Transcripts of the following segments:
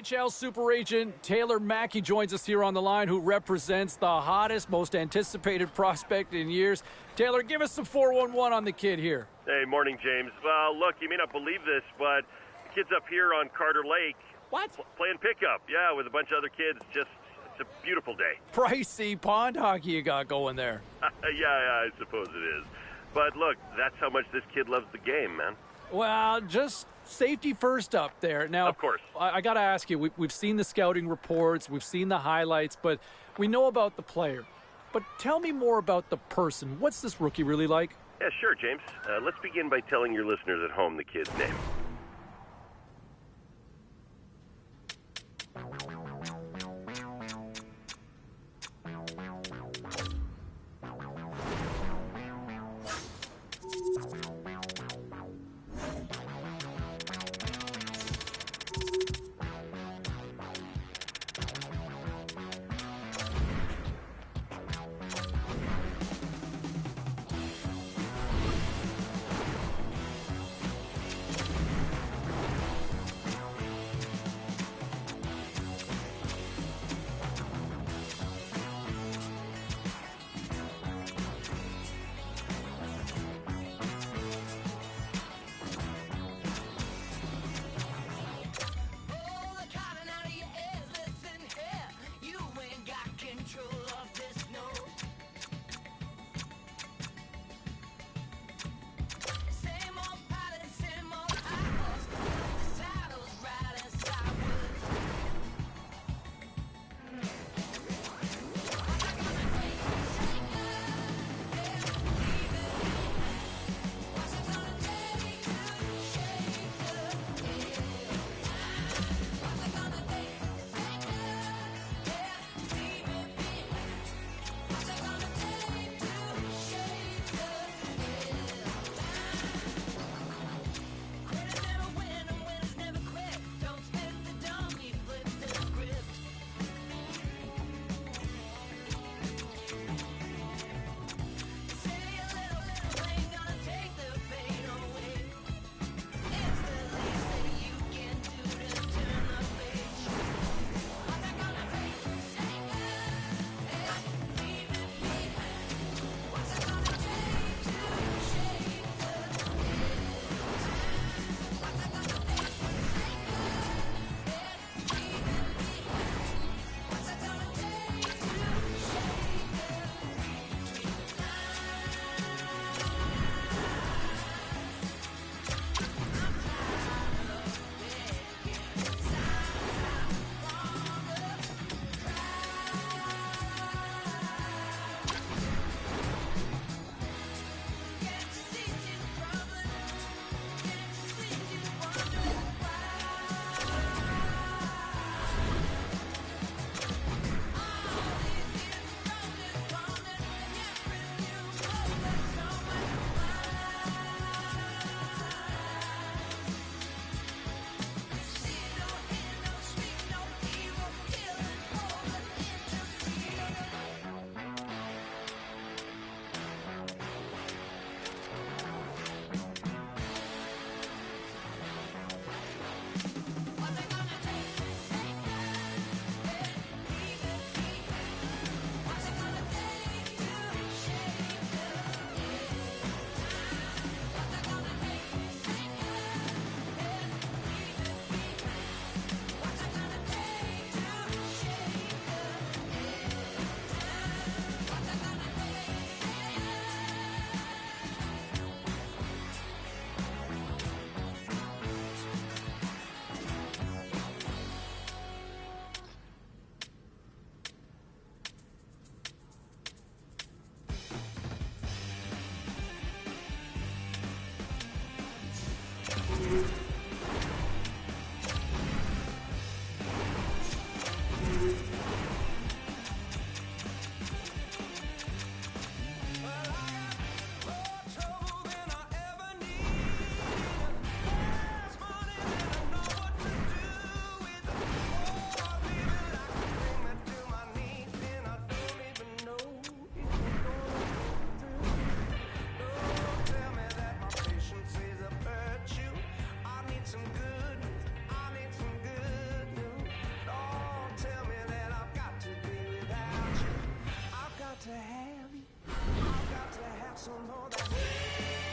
NHL super agent Taylor Mackey joins us here on the line, who represents the hottest, most anticipated prospect in years. Taylor, give us some 411 on the kid here. Hey, morning, James. Well, look, you may not believe this, but the kid's up here on Carter Lake. What? Playing pickup, yeah, with a bunch of other kids. It's a beautiful day. Pricey pond hockey you got going there. Yeah, I suppose it is. But look, that's how much this kid loves the game, man. Well, just safety first up there. Now, of course. I got to ask you, we've seen the scouting reports, we've seen the highlights, but we know about the player. But tell me more about the person. What's this rookie really like? Yeah, sure, James. Let's begin by telling your listeners at home the kid's name.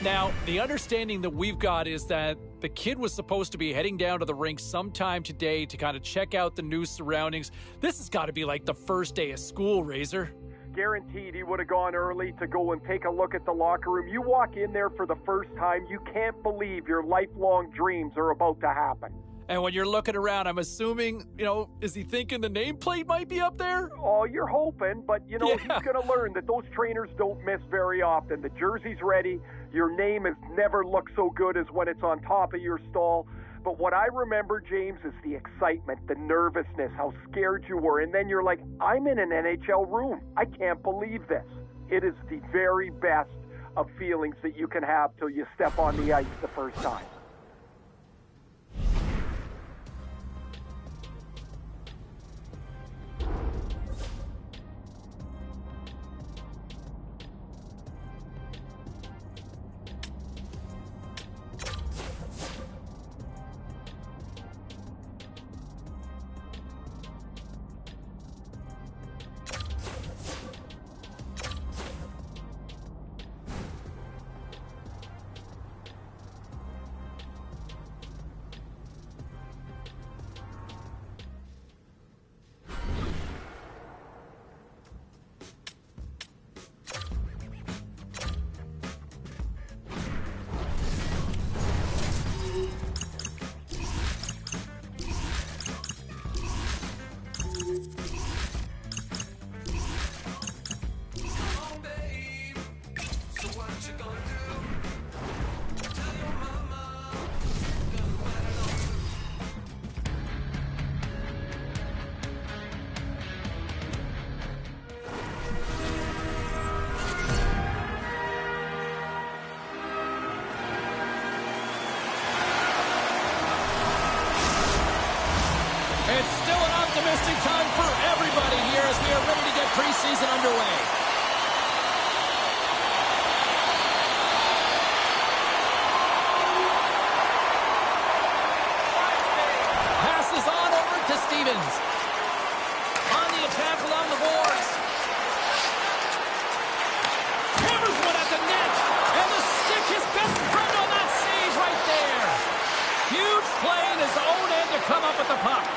Now, the understanding that we've got is that the kid was supposed to be heading down to the rink sometime today to kind of check out the new surroundings. This has got to be like the first day of school, Razor. Guaranteed he would have gone early to go and take a look at the locker room. You walk in there for the first time, you can't believe your lifelong dreams are about to happen. And when you're looking around, I'm assuming, is he thinking the nameplate might be up there? Oh, you're hoping, but, he's going to learn that those trainers don't miss very often. The jersey's ready. Your name has never looked so good as when it's on top of your stall. But what I remember, James, is the excitement, the nervousness, how scared you were. And then you're like, I'm in an NHL room. I can't believe this. It is the very best of feelings that you can have till you step on the ice the first time. It's still an optimistic time for everybody here as we are ready to get preseason underway. Passes on over to Stevens. On the attack along the boards. Hammers one at the net. And the stick, his best friend on that save right there. Huge play in his own end to come up with the puck.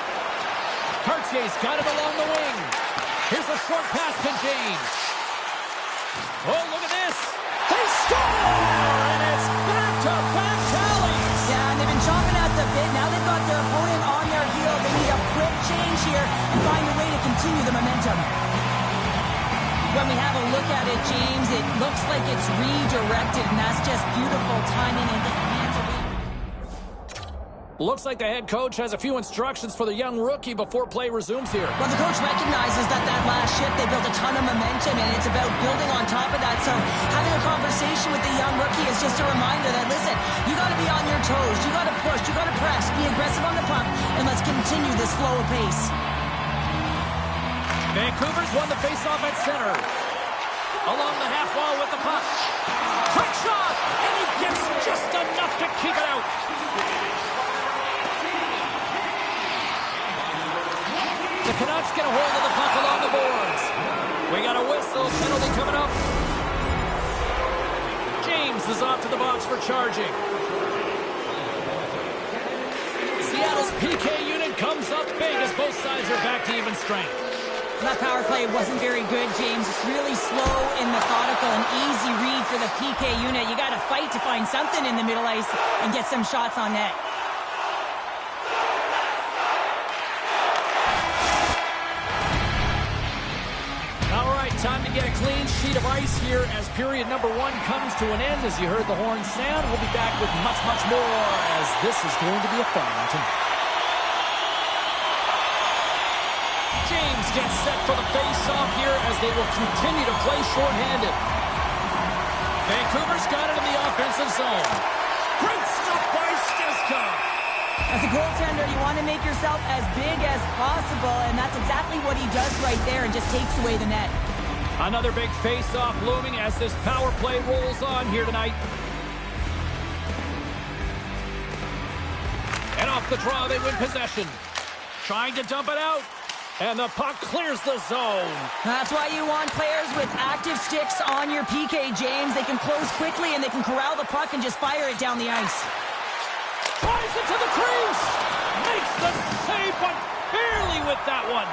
Cartier's got it along the wing. Here's a short pass to James. Oh, look at this. They score! And it's back-to-back tallies. Yeah, and they've been chomping at the bit. Now they've got their opponent on their heel. They need a quick change here and find a way to continue the momentum. When we have a look at it, James, it looks like it's redirected, and that's just beautiful timing and getting hands away. Looks like the head coach has a few instructions for the young rookie before play resumes here. Well, the coach recognizes that last shift, they built a ton of momentum, and it's about building on top of that. So having a conversation with the young rookie is just a reminder that, listen, you got to be on your toes. You got to push. You got to press. Be aggressive on the puck, and let's continue this flow of pace. Vancouver's won the faceoff at center. Along the half wall with the puck. Quick shot, and he gets just enough to keep it out. The Canucks get a hold of the puck along the boards. We got a whistle, penalty coming up. James is off to the box for charging. Seattle's PK unit comes up big as both sides are back to even strength. That power play wasn't very good, James. It's really slow and methodical, an easy read for the PK unit. You got to fight to find something in the middle ice and get some shots on net. All right, time to get a clean sheet of ice here as period number 1 comes to an end. As you heard the horn sound, we'll be back with much, much more as this is going to be a fun one tonight. James gets set for the face-off here as they will continue to play shorthanded. Vancouver's got it in the offensive zone. Great stop by Stejskal. As a goaltender, you want to make yourself as big as possible, and that's exactly what he does right there and just takes away the net. Another big face-off looming as this power play rolls on here tonight. And off the draw, they win possession. Trying to dump it out. And the puck clears the zone. That's why you want players with active sticks on your PK, James. They can close quickly and they can corral the puck and just fire it down the ice. Drives it to the crease. Makes the save, but barely with that one.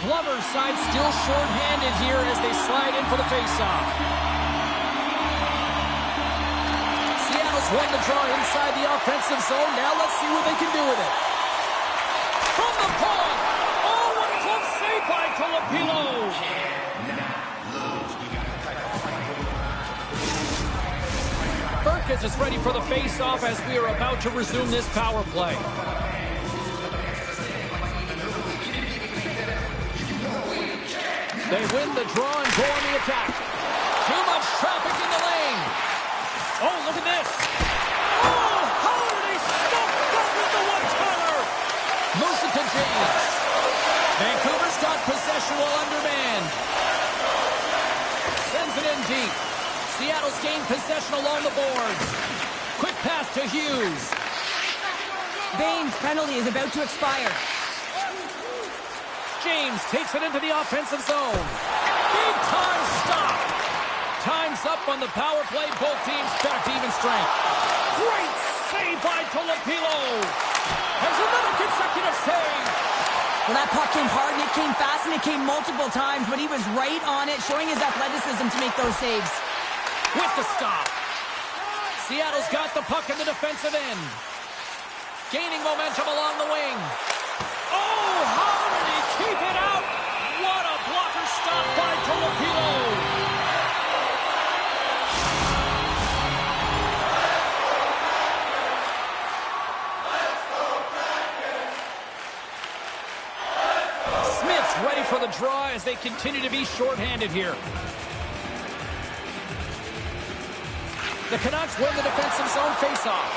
Glover's side still short-handed here as they slide in for the face-off. Seattle's won the draw inside the offensive zone. Now let's see what they can do with it. From the point. Oh, what a close save by Tolopilo. Burkes is ready for the face-off as we are about to resume this power play. They win the draw and go on the attack. Too much traffic in the lane. Oh, look at this. Oh, how did he stop that with the one-timer? Moves it to James. Vancouver's got possession while undermanned. Sends it in deep. Seattle's gained possession along the boards. Quick pass to Hughes. Bain's penalty is about to expire. James takes it into the offensive zone. Big time stop. Time's up on the power play. Both teams back to even strength. Great save by Tolopilo. Has another consecutive save. Well, that puck came hard and it came fast and it came multiple times, but he was right on it, showing his athleticism to make those saves. With the stop. Seattle's got the puck in the defensive end. Gaining momentum along the wing. Oh, how did he keep it out? What a blocker stop by Tolopilo. Smith's ready for the draw as they continue to be shorthanded here. The Canucks win the defensive zone faceoff.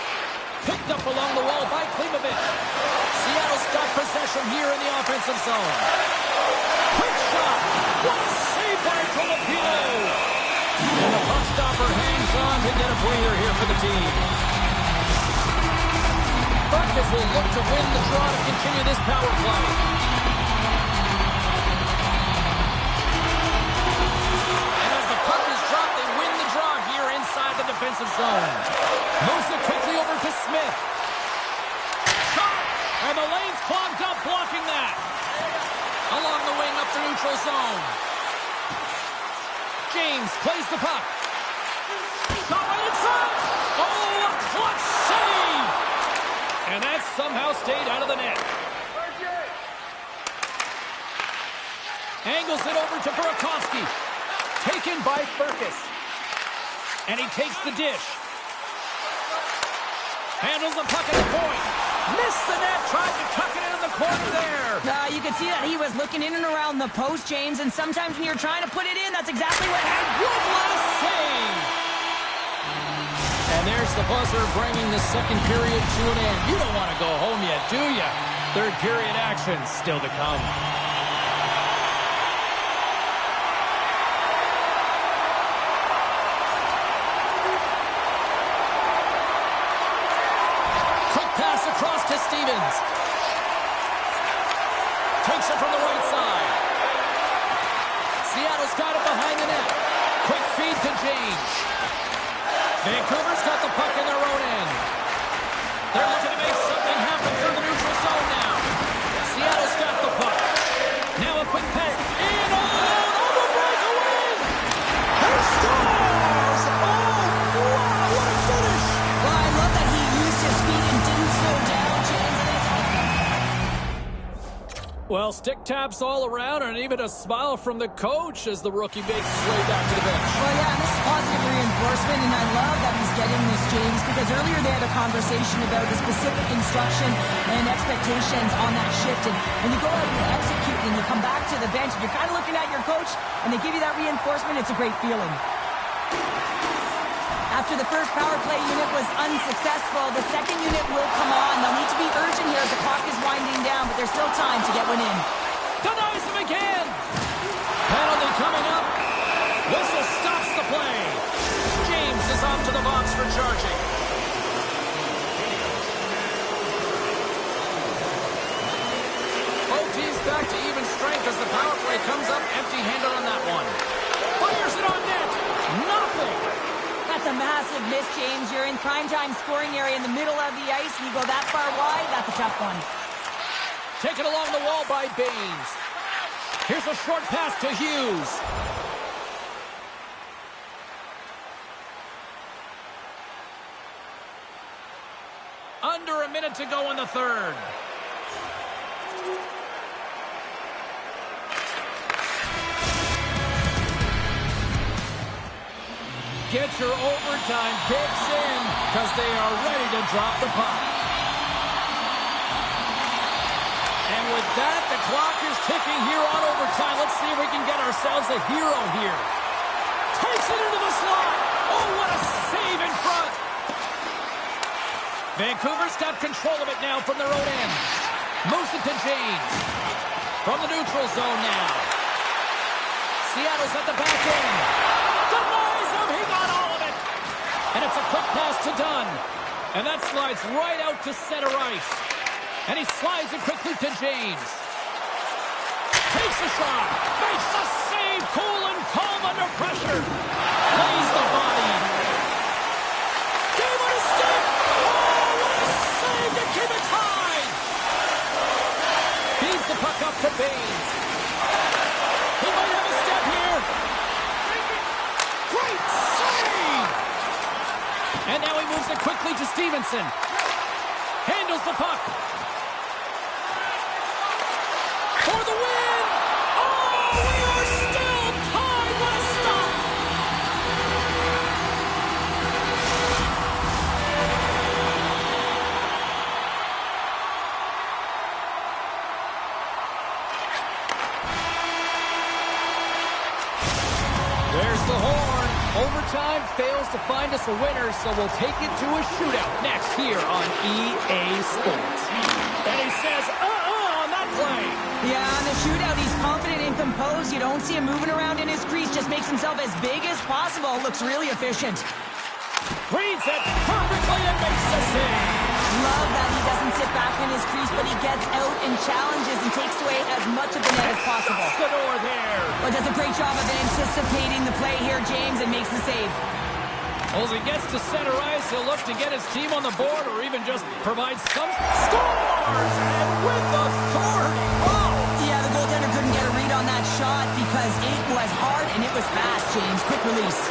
Picked up along the wall by Klimovich. Seattle's got possession here in the offensive zone. Quick shot. What a save by Tolopilo. And the puck stopper hangs on to get a breather here for the team. Burkes will look to win the draw to continue this power play. And as the puck is dropped, they win the draw here inside the defensive zone. Moves it quickly over to Smith. Shot! And the lane's clogged up, blocking that. Along the wing up the neutral zone. James plays the puck. Shot right inside! Oh, a clutch save! And that somehow stayed out of the net. Angles it over to Burakovsky. Taken by Burkes. And he takes the dish. Handles the puck at the point. Missed the net. Tried to tuck it into the corner there. You could see that he was looking in and around the post, James, and sometimes when you're trying to put it in, that's exactly what happened. Good last save. And there's the buzzer bringing the second period to an end. You don't want to go home yet, do you? Third period action still to come. Across to Stevens. Takes it from the right side. Seattle's got it behind the net. Quick feed to James. Vancouver's got the puck in their own end. They're looking to make something happen from the neutral zone now. Seattle's got the puck. Now a quick pass. In on the breakaway. He scores! Oh, wow, what a finish! Well, I love that he used his speed and didn't slow down, James. Well, stick taps all around and even a smile from the coach as the rookie makes his way back to the bench. Well, yeah, and this is positive reinforcement, and I love that he's getting this, James, because earlier they had a conversation about the specific instruction and expectations on that shift, and when you go out and you execute and you come back to the bench, and you're kind of looking at your coach, and they give you that reinforcement, it's a great feeling. After the first power play unit was unsuccessful, the second unit will come on. They'll need to be urgent here as the clock is winding down, but there's still time to get one in. Denies him again. Penalty coming up. Whistle stops the play. James is off to the box for charging. comes up empty-handed on that one. Fires it on net. Nothing. That's a massive miss, James. You're in primetime scoring area in the middle of the ice. You go that far wide, that's a tough one. Taken along the wall by Baines. Here's a short pass to Hughes. Under a minute to go in the third. Get your overtime picks in because they are ready to drop the puck. And with that, the clock is ticking here on overtime. Let's see if we can get ourselves a hero here. Takes it into the slot. Oh, what a save in front. Vancouver's got control of it now from their own end. Moves it to James. From the neutral zone now. Seattle's at the back end. Denies him. He got all of it. And it's a quick pass to Dunn. And that slides right out to center ice. And he slides it quickly to James. Takes a shot. Makes the save. Cool and calm under pressure. Lays the body. Gave it a stick. Oh, what a save to keep it tied. Feeds the puck up to Baines. He might have a step here. Great save. And now he moves it quickly to Stevenson. Handles the puck. For the win! Oh, we are still tied! What a stop! There's the horn. Overtime fails to find us a winner, so we'll take it to a shootout next here on EA Sports. And he says, on that play. Yeah, on the shootout, he's confident and composed. You don't see him moving around in his crease. Just makes himself as big as possible. Looks really efficient. Reads it perfectly and makes the save. Love that he doesn't sit back in his crease, but he gets out and challenges and takes away as much of the net as possible. Shuts the door there. But does a great job of anticipating the play here, James, and makes the save. Well, as he gets to center ice, he'll look to get his team on the board or even just provide some scores. And with authority. Oh! Yeah, the goaltender couldn't get a read on that shot because it was hard and it was fast, James. Quick release.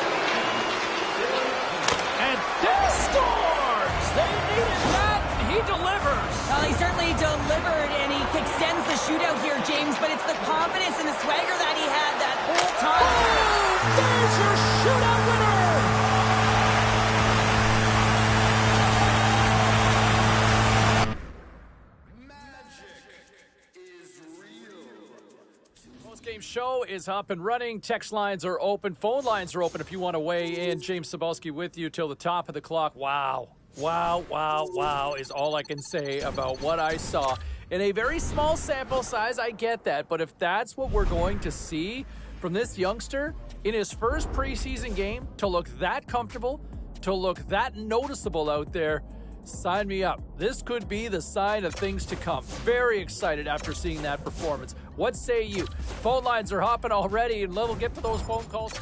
And they scores! They needed that, and he delivers. Well, he certainly delivered, and he extends the shootout here, James, but it's the confidence and the swagger that he had that whole time. Oh, there's your shootout winner! Game show is up and running. Text lines are open. Phone lines are open if you want to weigh in. James Cybulski with you till the top of the clock. Wow. Wow, wow, wow is all I can say about what I saw. In a very small sample size, I get that. But if that's what we're going to see from this youngster in his first preseason game, to look that comfortable, to look that noticeable out there, sign me up. This could be the sign of things to come. Very excited after seeing that performance. What say you? Phone lines are hopping already, and we'll get to those phone calls.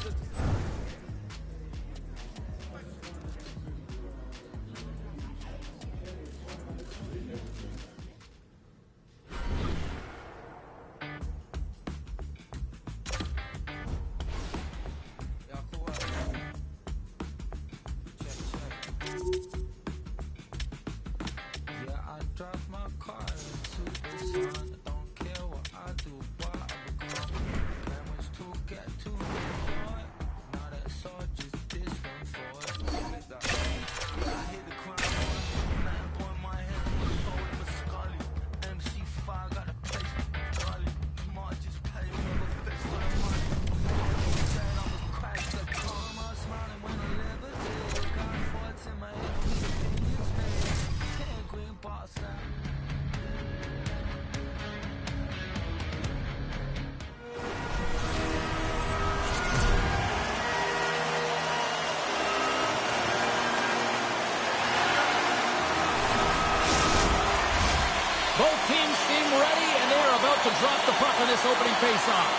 Both teams seem ready, and they are about to drop the puck on this opening faceoff.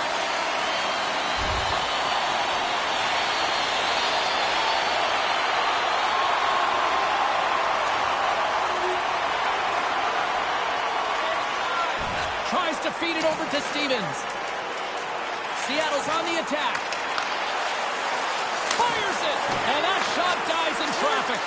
to feed it over to Stevens. Seattle's on the attack. Fires it, and that shot dies in traffic.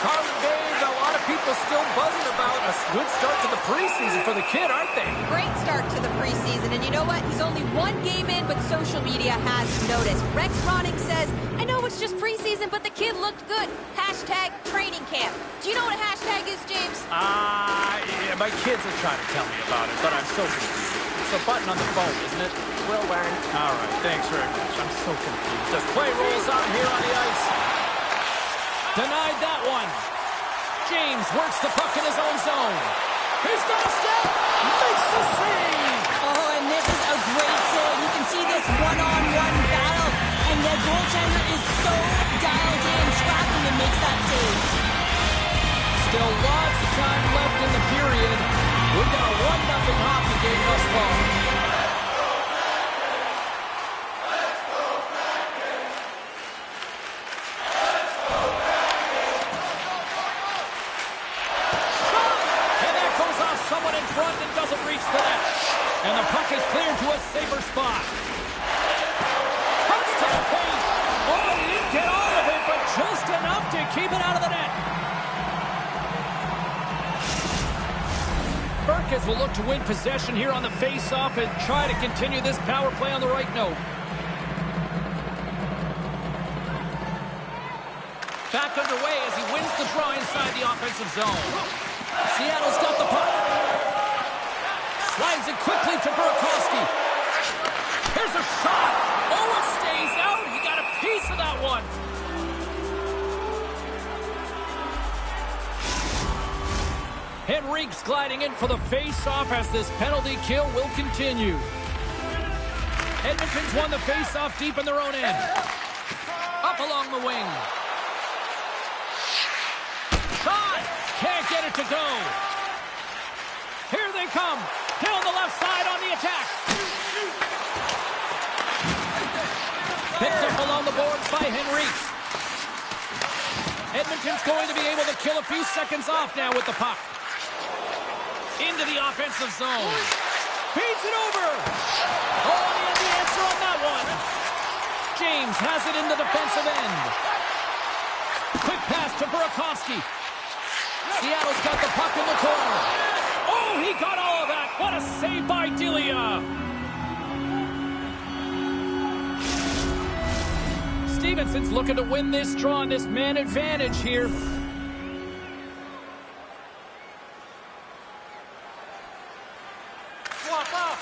Carlin Dave, a lot of people still buzzing about a good start to the preseason for the kid, aren't they? Great start to the preseason, and you know what? He's only one game in, but social media has noticed. Rex Ronning says, I know it's just preseason, but the kid looked good. Hashtag training camp. Do you know what a hashtag is, James? Yeah, my kids are trying to tell me about it, but I'm so confused. It's a button on the phone, isn't it? We'll learn. All right, thanks very much. I'm so confused. As play rolls on here on the ice. Denied that one. James works the puck in his own zone. He's got a step. Makes the save. Oh, and this is a great save. You can see this one-on-one battle, and the goaltender is so dialed in, tracking and makes that save. Still lots of time left in the period. We've got a 1-0 hockey game thus far. Someone in front and doesn't reach the net. And the puck is cleared to a safer spot. Cuts to the paint. Oh, he didn't get all of it, but just enough to keep it out of the net. Burkes will look to win possession here on the face-off and try to continue this power play on the right note. Back underway as he wins the draw inside the offensive zone. Seattle's got the puck. Slides it quickly to Burakovsky. Here's a shot. Oh, it stays out. He got a piece of that one. Henrique's gliding in for the face-off as this penalty kill will continue. Edmonton's won the face-off deep in their own end. Up along the wing. Shot! Can't get it to go. Here they come. Down the left side on the attack. Picked up along the boards by Henrique. Edmonton's going to be able to kill a few seconds off now with the puck. Into the offensive zone. Feeds it over. Oh, and he had the answer on that one. James has it in the defensive end. Quick pass to Burakovsky. Seattle's got the puck in the corner. Oh, he got all of that. What a save by Delia. Stevenson's looking to win this draw on this man advantage here. Swap up.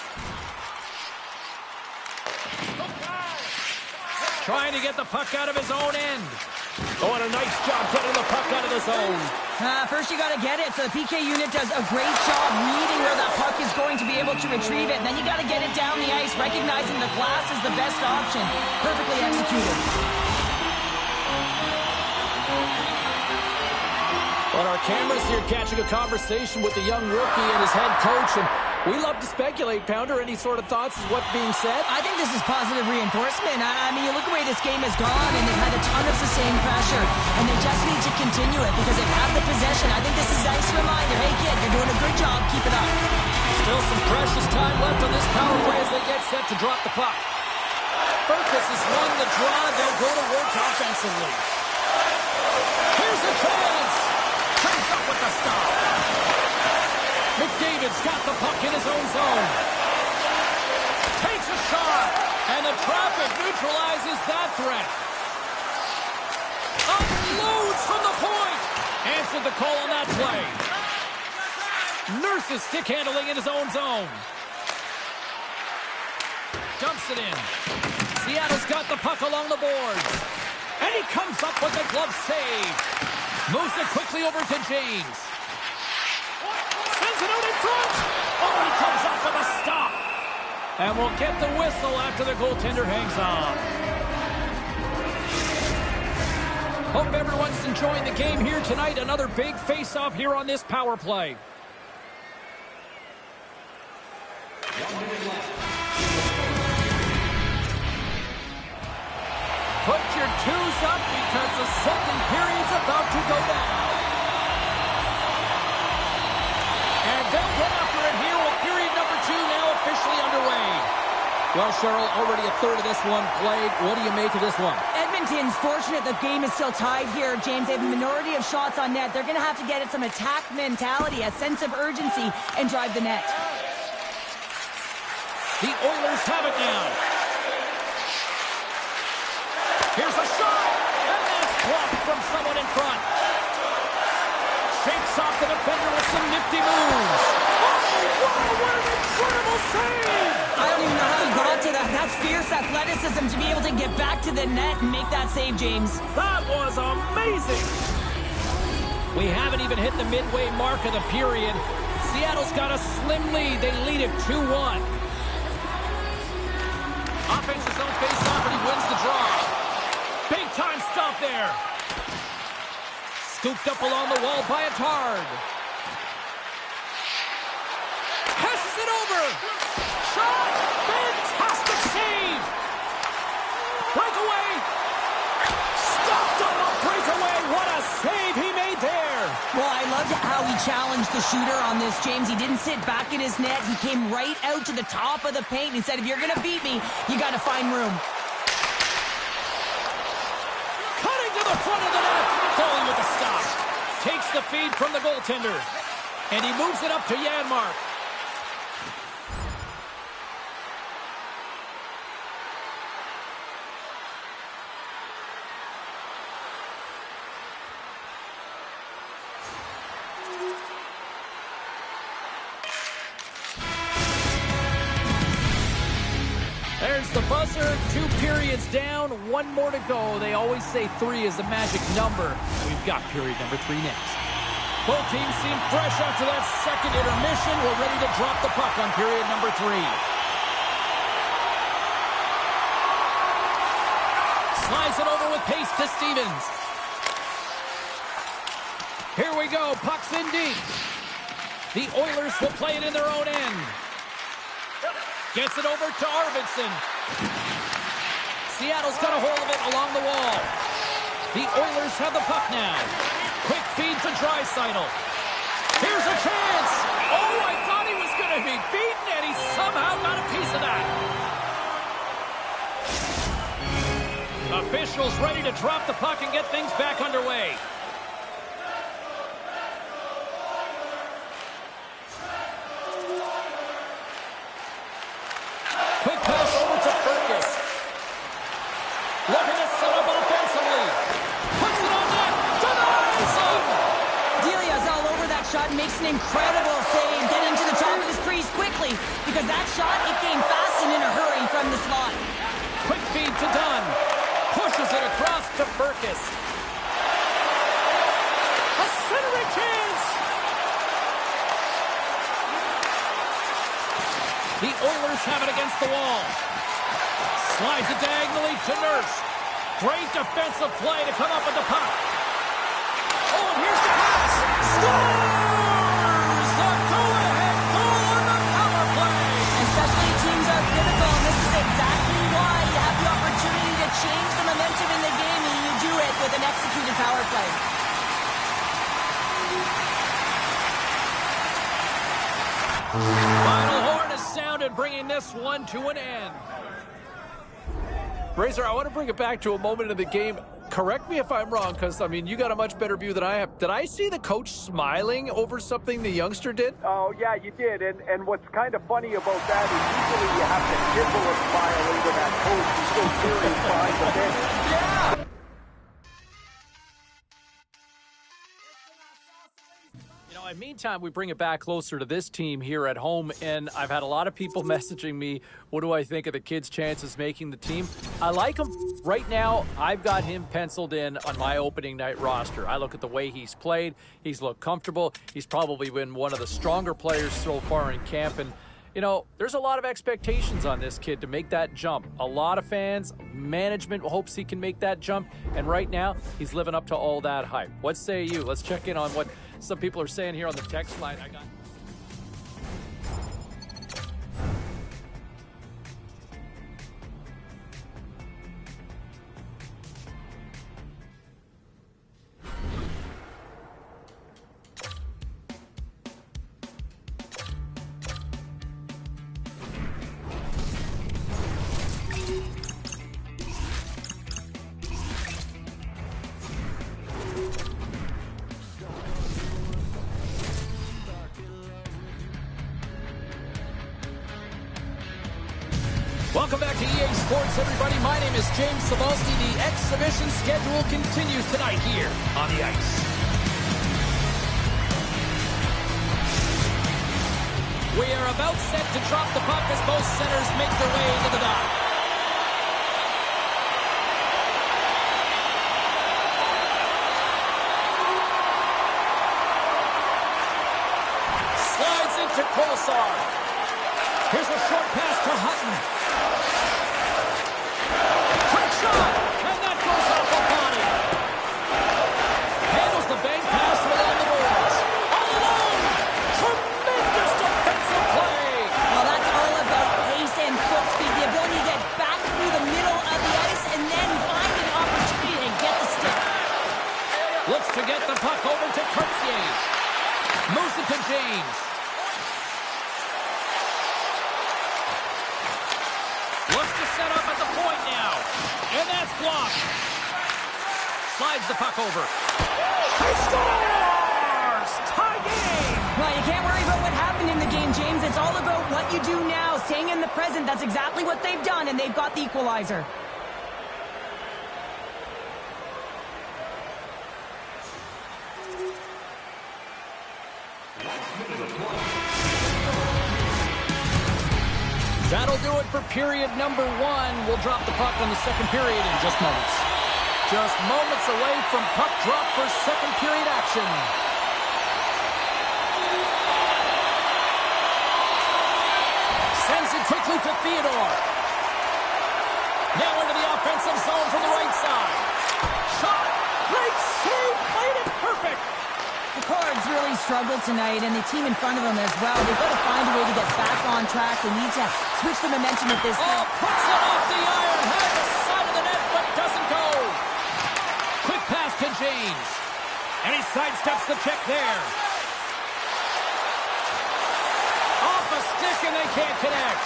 Trying to get the puck out of his own end. Oh, and a nice job getting the puck out of the zone. First you got to get it, so the PK unit does a great job reading where that puck is going to be able to retrieve it. And then you got to get it down the ice, recognizing the glass is the best option. Perfectly executed. Well, our cameras here catching a conversation with the young rookie and his head coach, and we love to speculate. Pounder, any sort of thoughts of what's being said? I think this is positive reinforcement. I mean, you look at the way this game has gone, and they've had a ton of sustained pressure, and they just need to continue it because they've had the possession. I think this is a nice reminder. Hey, kid, you're doing a good job. Keep it up. Still some precious time left on this power play as they get set to drop the puck. Burkes has won the draw. They'll go to work offensively. Here's a chance. Comes up with the stop. McDavid's got the puck in his own zone. Takes a shot. And the traffic neutralizes that threat. Unloads from the point. Answered the call on that play. Nurse's stick handling in his own zone. Dumps it in. Seattle's got the puck along the boards. And he comes up with a glove save. Moves it quickly over to James. Sends it out in front. Oh, he comes up with a stop. And we'll get the whistle after the goaltender hangs on. Hope everyone's enjoying the game here tonight. Another big face-off here on this power play. Put your twos up because the second period's about to go down. And they'll get after it here with period officially underway. Well, Cheryl, already a third of this one played. What do you make of this one? Edmonton's fortunate the game is still tied here, James. They have a minority of shots on net. They're going to have to get at some attack mentality, a sense of urgency, and drive the net. The Oilers have it now. Here's a shot, and that's blocked from someone in front. Shakes off the defender with some nifty moves. Oh, wow, what an incredible save! I don't even know how he got to that. That's fierce athleticism to be able to get back to the net and make that save, James. That was amazing! We haven't even hit the midway mark of the period. Seattle's got a slim lead. They lead it 2-1. Offense's own face-off, and he wins the draw. Big-time stop there. Scooped up along the wall by Attard. Passes it over. Shot. Fantastic save. Breakaway. Stopped on the breakaway. What a save he made there. Well, I loved how he challenged the shooter on this, James. He didn't sit back in his net. He came right out to the top of the paint and said, if you're going to beat me, you got to find room. Cutting to the front of the net. Going with the stop. Takes the feed from the goaltender. And he moves it up to Janmark. There's the buzzer. 2 periods down, 1 more to go. They always say 3 is the magic number. We've got period number 3 next. Both teams seem fresh after that second intermission. We're ready to drop the puck on period number 3. Slides it over with pace to Stevens. Here we go. Puck's in deep. The Oilers will play it in their own end. Gets it over to Arvidsson. Seattle's got a hold of it along the wall. The Oilers have the puck now. Quick feed to Draisaitl. Here's a chance. Oh, I thought he was going to be beaten, and he somehow got a piece of that. Officials ready to drop the puck and get things back underway. Quick pass over to Fergus. Looking to set up offensively. Puts it on net. Denies him. Delia's all over that shot and makes an incredible save, getting to the top of his crease quickly, because that shot, it came fast and in a hurry from the slot. Quick feed to Dunn. Pushes it across to Fergus. A centering chance. The Oilers have it against the wall. Slides it diagonally to Nurse. Great defensive play to come up with the puck. Oh, and here's the pass. Scores! The go-ahead goal on the power play. And special teams are critical, and this is exactly why you have the opportunity to change the momentum in the game, and you do it with an executed power play. Final horn is sounded, bringing this one to an end. Razor, I want to bring it back to a moment of the game. Correct me if I'm wrong, because, I mean, you got a much better view than I have. Did I see the coach smiling over something the youngster did? Oh, yeah, you did. And what's kind of funny about that is usually you have to nibble a smile over that coach who's so serious behind the bench. Yeah! You know, in the meantime, we bring it back closer to this team here at home, and I've had a lot of people messaging me, what do I think of the kid's chances making the team? I like him. Right now, I've got him penciled in on my opening night roster. I look at the way he's played. He's looked comfortable. He's probably been one of the stronger players so far in camp, and you know, there's a lot of expectations on this kid to make that jump. A lot of fans, management hopes he can make that jump, and right now, he's living up to all that hype. What say you? Let's check in on what some people are saying here on the text line. Welcome back to EA Sports, everybody. My name is James Cebulski. The exhibition schedule continues tonight here on the ice. We are about set to drop the puck as both centers make their way into the dock. Slides into Kolesar. Here's a short pass to Hutton. Quick shot, and that goes off the body. Handles the bank pass without the boards. All alone. Tremendous defensive play. Well, that's all about pace and foot speed, the ability to get back through the middle of the ice and then find an opportunity to get the stick. Looks to get the puck over to Cartier. Moves it to James. Looks to set up at the point now. And that's blocked. Slides the puck over. He scores! Tie game! Well, you can't worry about what happened in the game, James. It's all about what you do now, staying in the present. That's exactly what they've done, and they've got the equalizer. That'll do it for period number 1. We'll drop the puck on the second period in just moments. Just moments away from puck drop for second period action. Sends it quickly to Theodore. Now into the offensive zone from the right side. Shot! Great save! Played it perfect! The Cards really struggled tonight, and the team in front of them as well. They've got to find a way to get back on track. They need to switch the momentum at this point. Puts it off the iron. Had the side of the net, but doesn't go. Quick pass to James. And he sidesteps the check there. Off a stick, and they can't connect.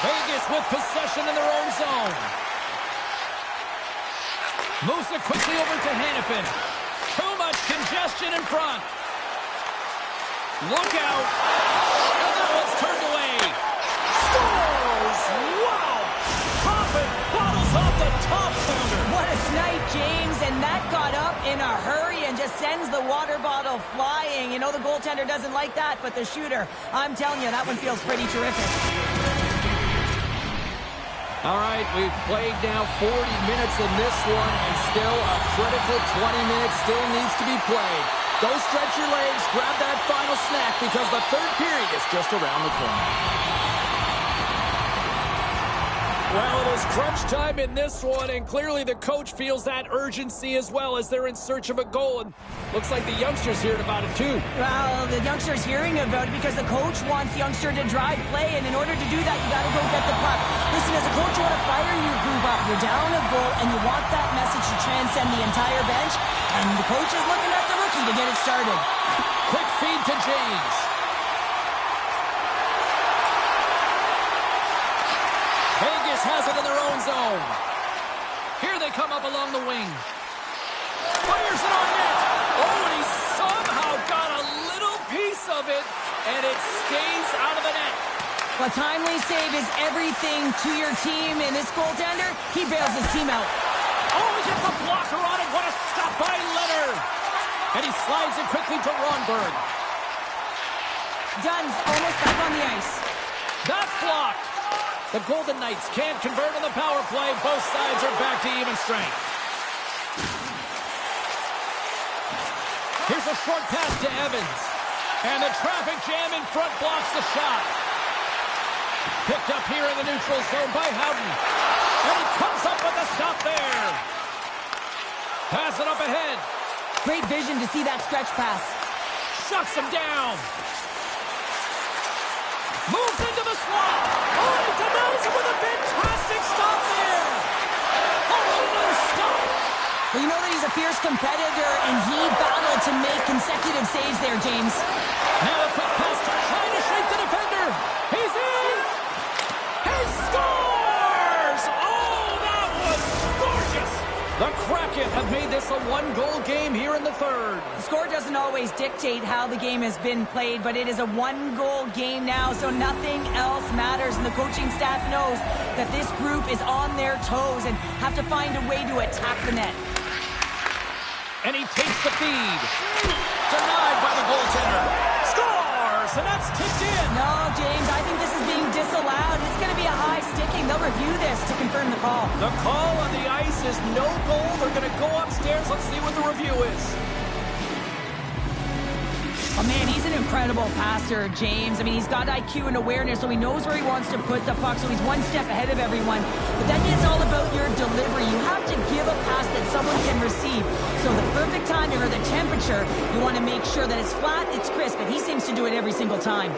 Vegas with possession in their own zone. Moves it quickly over to Hanifin. Too much congestion in front. Look out. And that one's turned away. Scores! Wow! Popping bottles off the top counter. What a snipe, James, and that got up in a hurry and just sends the water bottle flying. You know the goaltender doesn't like that, but the shooter, I'm telling you, that one feels pretty terrific. All right, we've played now 40 minutes in this one, and still a critical 20 minutes still needs to be played. Go stretch your legs, grab that final snack, because the third period is just around the corner. Well, it is crunch time in this one, and clearly the coach feels that urgency as well as they're in search of a goal, and looks like the youngsters hearing about it too. Well, the youngster's hearing about it because the coach wants the youngster to drive play, and in order to do that, you got to go get the puck. Listen, as a coach, you want to fire your group up. You're down a goal, and you want that message to transcend the entire bench, and the coach is looking at the rookie to get it started. Quick feed to James. Vegas has it in their own zone. Here they come up along the wing. Fires it on net. Oh, and he somehow got a little piece of it, and it stays out of the net. A timely save is everything to your team, and this goaltender, he bails his team out. Oh, he gets a blocker on it. What a stop by Leonard. And he slides it quickly to Ronberg. Dunn's almost back on the ice. That's blocked. The Golden Knights can't convert on the power play. Both sides are back to even strength. Here's a short pass to Evans. And the traffic jam in front blocks the shot. Picked up here in the neutral zone by Howden. And he comes up with a stop there. Pass it up ahead. Great vision to see that stretch pass. Shuts him down. Moves into the slot. Oh, he denies it with a fantastic stop there. Oh, another stop. Well, you know that he's a fierce competitor, and he battled to make consecutive saves there, James. Now a quick pass to try to shake the defender. He's in. He scores! Oh, that was gorgeous. The Kraken Rocket have made this a one-goal game here in the third. The score doesn't always dictate how the game has been played, but it is a one-goal game now, so nothing else matters. And the coaching staff knows that this group is on their toes and have to find a way to attack the net. And he takes the feed. Denied by the goaltender. Scores! And that's tipped in. No, James, I think this is being disallowed. It's going to be a high sticking. They'll review this to confirm the call. The call on the ice is no goal. They're going to go upstairs. Let's see what the review is. Oh, man, he's an incredible passer, James. I mean, he's got IQ and awareness, so he knows where he wants to put the puck, so he's one step ahead of everyone. But then it's all about your delivery. You have to give a pass that someone can receive. So the perfect timing or the temperature, you want to make sure that it's flat, it's crisp, and he seems to do it every single time.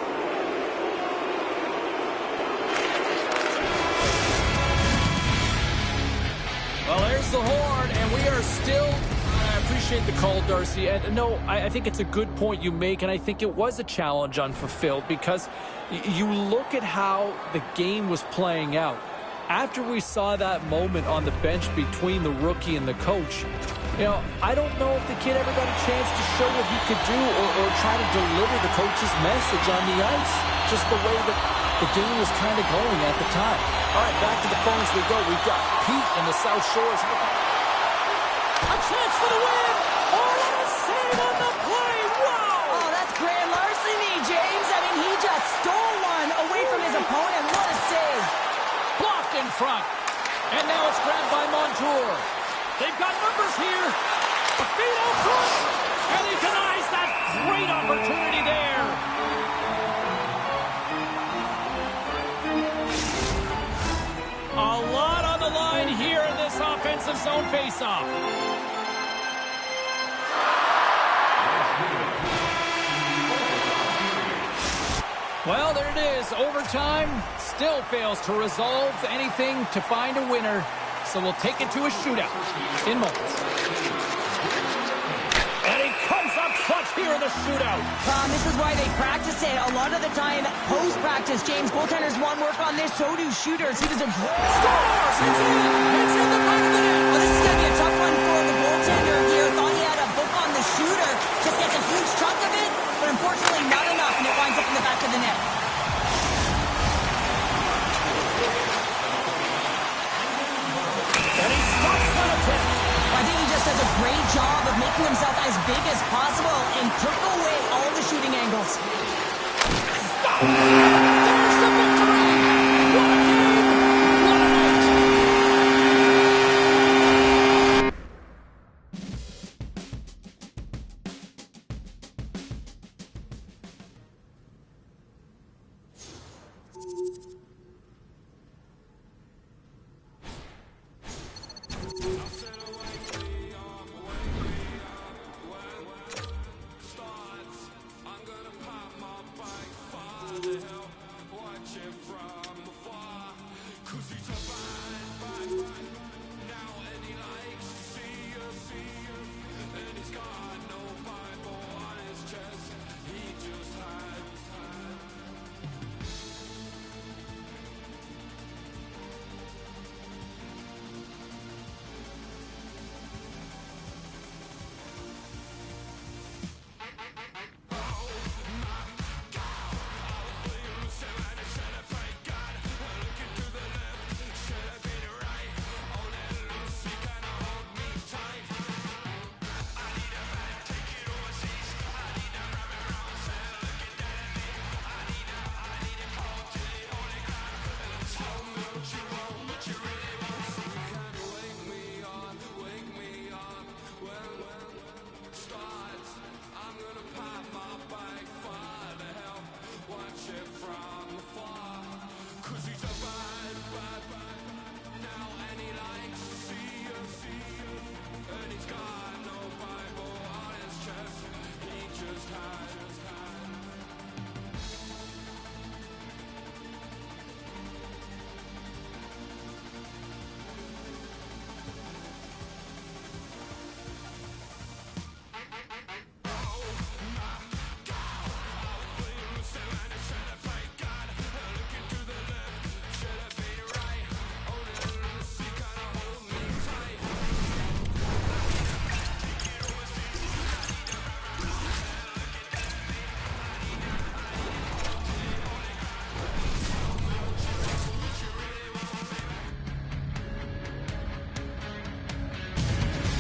Well, there's the horn, and we are still... I appreciate the call, Darcy. And no, I think it's a good point you make, and I think it was a challenge unfulfilled because you look at how the game was playing out. After we saw that moment on the bench between the rookie and the coach, you know, I don't know if the kid ever got a chance to show what he could do or try to deliver the coach's message on the ice, just the way that the game was kind of going at the time. All right, back to the phones we go. We've got Pete in the South Shores. A chance for the win! Oh, what a save on the play! Wow! Oh, that's grand larceny, James. I mean, he just stole one away from his opponent. What a save! Blocked in front. And now it's grabbed by Montour. They've got numbers here. A feed out front. And he denies that great opportunity there. A lot on the line here in this offensive zone faceoff. Well, there it is. Overtime still fails to resolve anything to find a winner. So we'll take it to a shootout in moments. And he comes up clutch here in the shootout. This is why they practice it. A lot of the time, post-practice, James, goaltenders want work on this. So do shooters. He was a great... Scores! It's in! It's in the back of the net! Well, this is going to be a tough one for the goaltender here. Thought he had a book on the shooter. Just gets a huge chunk of it, but unfortunately not enough, and it winds up in the back of the net. And he stops that attempt. I think he just does a great job of making himself as big as possible and took away all the shooting angles. Stop! There's the victory! What a game! What a night!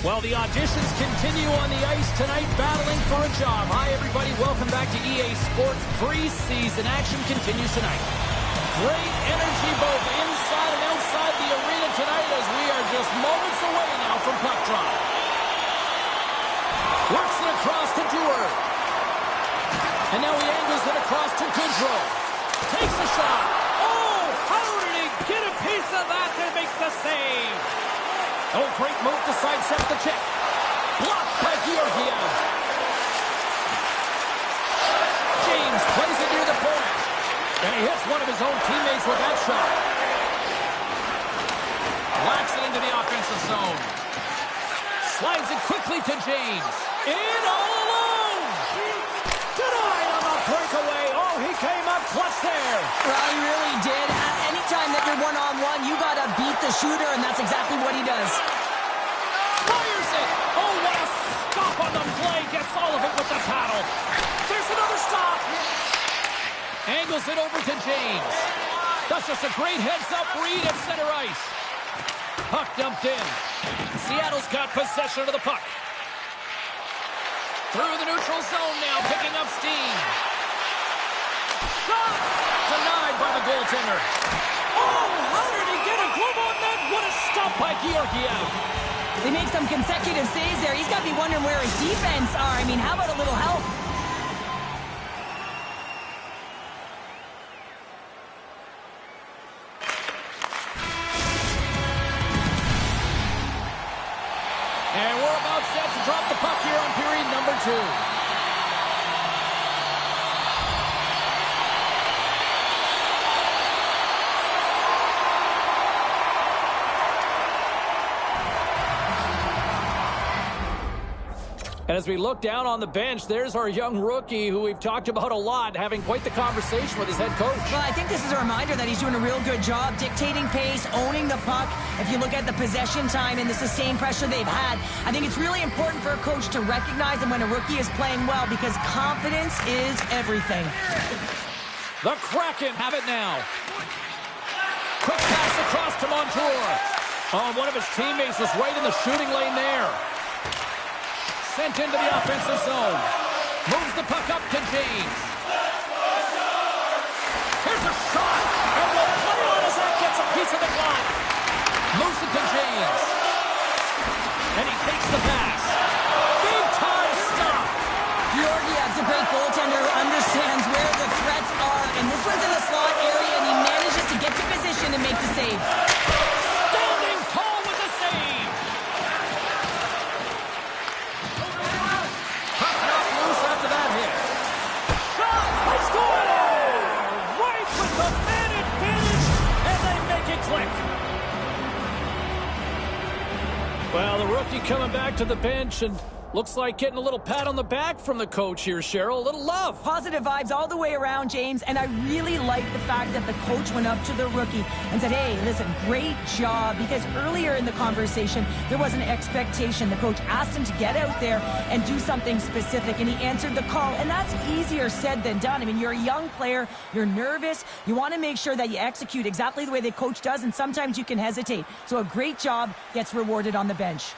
Well, the auditions continue on the ice tonight, battling for a job. Hi, everybody. Welcome back to EA Sports. Preseason action continues tonight. Great energy both inside and outside the arena tonight as we are just moments away now from puck drop. Works it across to Dewar. And now he angles it across to Goodrow. Takes a shot. Oh, how did he get a piece of that and make the save? Oh, great move to sidestep the check. Blocked by Georgiev. James plays it near the point. And he hits one of his own teammates with that shot. Whacks it into the offensive zone. Slides it quickly to James. In all alone. Denied on the breakaway. Oh, he came up clutch there. Well, he really did. Anytime that you're one-on-one, you got to beat the shooter, and that's exactly what he does. Fires it. Oh, what a stop on the play. Gets all of it with the paddle. There's another stop. Angles it over to James. That's just a great heads-up read at center ice. Puck dumped in. Seattle's got possession of the puck. Through the neutral zone now, picking up steam. Shot! Denied by the goaltender. Oh, how did he get a glove on that? What a stop by Georgiev. They make some consecutive saves there. He's got to be wondering where his defense are. I mean, how about a little help? And we're about set to drop the puck here on period number 2. And as we look down on the bench, there's our young rookie who we've talked about a lot, having quite the conversation with his head coach. Well, I think this is a reminder that he's doing a real good job dictating pace, owning the puck. If you look at the possession time and the sustained pressure they've had, I think it's really important for a coach to recognize them when a rookie is playing well because confidence is everything. The Kraken have it now. Quick pass across to Montour. Oh, one of his teammates was right in the shooting lane there. Sent into the offensive zone. Moves the puck up to James. Here's a shot. And the play on as that gets a piece of the glove. Moves it to James. And he takes the pass. Big time stop. Georgiev's a great goaltender who understands where the threats are. And this one's in the slot area, and he manages to get to position and make the save. Standing tall with the save. After that hit. Shot! He scored! Right with the man advantage, and they make it click. Well, the rookie coming back to the bench and looks like getting a little pat on the back from the coach here, Cheryl. A little love. Positive vibes all the way around, James. And I really like the fact that the coach went up to the rookie and said, hey, listen, great job. Because earlier in the conversation, there was an expectation. The coach asked him to get out there and do something specific, and he answered the call. And that's easier said than done. I mean, you're a young player. You're nervous. You want to make sure that you execute exactly the way the coach does, and sometimes you can hesitate. So a great job gets rewarded on the bench.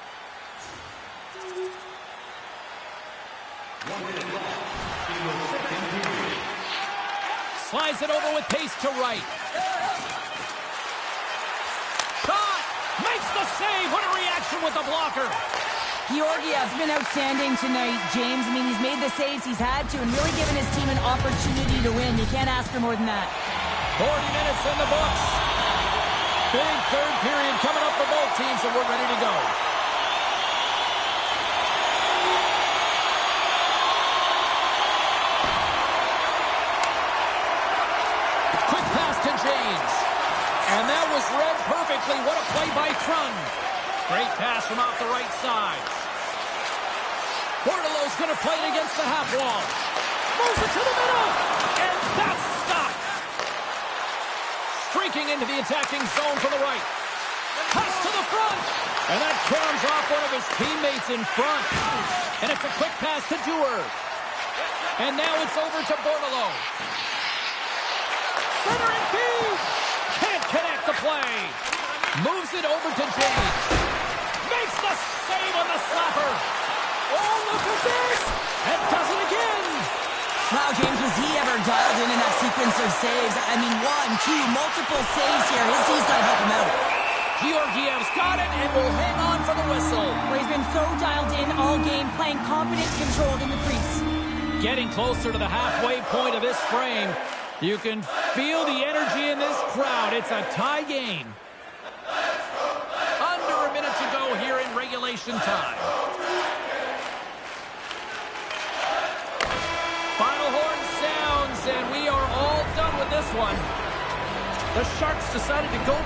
Slides it over with pace to right. Shot! Makes the save! What a reaction with the blocker! Georgiev's been outstanding tonight, James. I mean, he's made the saves he's had to and really given his team an opportunity to win. You can't ask for more than that. 40 minutes in the books. Big third period coming up for both teams, and we're ready to go. James. And that was read perfectly. What a play by Trun. Great pass from off the right side. Bordelow's going to play it against the half wall. Moves it to the middle. And that's stopped. Streaking into the attacking zone from the right. Pass to the front. And that comes off one of his teammates in front. And it's a quick pass to Dewar. And now it's over to Bordelow. Centering feed. Can't connect the play. Moves it over to James. Makes the save on the impressive saves. I mean, 1, 2, multiple saves here. His team's got to help him out. Georgiev's got it and will hang on for the whistle. Well, he's been so dialed in all game, playing confident, controlled in the crease. Getting closer to the halfway point of this frame. You can feel the energy in this crowd. It's a tie game. Under a minute to go here in regulation time. Final horn sounds, and we are all done with this one. The Sharks decided to go.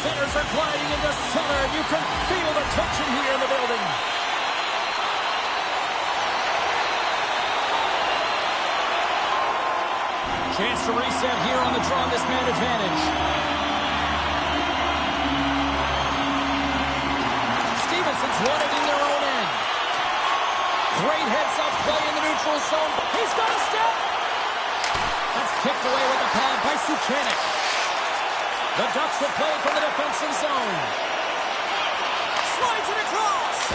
Centers are gliding into center. You can feel the tension here in the building. Chance to reset here on the draw on this man advantage. Stephenson's won it in their own end. Great heads-up play in the neutral zone. He's got a step. That's kicked away with a pad by Suchanek. The Ducks will play from the defensive zone. Slides it across.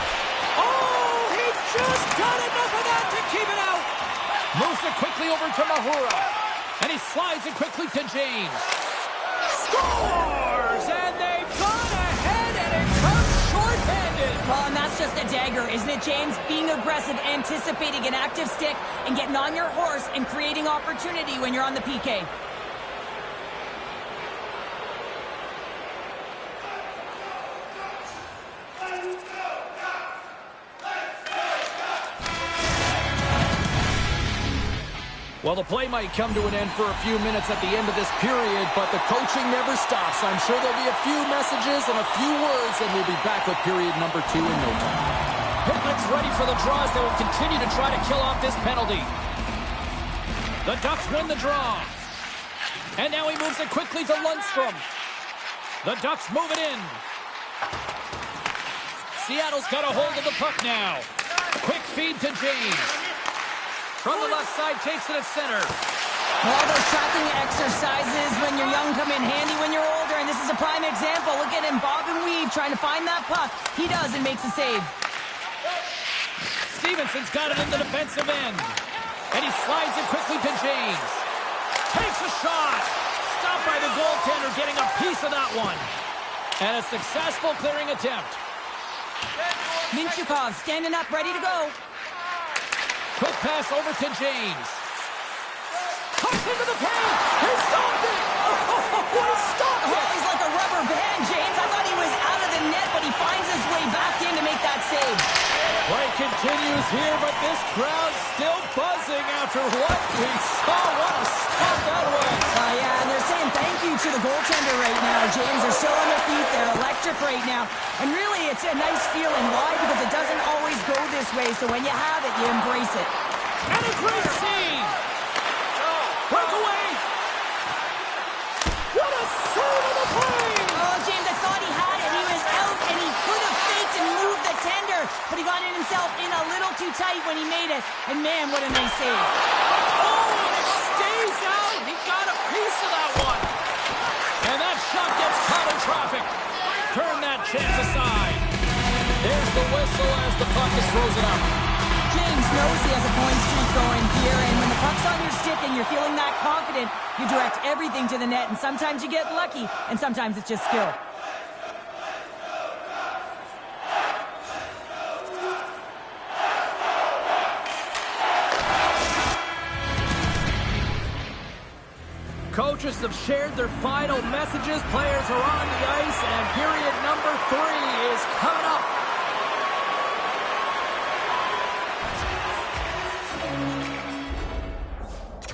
Oh, he just got enough of that to keep it out. Moves it quickly over to Mahura. And he slides it quickly to James. Scores! And they've gone ahead and it comes short-handed. Well, and that's just a dagger, isn't it, James? Being aggressive, anticipating an active stick, and getting on your horse and creating opportunity when you're on the PK. Well, the play might come to an end for a few minutes at the end of this period, but the coaching never stops. I'm sure there'll be a few messages and a few words, and we'll be back with period number 2 in no time. Pitlick's ready for the draws. They will continue to try to kill off this penalty. The Ducks win the draw. And now he moves it quickly to Lundstrom. The Ducks move it in. Seattle's got a hold of the puck now. Quick feed to James. From the left side, takes it at center. All those tracking exercises when you're young come in handy when you're older, and this is a prime example. Look at him bob and weave, trying to find that puck. He does and makes a save. Stephenson's got it in the defensive end. And he slides it quickly to James. Takes a shot. Stopped by the goaltender, getting a piece of that one. And a successful clearing attempt. Minchukov standing up, ready to go. Quick pass over to James. Cuts into the paint. He stopped it. Oh, he stopped it. Oh, he's like a rubber band, James. I thought he was out of the net, but he finds his way back in to make that save. Play continues here, but this crowd's still buzzing after what we saw. What a stop that was. Yeah, and they're saying thank you to the goaltender right now, James. They're still on their feet. They're electric right now. And really, it's a nice feeling. Why? Because it doesn't always go this way, so when you have it, you embrace it. And a great save. Breakaway. What a save of the play. Oh, James, I thought he had it. He was out, and he could have faked and moved the tender, but he got it himself in a little too tight when he made it. And, man, what a nice save. Oh, and it stays out. He got a piece of that one. And that shot gets caught in traffic. Turn that chance aside. There's the whistle as the puck is frozen up. James knows he has a point streak going here, and when the puck's on your stick and you're feeling that confident, you direct everything to the net, and sometimes you get lucky, and sometimes it's just skill. Coaches have shared their final messages. Players are on the ice, and period number 3 is coming up.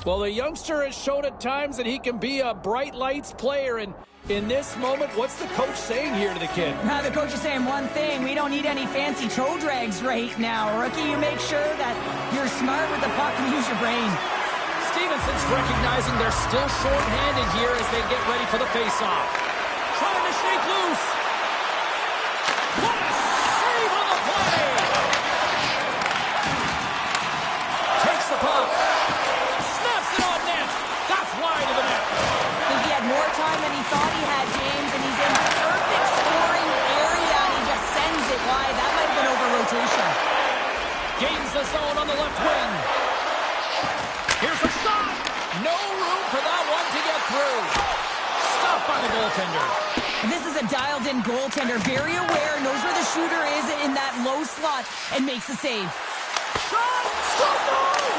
Well, the youngster has shown at times that he can be a bright lights player, and in this moment, what's the coach saying here to the kid? The coach is saying one thing: we don't need any fancy toe drags right now. Rookie, you make sure that you're smart with the puck and use your brain. Stevenson's recognizing they're still short-handed here as they get ready for the face-off. Trying to shake loose. What a save on the play! Takes the puck. Snaps it on net. That's wide of the net. I think he had more time than he thought he had, James, and he's in the perfect scoring area, and he just sends it wide. That might have been over rotation. Gains the zone on the left wing. Here's a shot. No room for that one to get through. Stopped by the goaltender. And this is a dialed-in goaltender, very aware, knows where the shooter is in that low slot, and makes the save. Shot! Stop!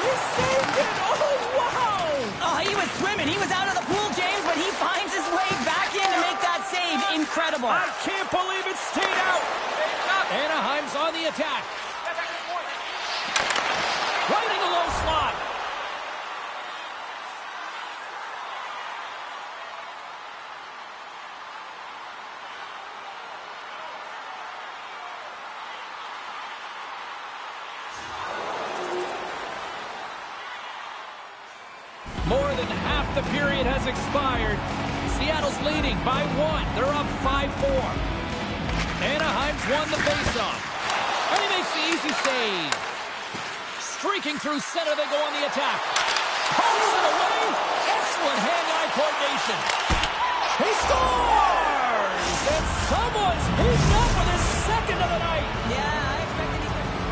He saved it! Oh, wow! Oh, he was swimming. He was out of the pool, James, but he finds his way back in to make that save. Incredible. I can't believe it stayed out. Anaheim's on the attack. Right in the low slot. More than half the period has expired. Seattle's leading by 1. They're up 5-4. Anaheim's won the faceoff. And he makes the easy save. Streaking through center, they go on the attack. Pulls it away. Excellent hand-eye coordination. He scores! And someone's heating up with his second of the night. Yeah, I expected he's going to...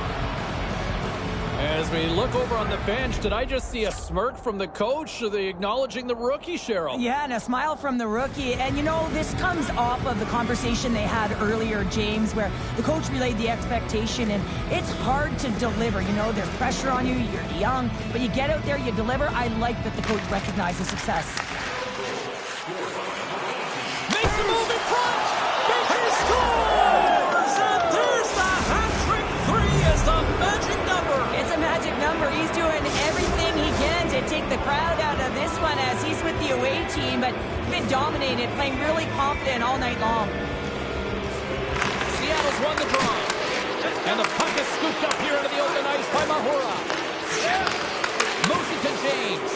As we look over on the bench, did I just see a smirk from the coach? Are they acknowledging the rookie, Cheryl? Yeah, and a smile from the rookie. And, you know, this comes off of the conversation they had earlier, James, where the coach relayed the expectation, and it's hard to deliver. You know, there's pressure on you, you're young, but you get out there, you deliver. I like that the coach recognized the success. Makes a move in front! He scores! And there's the hat-trick 3 as the magic number. It's a magic number. He's doing everything he can to take the crowd out of this one as he's with the away team, but he's been dominated, playing really confident all night long. Seattle's won the draw. And the puck is scooped up here into the open ice by Mahura. Moves it to James.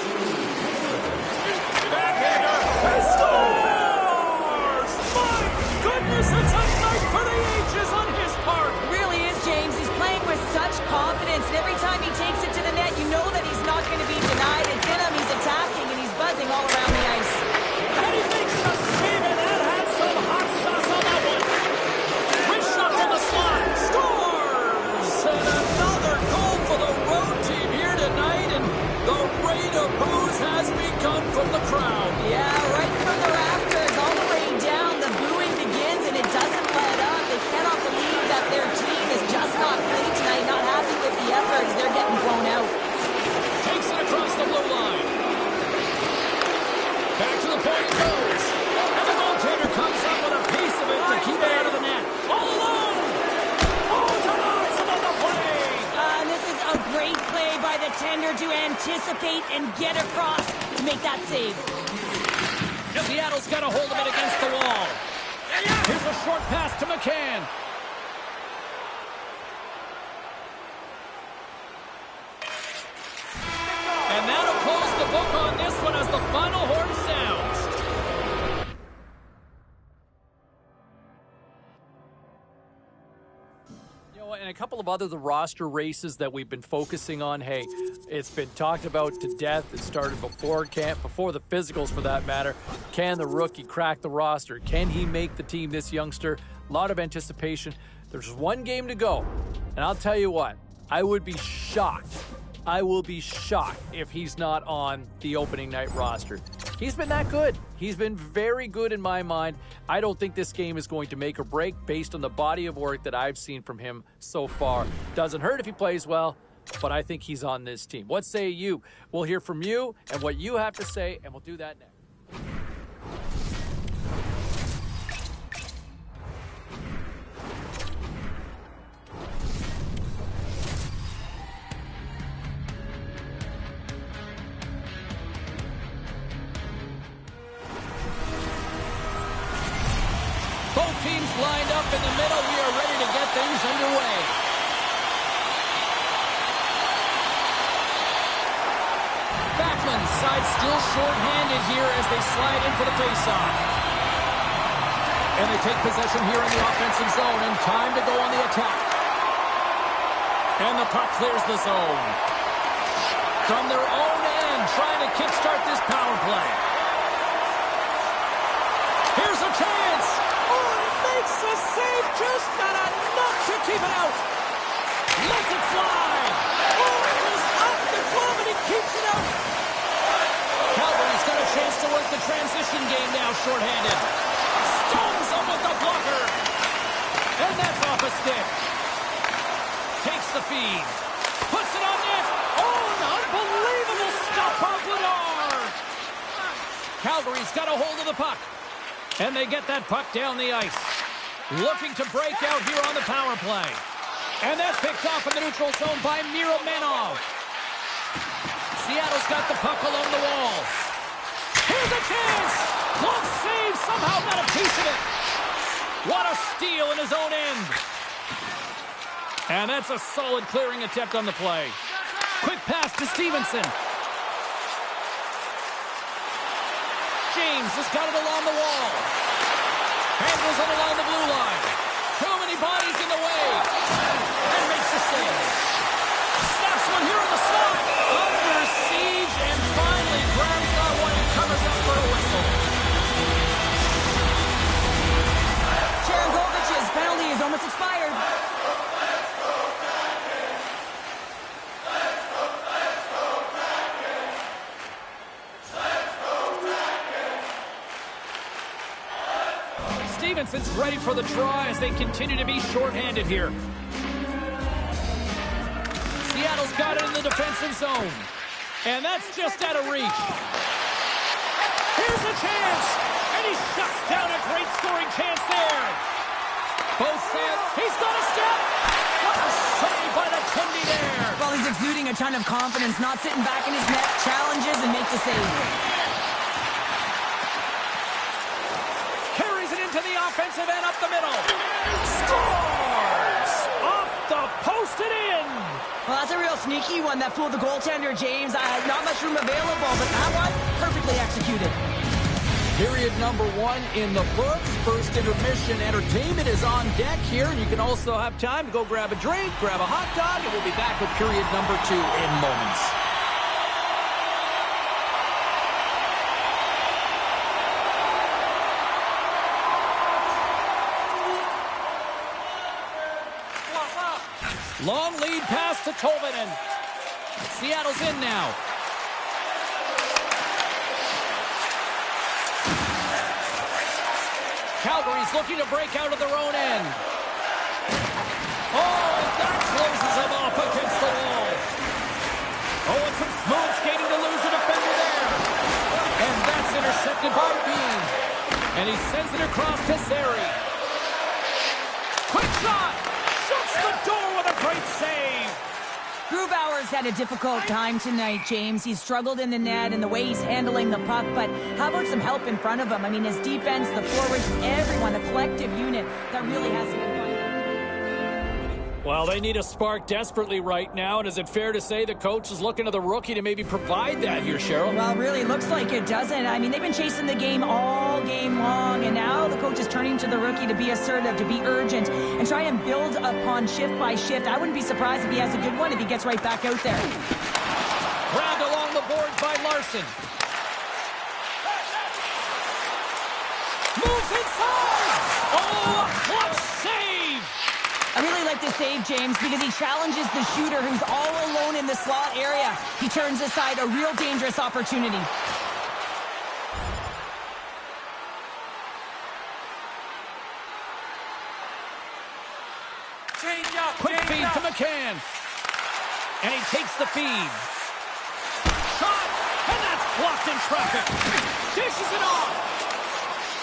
Backhander. He scores! My goodness, it's a night for the ages on his part. It really is, James. He's playing with such confidence, and every time he takes it to the net, you know that he's not going to be denied. It's in him, he's attacking, and he's buzzing all around the ice. And he makes the save, and that had some hot sauce on that one. Quick shot from the slot. Scores! And another goal for the road team here tonight, and the rain of boos has begun from the crowd. Yeah, right from the rafters, all the way down, the booing begins, and it doesn't let up. They cannot believe that their team is just not playing tonight, not happy with the effort as they're getting blown out. Takes it across the blue line. Back to the point it goes. And the goaltender comes up with a piece of it to keep it out of the net. All alone! Oh, denies him on the play! And this is a great play by the tender to anticipate and get across to make that save. Seattle's got a hold of it against the wall. Here's a short pass to McCann. And that'll close the book on this one as the final horn sounds. You know, and a couple of other the roster races that we've been focusing on. Hey, it's been talked about to death. It started before camp, before the physicals for that matter. Can the rookie crack the roster? Can he make the team, this youngster? A lot of anticipation. There's one game to go. And I'll tell you what, I would be shocked. I will be shocked if he's not on the opening night roster. He's been that good. He's been very good in my mind. I don't think this game is going to make or break based on the body of work that I've seen from him so far. Doesn't hurt if he plays well, but I think he's on this team. What say you? We'll hear from you and what you have to say, and we'll do that next. teams lined up in the middle. We are ready to get things underway. Backlund's side still short-handed here as they slide in for the face-off. And they take possession here in the offensive zone, and time to go on the attack. And the puck clears the zone. From their own end, trying to kickstart this power play. Here's a chance. Oh, it makes the save. Just not enough to keep it out. Lets it fly. Oh, it was off the glove, and he keeps it out. Calgary's got a chance to work the transition game now, shorthanded. Stones him with the blocker. And that's off a stick. Takes the feed. Puts it on net. Oh, an unbelievable stop off Ledard. Calgary's got a hold of the puck. And they get that puck down the ice. Looking to break out here on the power play. And that's picked off in the neutral zone by Miromanov. Seattle's got the puck along the wall. Here's a chance. Close save. Somehow got a piece of it. What a steal in his own end. And that's a solid clearing attempt on the play. Quick pass to Stevenson. James has got it along the wall. Handles it along the blue line. Too many bodies in the way. And makes the save. Snaps one here in the slot. Under siege and finally grabs that one and covers up for a whistle. Cherangovich's penalty is almost expired. Stevenson's ready for the try as they continue to be shorthanded here. Seattle's got it in the defensive zone. And that's just out of reach. Here's a chance. And he shuts down a great scoring chance there. Both sides. He's got a step. What a save by the Tendy there. Well, he's exuding a ton of confidence, not sitting back in his net, challenges and makes a save. To the offensive end up the middle. Scores! Off the post and in. Well, that's a real sneaky one that fooled the goaltender, James. Not much room available, but that one, perfectly executed. Period number 1 in the books. First intermission entertainment is on deck here, and you can also have time to go grab a drink, grab a hot dog, and we'll be back with period number 2 in moments. Long lead pass to Tolvanen. Seattle's in now. Calgary's looking to break out of their own end. Oh, and that closes him off against the wall. Oh, and some smooth skating to lose a defender there. And that's intercepted by Bean. And he sends it across to Zary. Quick shot! Shuts the door with a great save. Grubauer's had a difficult time tonight, James. He's struggled in the net and the way he's handling the puck, but how about some help in front of him? I mean, his defense, the forwards, everyone, a collective unit that really hasn't been fun. Well, they need a spark desperately right now, and is it fair to say the coach is looking to the rookie to maybe provide that here, Cheryl? Well, really looks like it doesn't. I mean, they've been chasing the game all game long, and now the coach is turning to the rookie to be assertive, to be urgent, and try and build upon shift by shift. I wouldn't be surprised if he has a good one if he gets right back out there. Grabbed along the boards by Larson. Moves inside! Oh, a clutch save! I really like this save, James, because he challenges the shooter who's all alone in the slot area. He turns aside a real dangerous opportunity. Quick feed to McCann. And he takes the feed. Shot! And that's blocked in traffic. Dishes it off.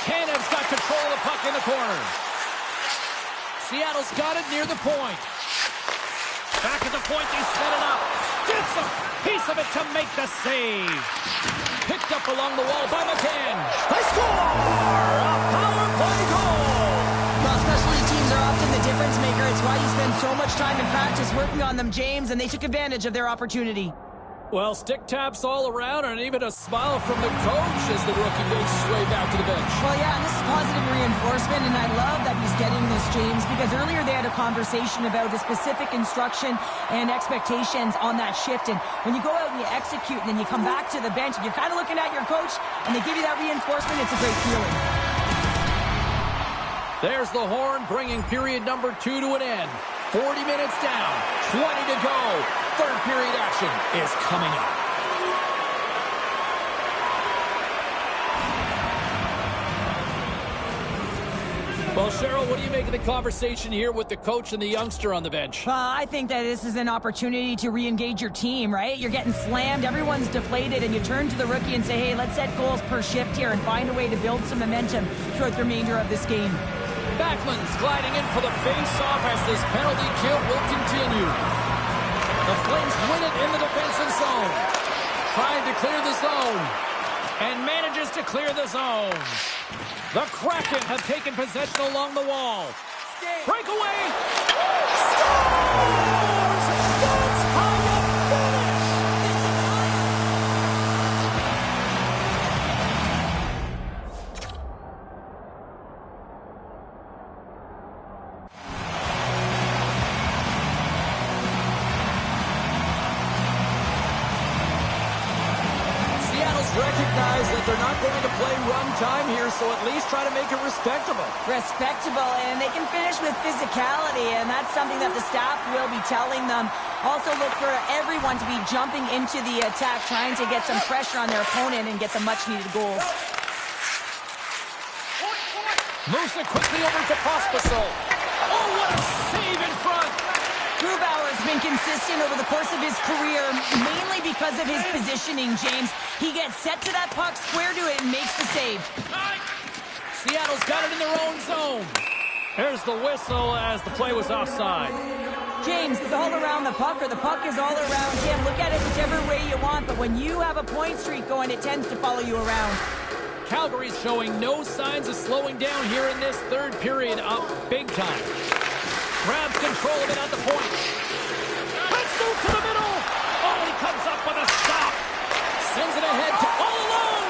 Canada's got control of the puck in the corner. Seattle's got it near the point. Back at the point, they set it up. Gets a piece of it to make the save. Picked up along the wall by McCann. They score! A power play goal! difference maker. It's why you spend so much time in practice working on them, James, and they took advantage of their opportunity. Well, stick taps all around and even a smile from the coach as the rookie makes his way back to the bench. Well, yeah, and this is positive reinforcement, and I love that he's getting this, James, because earlier they had a conversation about the specific instruction and expectations on that shift, and when you go out and you execute and then you come back to the bench and you're kind of looking at your coach and they give you that reinforcement, it's a great feeling. There's the horn bringing period number 2 to an end. 40 minutes down, 20 to go. Third period action is coming up. Well, Cheryl, what do you make of the conversation here with the coach and the youngster on the bench? I think that this is an opportunity to re-engage your team, right? You're getting slammed, everyone's deflated, and you turn to the rookie and say, hey, let's set goals per shift here and find a way to build some momentum throughout the remainder of this game. Backlund's gliding in for the face-off as this penalty kill will continue. The Flames win it in the defensive zone. Trying to clear the zone. And manages to clear the zone. The Kraken have taken possession along the wall. Breakaway. Scores! That's how you finish! Recognize that they're not going to play run time here, so at least try to make it respectable. Respectable, and they can finish with physicality, and that's something that the staff will be telling them. Also look for everyone to be jumping into the attack, trying to get some pressure on their opponent and get some much-needed goals. Moves it quickly over to Pospisil. Oh, what a save in front! Grubauer's been consistent over the course of his career, mainly because of his positioning, James. He gets set to that puck, square to it, and makes the save. Seattle's got it in their own zone. There's the whistle as the play was offside. James, it's all around the puck, or the puck is all around him. Look at it whichever way you want, but when you have a point streak going, it tends to follow you around. Calgary's showing no signs of slowing down here in this third period, up big time. Grabs control of it at the point. Let's move to the middle. Oh, he comes up with a stop. Sends it ahead to all alone.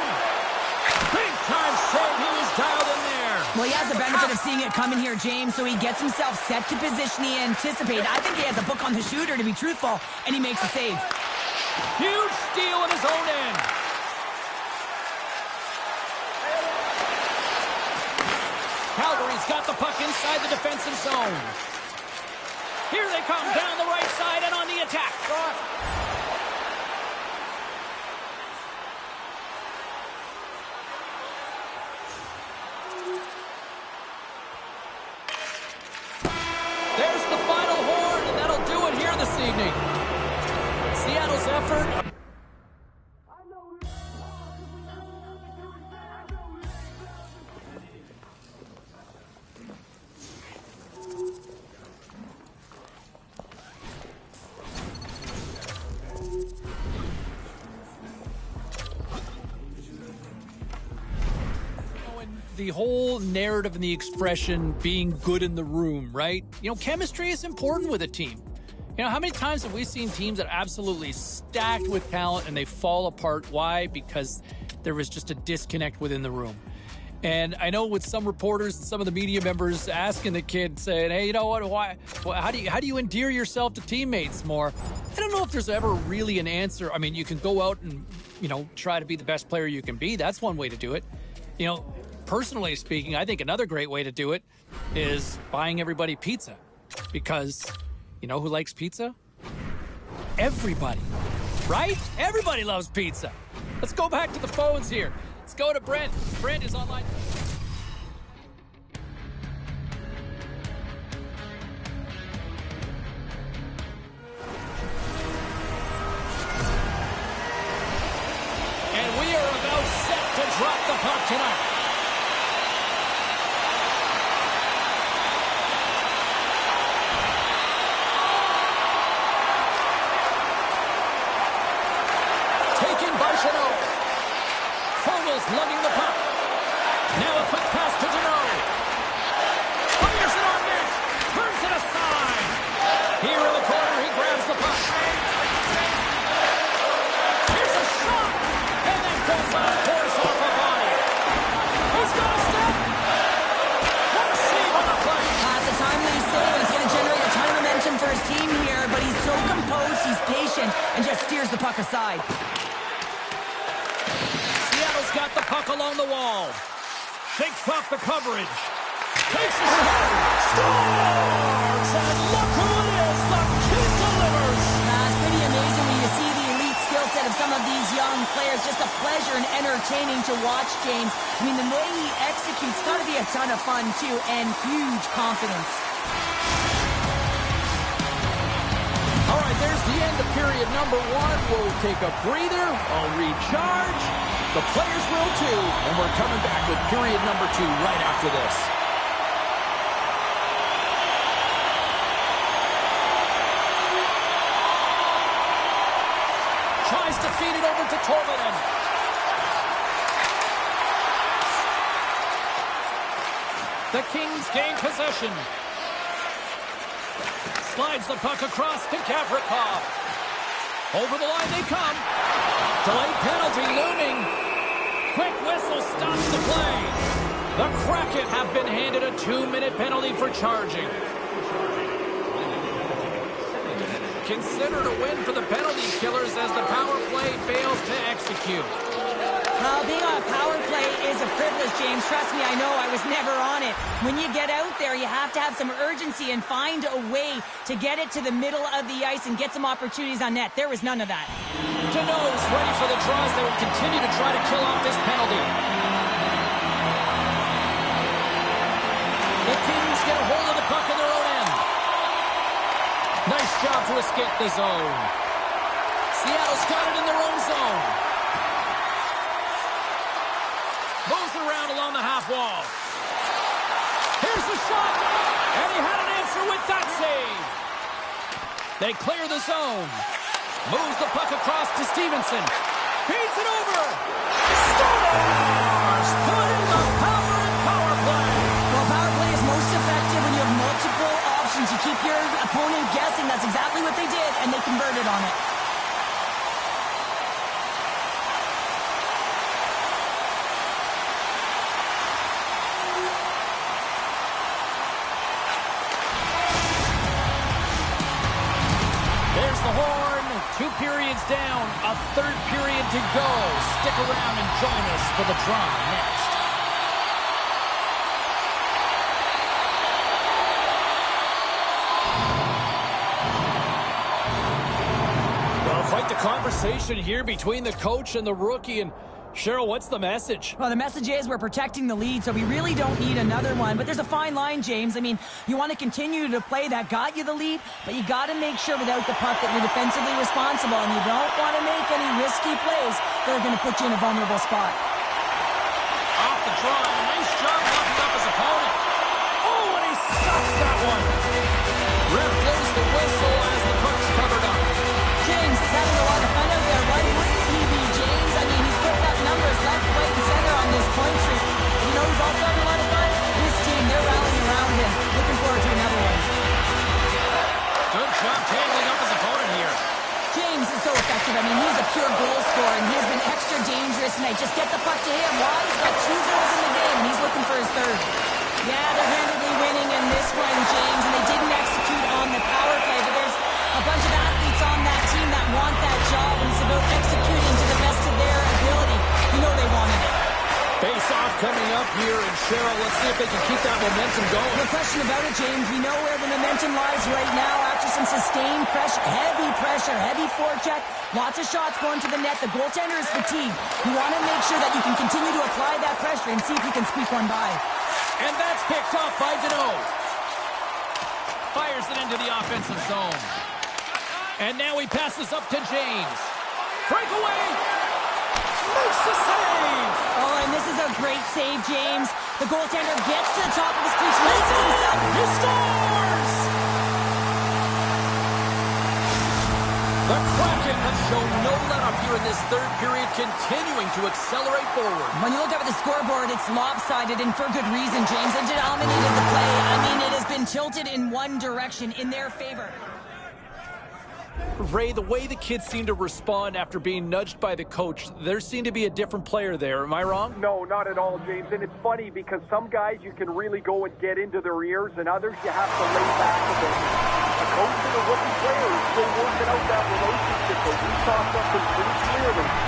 Big time save. He was dialed in there. Well, he has the benefit of seeing it coming here, James, so he gets himself set to position he anticipated. I think he has a book on the shooter, to be truthful, and he makes a save. Huge steal in his own end. Calgary's got the puck inside the defensive zone. Here they come down the right side and on the attack. There's the final horn, and that'll do it here this evening. Seattle's effort. The whole narrative and the expression being good in the room, right? You know, chemistry is important with a team. You know, how many times have we seen teams that are absolutely stacked with talent and they fall apart? Why? Because there was just a disconnect within the room. And I know with some reporters and some of the media members asking the kid, saying, hey, you know what, why, how do you endear yourself to teammates more? I don't know if there's ever really an answer. I mean, you can go out and, you know, try to be the best player you can be. That's one way to do it. You know, personally speaking, I think another great way to do it is buying everybody pizza. Because you know who likes pizza? Everybody, right? Everybody loves pizza. Let's go back to the phones here. Let's go to Brent. Brent is online. And we are about set to drop the puck tonight. Taken by Chanel. Fogel's lugging the puck. Now puck aside. Seattle's got the puck along the wall. Shakes off the coverage. Takes a shot. Scores! And look who it is. The kid delivers. It's pretty amazing when you see the elite skill set of some of these young players. Just a pleasure and entertaining to watch, James. I mean, the way he executes, got to be a ton of fun, too, and huge confidence. All right, there's the end of period number 1. We'll take a breather. I'll recharge. The players will, too. And we're coming back with period number 2 right after this. Tries to feed it over to Torvinen. The Kings gain possession. Slides the puck across to Gavrikov. Over the line they come. Delayed penalty looming. Quick whistle stops the play. The Kraken have been handed a 2-minute penalty for charging. Considered a win for the penalty killers as the power play fails to execute. Well, being on a power play is a privilege, James. Trust me, I know. I was never on it. When you get out there, you have to have some urgency and find a way to get it to the middle of the ice and get some opportunities on net. There was none of that. Deneau's ready for the draws. They will continue to try to kill off this penalty. The Kings get a hold of the puck in their own end. Nice job to escape the zone. Seattle's got it in their own zone. Moves around along the half wall. Here's the shot. And he had an answer with that save. They clear the zone. Moves the puck across to Stevenson. Feeds it over. Scores! Put in the power play. Well, power play is most effective when you have multiple options. You keep your opponent guessing. That's exactly what they did, and they converted on it. There's the horn. 2 periods down. A 3rd period to go. Stick around and join us for the drama next. Well, quite the conversation here between the coach and the rookie. And Cheryl, what's the message? Well, the message is we're protecting the lead, so we really don't need another one. But there's a fine line, James. I mean, you want to continue to play that got you the lead, but you got to make sure without the puck that you're defensively responsible, and you don't want to make any risky plays that are going to put you in a vulnerable spot. Off the draw. Nice job locking up his opponent. Oh, and he stops that one. Ref blows the whistle as the puck's covered up. James is having a lot of fun out there. Why wouldn't he be, James? I mean, he's putting up numbers left, right, and center on this point streak. You know who's also having a lot of fun? His team. They're rallying around him. Looking forward to another one. Good job tangling up his opponent here. James is so effective. I mean, he's a pure goal scorer, and he's been extra dangerous tonight. Just get the puck to him. Why? He's got 2 goals in the game, and he's looking for his 3rd. Yeah, they're handedly winning in this one, James, and they didn't execute on the power play, but there's a bunch of athletes on that team that want that job, and it's about executing to the best of their ability. You know they wanted it. Face-off coming up here, and Cheryl, let's see if they can keep that momentum going. No question about it, James. We know where the momentum lies right now after some sustained pressure, heavy forecheck, lots of shots going to the net. The goaltender is fatigued. You want to make sure that you can continue to apply that pressure and see if you can squeak one by. And that's picked off by Deneau. Fires it into the offensive zone. And now he passes up to James. Breakaway. Makes the save. Oh, and this is a great save, James. The goaltender gets to the top of his crease, makes it himself. He scores! The Kraken have shown no let-up here in this 3rd period, continuing to accelerate forward. When you look up at the scoreboard, it's lopsided, and for good reason, James. They dominated the play. I mean, it has been tilted in one direction in their favor. Ray, the way the kids seem to respond after being nudged by the coach, there seemed to be a different player there. Am I wrong? No, not at all, James. And it's funny because some guys you can really go and get into their ears, and others you have to lay back a bit. A coach and a rookie player is still working out that relationship, but we saw something pretty clearly.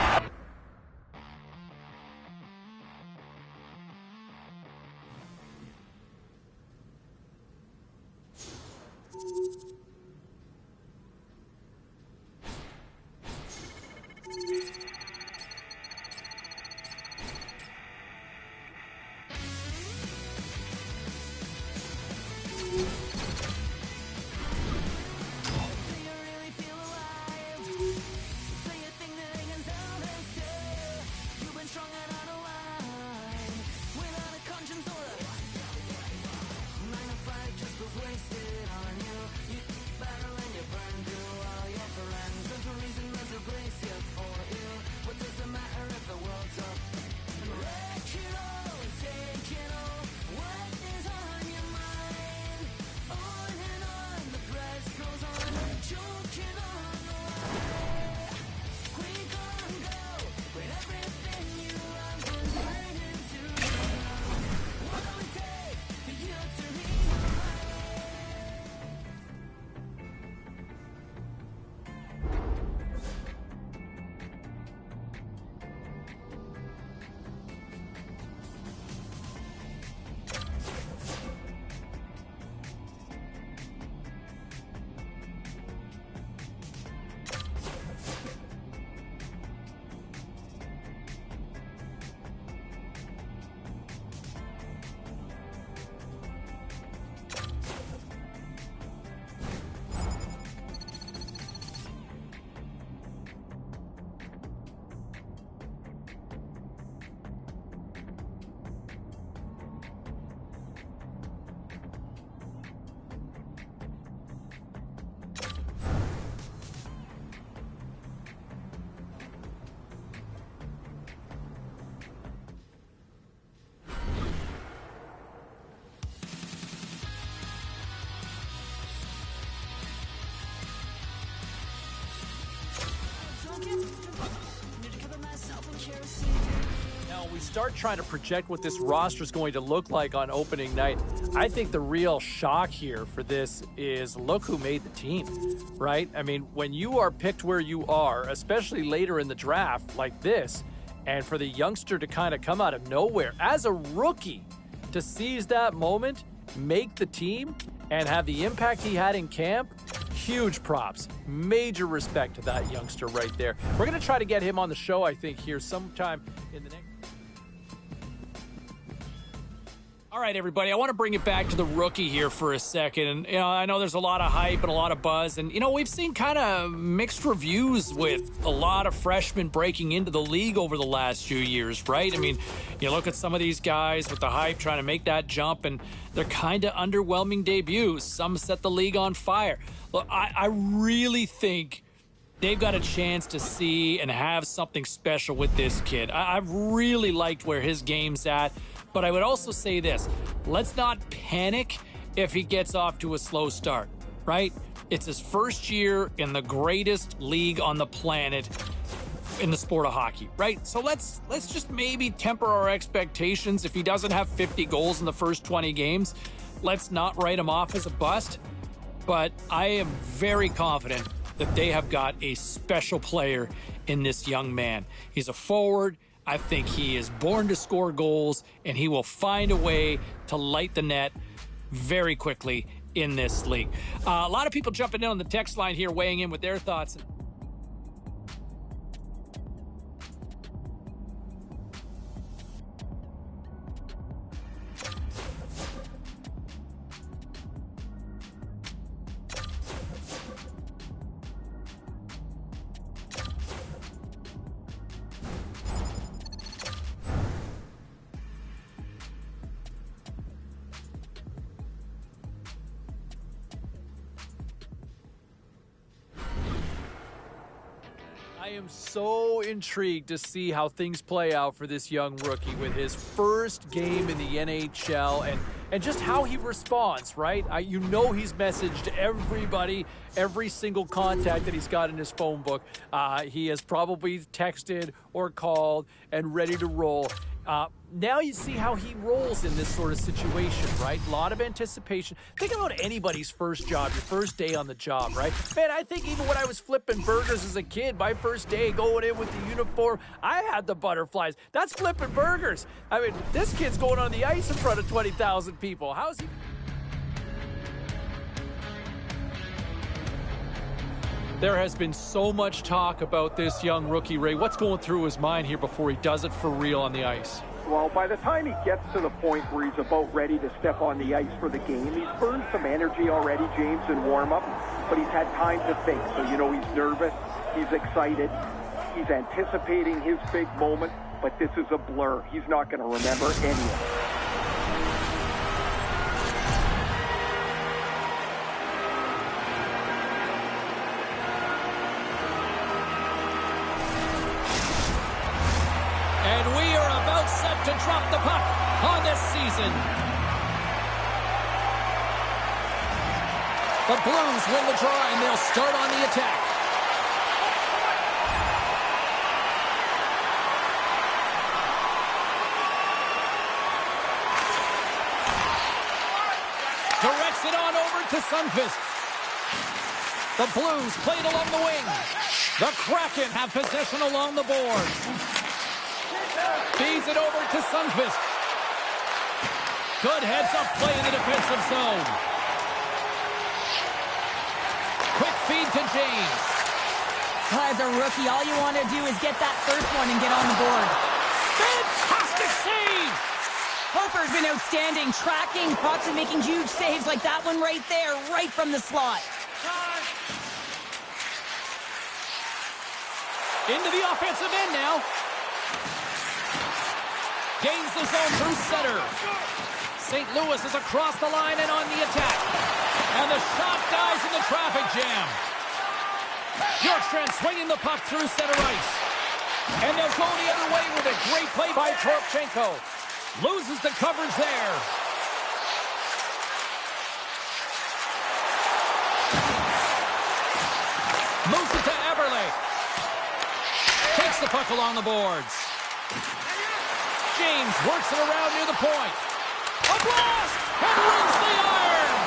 Now, we start trying to project what this roster is going to look like on opening night. I think the real shock here for this is look who made the team, right? I mean, when you are picked where you are, especially later in the draft like this, and for the youngster to kind of come out of nowhere as a rookie to seize that moment, make the team, and have the impact he had in camp, huge props. Major respect to that youngster right there. We're going to try to get him on the show, I think, here sometime in the next... All right, everybody, I want to bring it back to the rookie here for a second. And, you know, I know there's a lot of hype and a lot of buzz. And, you know, we've seen kind of mixed reviews with a lot of freshmen breaking into the league over the last few years, right? I mean, you look at some of these guys with the hype trying to make that jump, and they're kind of underwhelming debuts. Some set the league on fire. Look, I really think they've got a chance to see and have something special with this kid. I've really liked where his game's at. But I would also say this, let's not panic if he gets off to a slow start, right? It's his first year in the greatest league on the planet in the sport of hockey, right? So let's just maybe temper our expectations. If he doesn't have 50 goals in the first 20 games, let's not write him off as a bust. But I am very confident that they have got a special player in this young man. He's a forward. I think he is born to score goals, and he will find a way to light the net very quickly in this league. A lot of people jumping in on the text line here, weighing in with their thoughts. I am so intrigued to see how things play out for this young rookie with his first game in the NHL and just how he responds, right? You know he's messaged everybody, every single contact that he's got in his phone book. He has probably texted or called and ready to roll. Now you see how he rolls in this sort of situation, right? A lot of anticipation. Think about anybody's first job, your first day on the job, right? Man, I think even when I was flipping burgers as a kid, my first day going in with the uniform, I had the butterflies. That's flipping burgers. I mean, this kid's going on the ice in front of 20,000 people. How's he... There has been so much talk about this young rookie, Ray. What's going through his mind here before he does it for real on the ice? Well, by the time he gets to the point where he's about ready to step on the ice for the game, he's burned some energy already, James, in warm-up, but he's had time to think. So, you know, he's nervous, he's excited, he's anticipating his big moment, but this is a blur. He's not going to remember any of it. And we are about set to drop the puck on this season. The Blues win the draw, and they'll start on the attack. Directs it on over to Sundqvist. The Blues played along the wing. The Kraken have possession along the boards. Feeds it over to Sundqvist. Good heads-up play in the defensive zone. Quick feed to James. As a rookie, all you want to do is get that first one and get on the board. Fantastic save! Hofer's been outstanding, tracking pucks and making huge saves like that one right there, right from the slot. Into the offensive end now. Gains the zone through center. St. Louis is across the line and on the attack. And the shot dies in the traffic jam. Bjorkstrand swinging the puck through center ice. And they'll go the other way with a great play by Toropchenko. Loses the coverage there. Moves it to Eberle. Takes the puck along the boards. James works it around near the point. A blast! And rings the iron!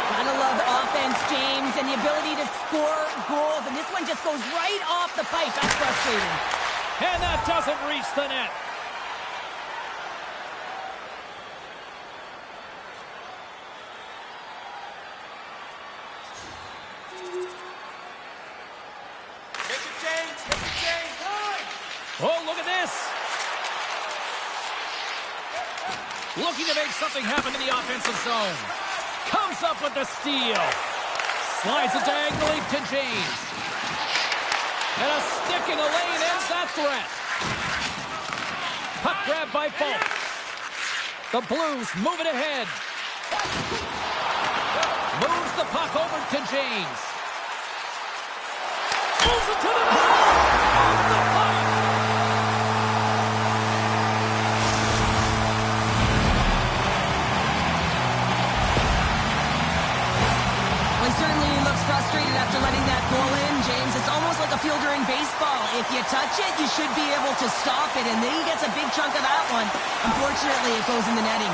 Gotta love offense, James, and the ability to score goals. And this one just goes right off the pipe. That's frustrating. And that doesn't reach the net. Oh, look at this. Looking to make something happen in the offensive zone. Comes up with the steal. Slides it diagonally to James. And a stick in the lane ends that threat. Puck grab by Falk. The Blues move it ahead. Moves the puck over to James. Moves it to the net. Off the puck. Certainly he looks frustrated after letting that goal in, James. It's almost like a fielder in baseball. If you touch it, you should be able to stop it, and then he gets a big chunk of that one. Unfortunately, it goes in the netting.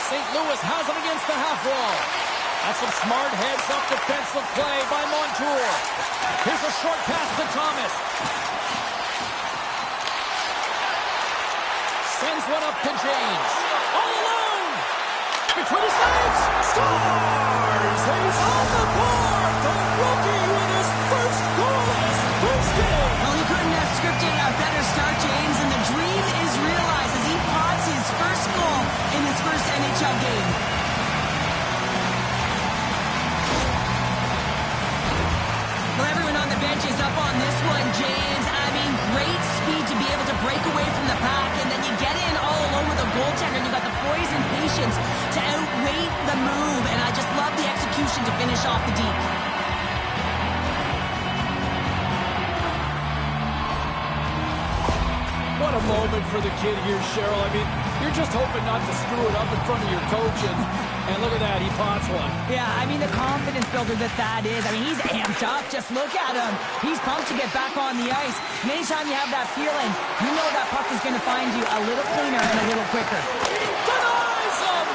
St. Louis has it against the half wall. That's some smart heads-up defensive play by Montour. Here's a short pass to Thomas. Sends one up to James. All alone! Between his legs! Scores! He's on the board! The rookie with his first goal of his first game! Well, he couldn't have scripted a better start, James, and the dream is realized as he pots his first goal in his first NHL game. Well, everyone on the bench is up on this one, James. I mean, great speed to be able to break away from the pack, and then you get in all alone with a goaltender, and you got the poise and patience to outweight the move, and I just love the execution to finish off the deep. moment for the kid here, Cheryl. I mean, you're just hoping not to screw it up in front of your coach, and look at that, he pots one. Yeah, I mean, the confidence builder that is. I mean, he's amped up. Just look at him. He's pumped to get back on the ice. And anytime you have that feeling, you know that puck is going to find you a little cleaner and a little quicker. Denies him!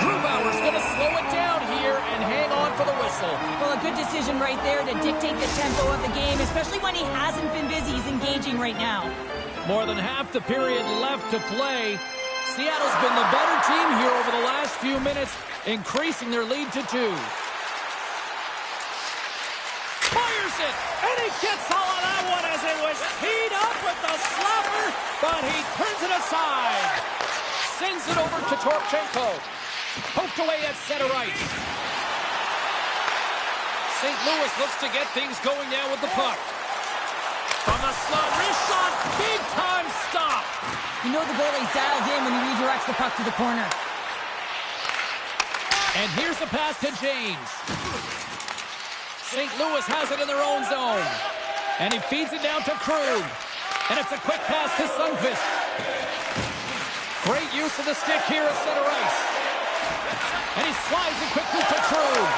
Grubauer's going to slow it down here and hang on for the whistle. Well, a good decision right there to dictate the tempo of the game, especially when he hasn't been busy. He's engaging right now. More than half the period left to play. Seattle's been the better team here over the last few minutes, increasing their lead to 2. Fires it, and he gets all of that one as it was teed up with the slapper, but he turns it aside. Sends it over to Torchenko. Poked away at center ice. St. Louis looks to get things going now with the puck. From the slot, wrist shot, big time stop. You know the goalie's dialed in when he redirects the puck to the corner. And here's the pass to James. St. Louis has it in their own zone. And he feeds it down to Krug. And it's a quick pass to Sundqvist. Great use of the stick here at center ice. And he slides it quickly to Krug.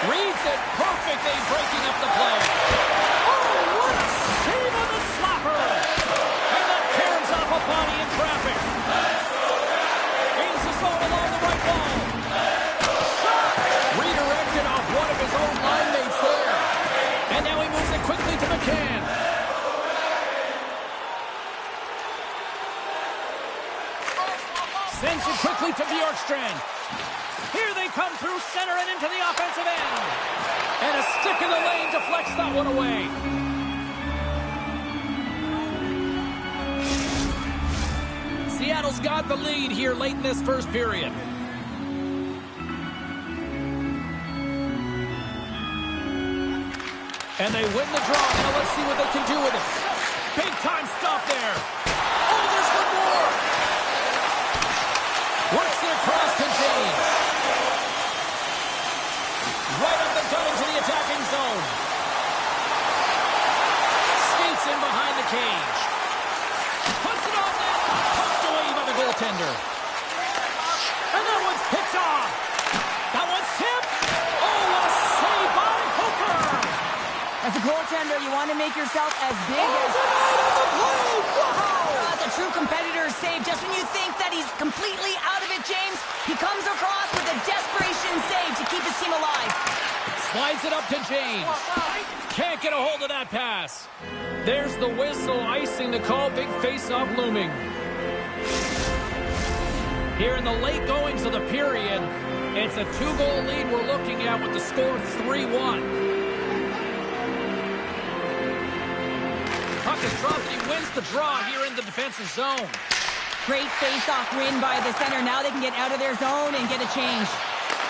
Reads it perfectly, breaking up the play. Oh, what a save on the slapper! And that tears off a body in traffic. Gains the zone along the right wall. Shot! Redirected off one of his own line mates there. And now he moves it quickly to McCann. Sends it quickly to Bjorkstrand. Here they come through center and into the offensive end. And a stick in the lane deflects that one away. Seattle's got the lead here late in this first period. And they win the draw. Now let's see what they can do with it. Big time stop there. Oh, there's one more. Works it across to James. Right up the gut into the attacking zone. Skates in behind the cage. Puts it on net. Pumped away by the goaltender. And that one's picked off. That one's tipped. Oh, what a save by Hooker. As a goaltender, you want to make yourself as big as... Wow! That's a true competitor's save. Just when you think that he's completely out of it, James, he comes across with a desperation save to keep his team alive. Slides it up to James. Can't get a hold of that pass. There's the whistle, icing the call. Big face-off looming. Here in the late goings of the period, it's a 2-goal lead we're looking at with the score 3-1. Puck is dropped, and he wins the draw here in the defensive zone. Great face-off win by the center. Now they can get out of their zone and get a change.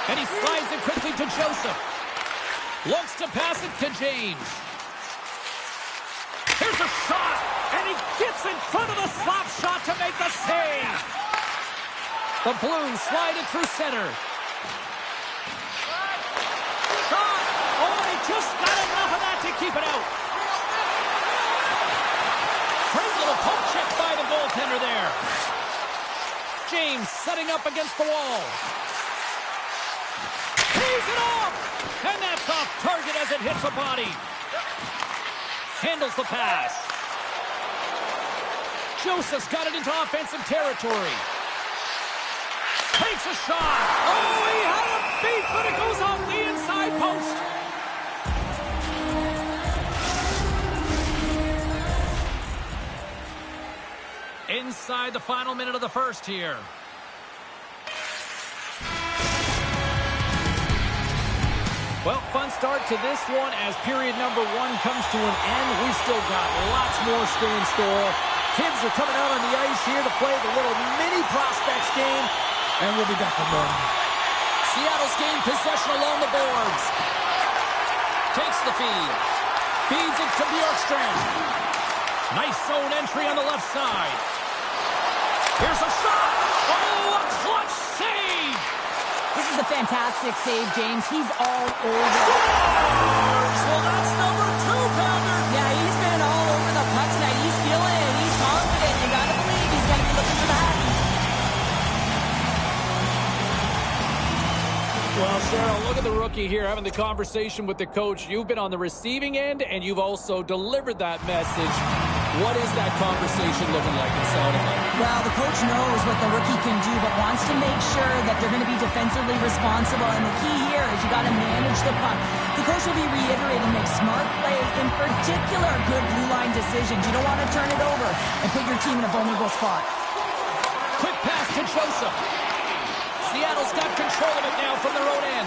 And he slides it quickly to Joseph. Looks to pass it to James. Here's a shot, and he gets in front of the slap shot to make the save. The Blues slide it through center. Shot! Oh, he just got enough of that to keep it out. Great little poke check by the goaltender there. James setting up against the wall. Tees it off! And that's off target as it hits a body. Handles the pass. Joseph's got it into offensive territory. Takes a shot. Oh, he had a beat, but it goes off the inside post. Inside the final minute of the first here. Well, fun start to this one as period number 1 comes to an end. We still got lots more still in store. Kids are coming out on the ice here to play the little mini prospects game, and we'll be back in more. Seattle's gained possession along the boards. Takes the feed. Feeds it to Bjorkstrand. Nice zone entry on the left side. Here's a shot. Oh, a clutch save. This is a fantastic save, James. He's all over. Scores! Well, that's number 2, Pounder. Yeah, he's been all over the puck tonight. He's feeling it. He's confident. You got to Well, Cheryl, look at the rookie here having the conversation with the coach. You've been on the receiving end, and you've also delivered that message. What is that conversation looking like and sounding like? Well, the coach knows what the rookie can do, but wants to make sure that they're going to be defensively responsible. And the key here is you got to manage the puck. The coach will be reiterating, make smart plays, in particular, good blue line decisions. You don't want to turn it over and put your team in a vulnerable spot. Quick pass to Joseph. Seattle's got control of it now from their own end.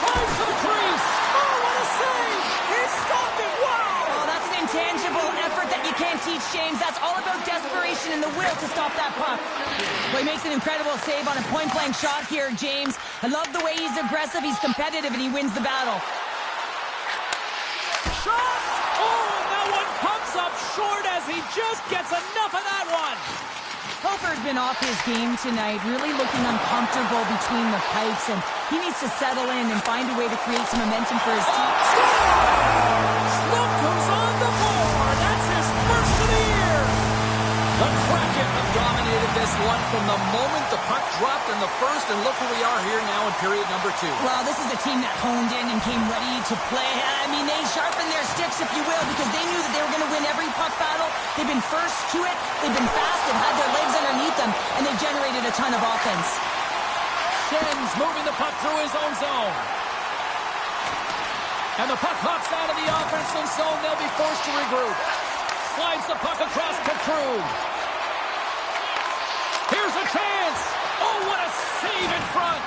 Drives to the crease. Oh, what a save! He stopped it. Wow! Oh, that's an intangible effort that you can't teach, James. That's all about desperation and the will to stop that puck. Well, he makes an incredible save on a point-blank shot here, James. I love the way he's aggressive, he's competitive, and he wins the battle. Shot! Oh, that one comes up short as he just gets enough of that one. Hofer's been off his game tonight, really looking uncomfortable between the pipes, and he needs to settle in and find a way to create some momentum for his team. Slook goes on the board. That's his first of the year. The Kraken have dominated this one from the moment the puck dropped in the first, and look where we are here now in period number 2. Well, this is a team that honed in and came ready to play. I mean, they sharpened their sticks, if you will, because they knew that they were going to win every puck battle. They've been first to it, they've been fast, they've had their legs underneath them, and they've generated a ton of offense. Schenn moving the puck through his own zone. And the puck hops out of the offensive zone. They'll be forced to regroup. Slides the puck across to Krug. Here's a chance. Oh, what a save in front.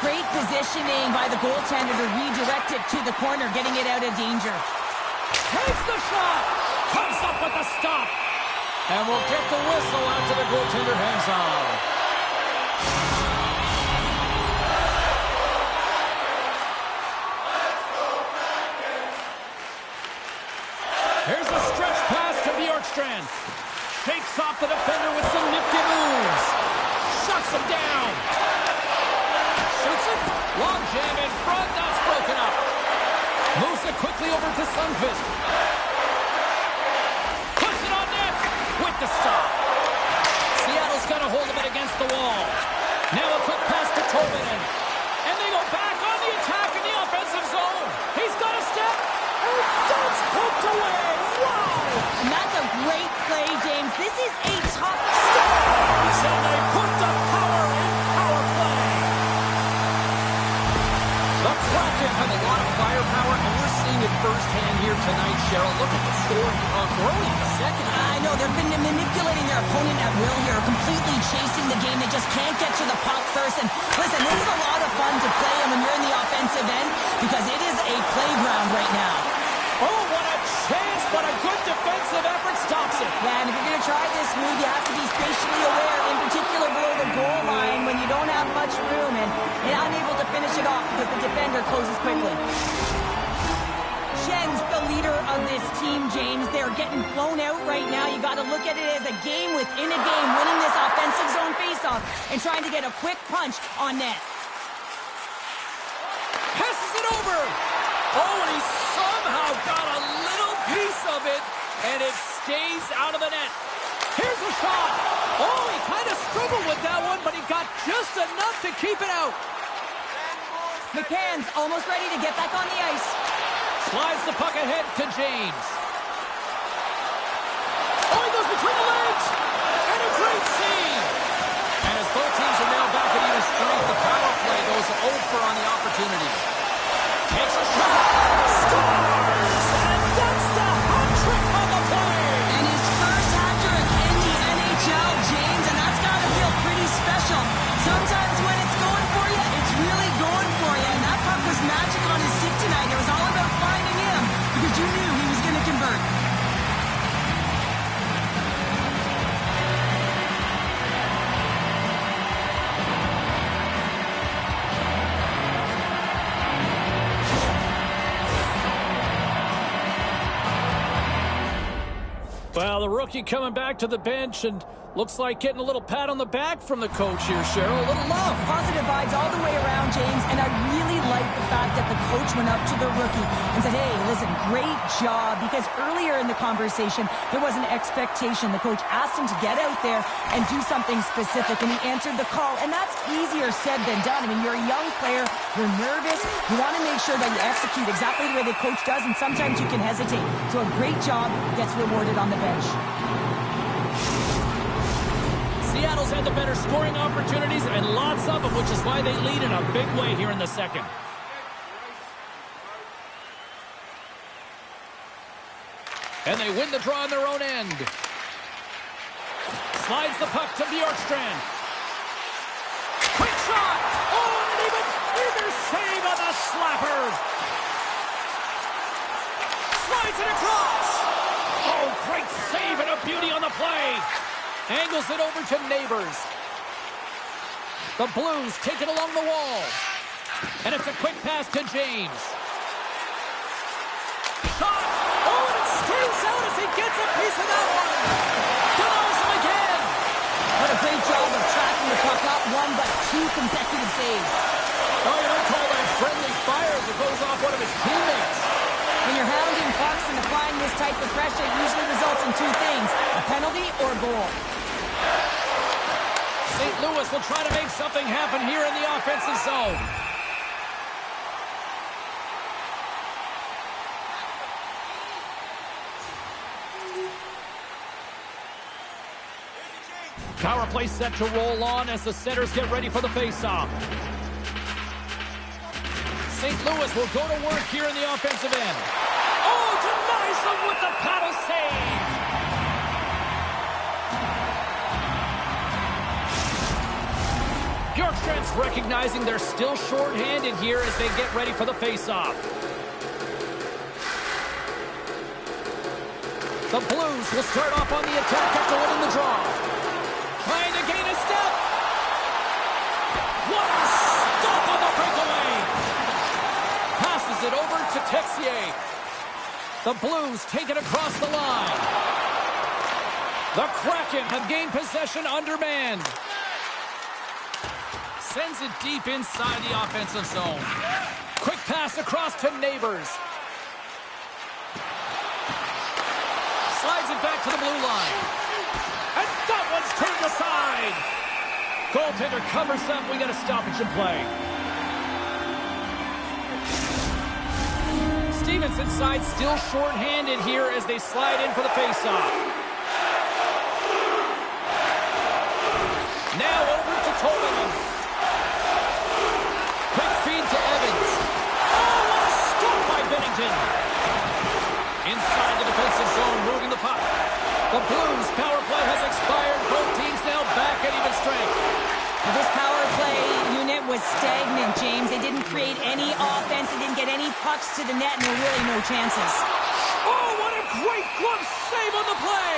Great positioning by the goaltender to redirect it to the corner, getting it out of danger. Takes the shot. Comes up with the stop. And we'll get the whistle after the goaltender hangs on. Here's a stretch pass to Bjorkstrand. Shakes off the defender with some nifty moves. Shuts him down. Shoots it. Long jam in front. That's broken up. Moves it quickly over to Sundqvist. Puts it on net with the stop. Seattle's got a hold of it against the wall. Now a quick pass to Tolvanen. And they go back on the attack in the offensive zone. He's got a step. And that's poked away. Wow! And that's a great play, James. This is a tough step. And they put the power in power play. The Kraken have a lot of firepower, and we're seeing it firsthand here tonight, Cheryl. Look at the score growing in the second half. I know, they've been manipulating their opponent at will here, completely chasing the game. They just can't get to the puck first. And listen, this is a lot of fun to play when you're in the offensive end, because it is a playground right now. Oh, what a chance, but a good defensive effort stops it. Yeah, and if you're going to try this move, you have to be spatially aware, in particular below the goal line when you don't have much room and you're unable to finish it off because the defender closes quickly. Schenn's the leader of this team, James. They're getting blown out right now. You got to look at it as a game within a game, winning this offensive zone faceoff and trying to get a quick punch on net. Passes it over. Oh, and he somehow got a little piece of it, and it stays out of the net. Here's a shot. Oh, he kind of struggled with that one, but he got just enough to keep it out. McCann's almost ready to get back on the ice. Slides the puck ahead to James. Oh, he goes between the legs. And a great save. And as both teams are now back at even strength, the power play goes over on the opportunity. Takes a shot. Scores! And that's the hat trick on the play. And his first hat-trick in the NHL, James, and that's got to feel pretty special. Sometimes when it's going for you, it's really going for you. And that puck was magic on his stick tonight. It was all about finding him because you knew he was going to convert. Well, the rookie coming back to the bench, and Looks like getting a little pat on the back from the coach here, Cheryl. A little love. Positive vibes all the way around, James, and I really like the fact that the coach went up to the rookie and said, hey, listen, great job, because earlier in the conversation, there was an expectation. The coach asked him to get out there and do something specific, and he answered the call, and that's easier said than done. I mean, you're a young player, you're nervous, you want to make sure that you execute exactly the way the coach does, and sometimes you can hesitate. So a great job gets rewarded on the bench. Seattle's had the better scoring opportunities and lots of them, which is why they lead in a big way here in the second. And they win the draw on their own end. Slides the puck to Bjorkstrand. Quick shot! Oh, and an even bigger save on the slapper! Slides it across! Oh, great save and a beauty on the play! Angles it over to Neighbors. The Blues take it along the wall. And it's a quick pass to James. Shot! Oh, and it stays out as he gets a piece of that one. Denies him again. What a great job of tracking the puck, not one but two consecutive saves. Oh, you don't call that friendly fire as it goes off one of his teammates. When you're hounding pucks and applying this type of pressure, it usually results in two things, a penalty or a goal. St. Louis will try to make something happen here in the offensive zone. Power play set to roll on as the setters get ready for the faceoff. St. Louis will go to work here in the offensive end. Oh, denies them with the paddle save. Bjorkstrand's recognizing they're still short-handed here as they get ready for the faceoff. The Blues will start off on the attack after winning the draw. Trying to gain a step. What a stop on the breakaway. Passes it over to Texier. The Blues take it across the line. The Kraken have gained possession undermanned. Sends it deep inside the offensive zone. Quick pass across to Neighbors. Slides it back to the blue line. And that one's turned aside. Goaltender covers up. We got a stoppage in play. Stevenson side still short-handed here as they slide in for the faceoff. Now over to Tolman. Quick feed to Evans. Oh, what a stop by Bennington. Inside the defensive zone, moving the puck. The Blues power play has expired. Both teams now back at even strength. This power play unit was stagnant, James. They didn't create any offense. They didn't get any pucks to the net, and there were really no chances. Oh, what a great glove save on the play.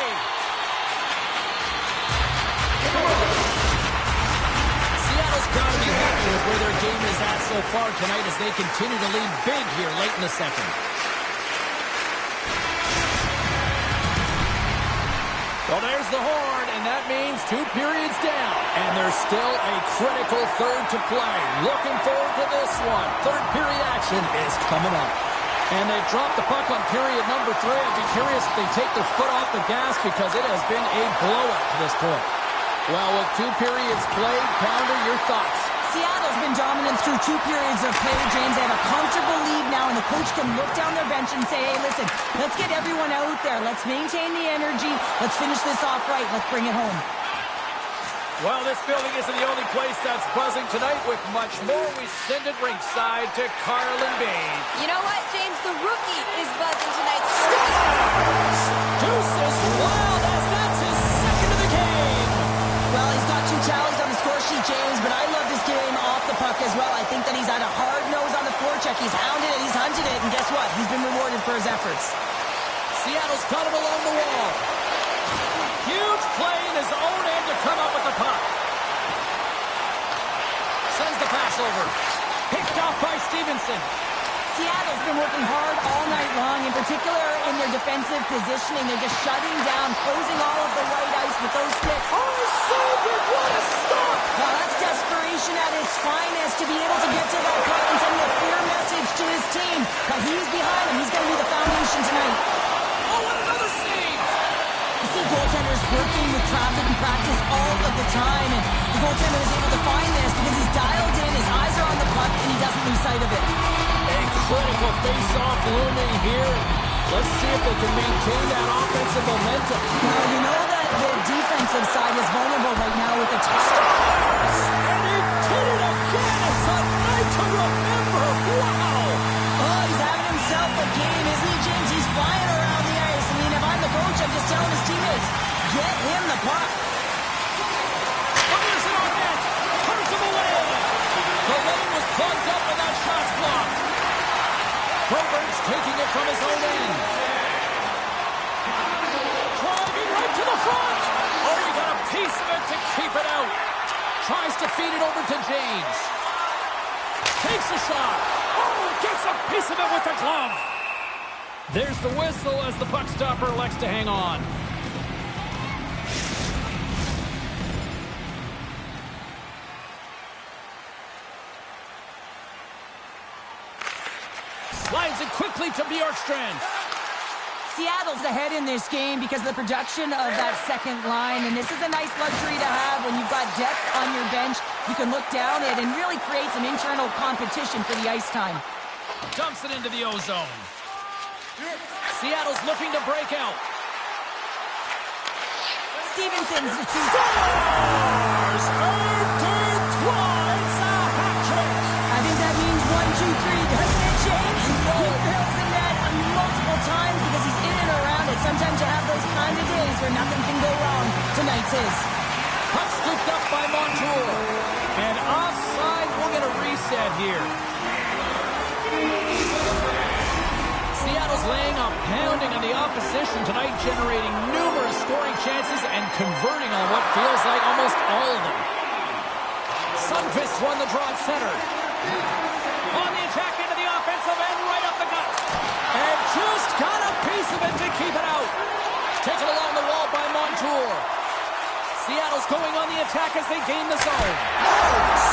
Seattle's got to be happy with where their game is at so far tonight as they continue to lead big here late in the second. Well, there's the horn, and that means 2 periods down. And there's still a critical third to play. Looking forward to this one. Third period action is coming up. And they dropped the puck on period number 3. I'd be curious if they take their foot off the gas because it has been a blowout to this point. Well, with 2 periods played, Pounder, your thoughts? Seattle's been dominant through 2 periods of play, James. They have a comfortable lead now, and the coach can look down their bench and say, hey, listen, let's get everyone out there. Let's maintain the energy. Let's finish this off right. Let's bring it home. Well, this building isn't the only place that's buzzing tonight. With much more, we send it ringside to Carlin Bean. You know what, James? The rookie is buzzing tonight. Deuces wild as that's his second of the game. Well, he's got 2 tallies on the score sheet, James, but I love this game off the puck as well. I think that he's had a hard nose on the forecheck. He's hounded it, he's hunted it, and guess what? He's been rewarded for his efforts. Seattle's got him along the wall. Huge play in his own end to come up with the puck. Sends the pass over. Picked off by Stevenson. Seattle's been working hard all night long, in particular in their defensive positioning. They're just shutting down, closing all of the white ice with those sticks. Oh, so good. What a stop. Well, that's desperation at its finest to be able to get to that puck and send a clear message to his team. But he's behind him. He's going to be the foundation tonight. Oh, what another save. You see goaltenders working with traffic and practice all of the time, and the goaltender is able to find this because he's dialed in, his eyes are on the puck, and he doesn't lose sight of it. A critical face-off looming here. Let's see if they can maintain that offensive momentum. Now, you know that the defensive side is vulnerable right now with the Stars! And he did it again! It's a night to remember! Wow! Oh, he's having himself a game, isn't he, James? He's flying around the ice. I mean, if I'm the coach, I'm just telling his teammates, get him the puck. Fires it on net! Turns him away! The lane was plugged up and that shot's blocked. Roberts taking it from his own end. Driving right to the front! Oh, he got a piece of it to keep it out. Tries to feed it over to James. Takes a shot. Oh, gets a piece of it with the glove. There's the whistle as the puck stopper elects to hang on. Slides it quickly to Bjorkstrand. Seattle's ahead in this game because of the production of that second line, and this is a nice luxury to have when you've got depth on your bench. You can look down it and really create some internal competition for the ice time. Dumps it into the O-zone. Seattle's looking to break out. Stevenson's the two. Stars! Earned twice a hat trick! I think that means 1, 2, 3, doesn't it, James? He fills the net multiple times because he's in and around it. Sometimes you have those kind of days where nothing can go wrong. Tonight's his. Puck scooped up by Montour. And offside, we'll get a reset here. Seattle's laying a pounding on the opposition tonight, generating numerous scoring chances and converting on what feels like almost all of them. Sundqvist won the draw at center. On the attack into the offensive end, right up the gut. And just got a piece of it to keep it out. Taken along the wall by Montour. Seattle's going on the attack as they gain the zone.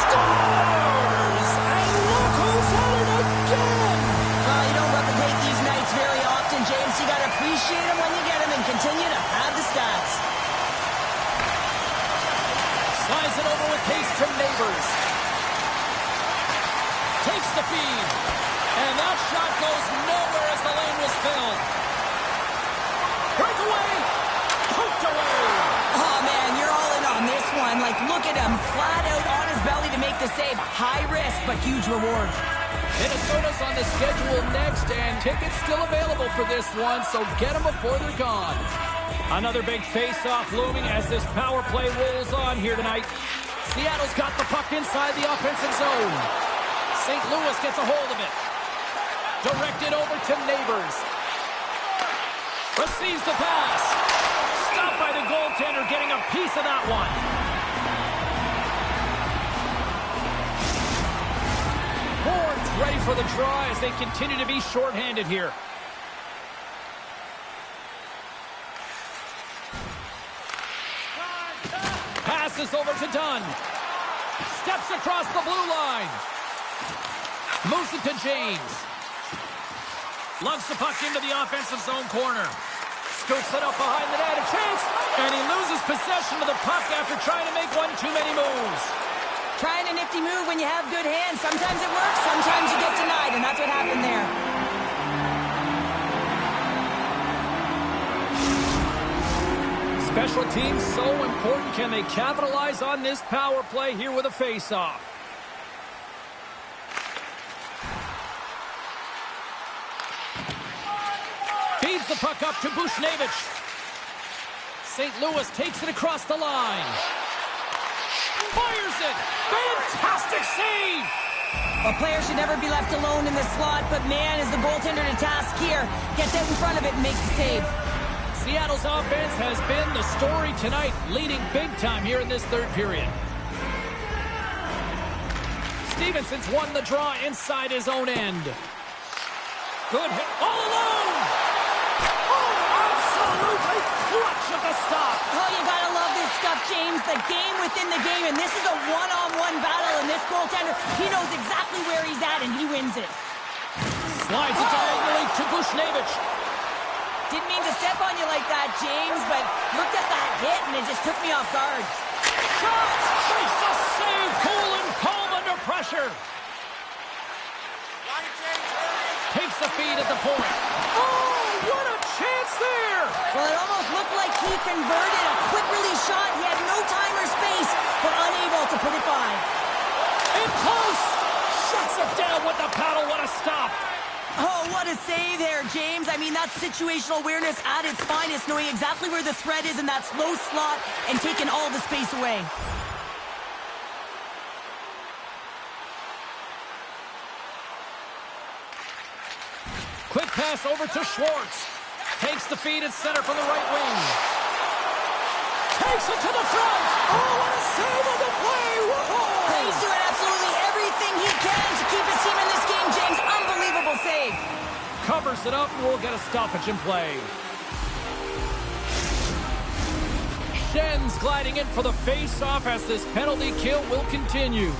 Stars! And look who's at it again! Well, you don't replicate these nights very often, James. You got to appreciate them when you get them and continue to have the stats. Slides it over with pace to Neighbors. Takes the feed. And that shot goes nowhere as the lane was filled. Breakaway! Poked away! Oh, man, you're all in on this one. Like, look at him, flat out on his belly to make the save. High risk, but huge reward. Minnesota's on the schedule next, and tickets still available for this one, so get them before they're gone. Another big face-off looming as this power play rolls on here tonight. Seattle's got the puck inside the offensive zone. St. Louis gets a hold of it. Directed over to Neighbors. Receives the pass. Stopped by the goaltender, getting a piece of that one. Horns ready for the draw as they continue to be shorthanded here. Passes over to Dunn. Steps across the blue line. Moves it to James. Lugs the puck into the offensive zone corner. Scoops it up behind the net. A chance. And he loses possession of the puck after trying to make one too many moves. Trying a nifty move when you have good hands. Sometimes it works, sometimes you get denied, and that's what happened there. Special teams so important. Can they capitalize on this power play here with a face-off? Feeds the puck up to Buchnevich. St. Louis takes it across the line. Fires it! Fantastic save! A player should never be left alone in the slot, but man, is the goaltender to task here. Gets out in front of it and makes the save. Seattle's offense has been the story tonight, leading big time here in this third period. Stevenson's won the draw inside his own end. Good hit. All alone. Oh, absolutely clutch at the stop. Oh, you gotta love this stuff, James. The game within the game, and this is a one-on-one battle, and this goaltender, he knows exactly where he's at, and he wins it. Slides it diagonally to Buchnevich. Didn't mean to step on you like that, James, but looked at that hit, and it just took me off guard. Shot! Makes the save. Cool and calm under pressure. Takes the feed at the point. Oh, what a chance there! Well, it almost looked like he converted a quick release shot. He had no time or space, but unable to put it by. In close! Shuts it down with the paddle. What a stop! Oh, what a save there, James. I mean, that's situational awareness at its finest, knowing exactly where the threat is in that slow slot and taking all the space away. Quick pass over to Schwartz. Takes the feed at center from the right wing. Takes it to the front. Oh, what a save on the play. Whoa! He's doing absolutely everything he can to keep his team in this game, James. Unbelievable save. Covers it up and we'll get a stoppage in play. Schenn gliding in for the face-off as this penalty kill will continue.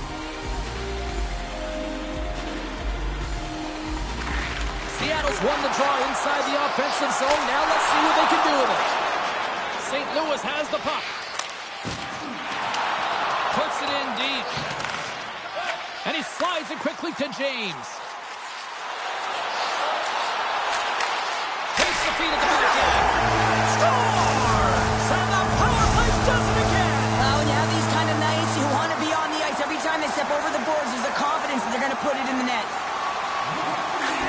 Seattle's won the draw inside the offensive zone. Now let's see what they can do with it. St. Louis has the puck. Puts it in deep. And he slides it quickly to James. Takes the feed at the back end. Scores! And the power play does it again. When you have these kind of nights, you want to be on the ice. Every time they step over the boards, there's a confidence that they're going to put it in the net.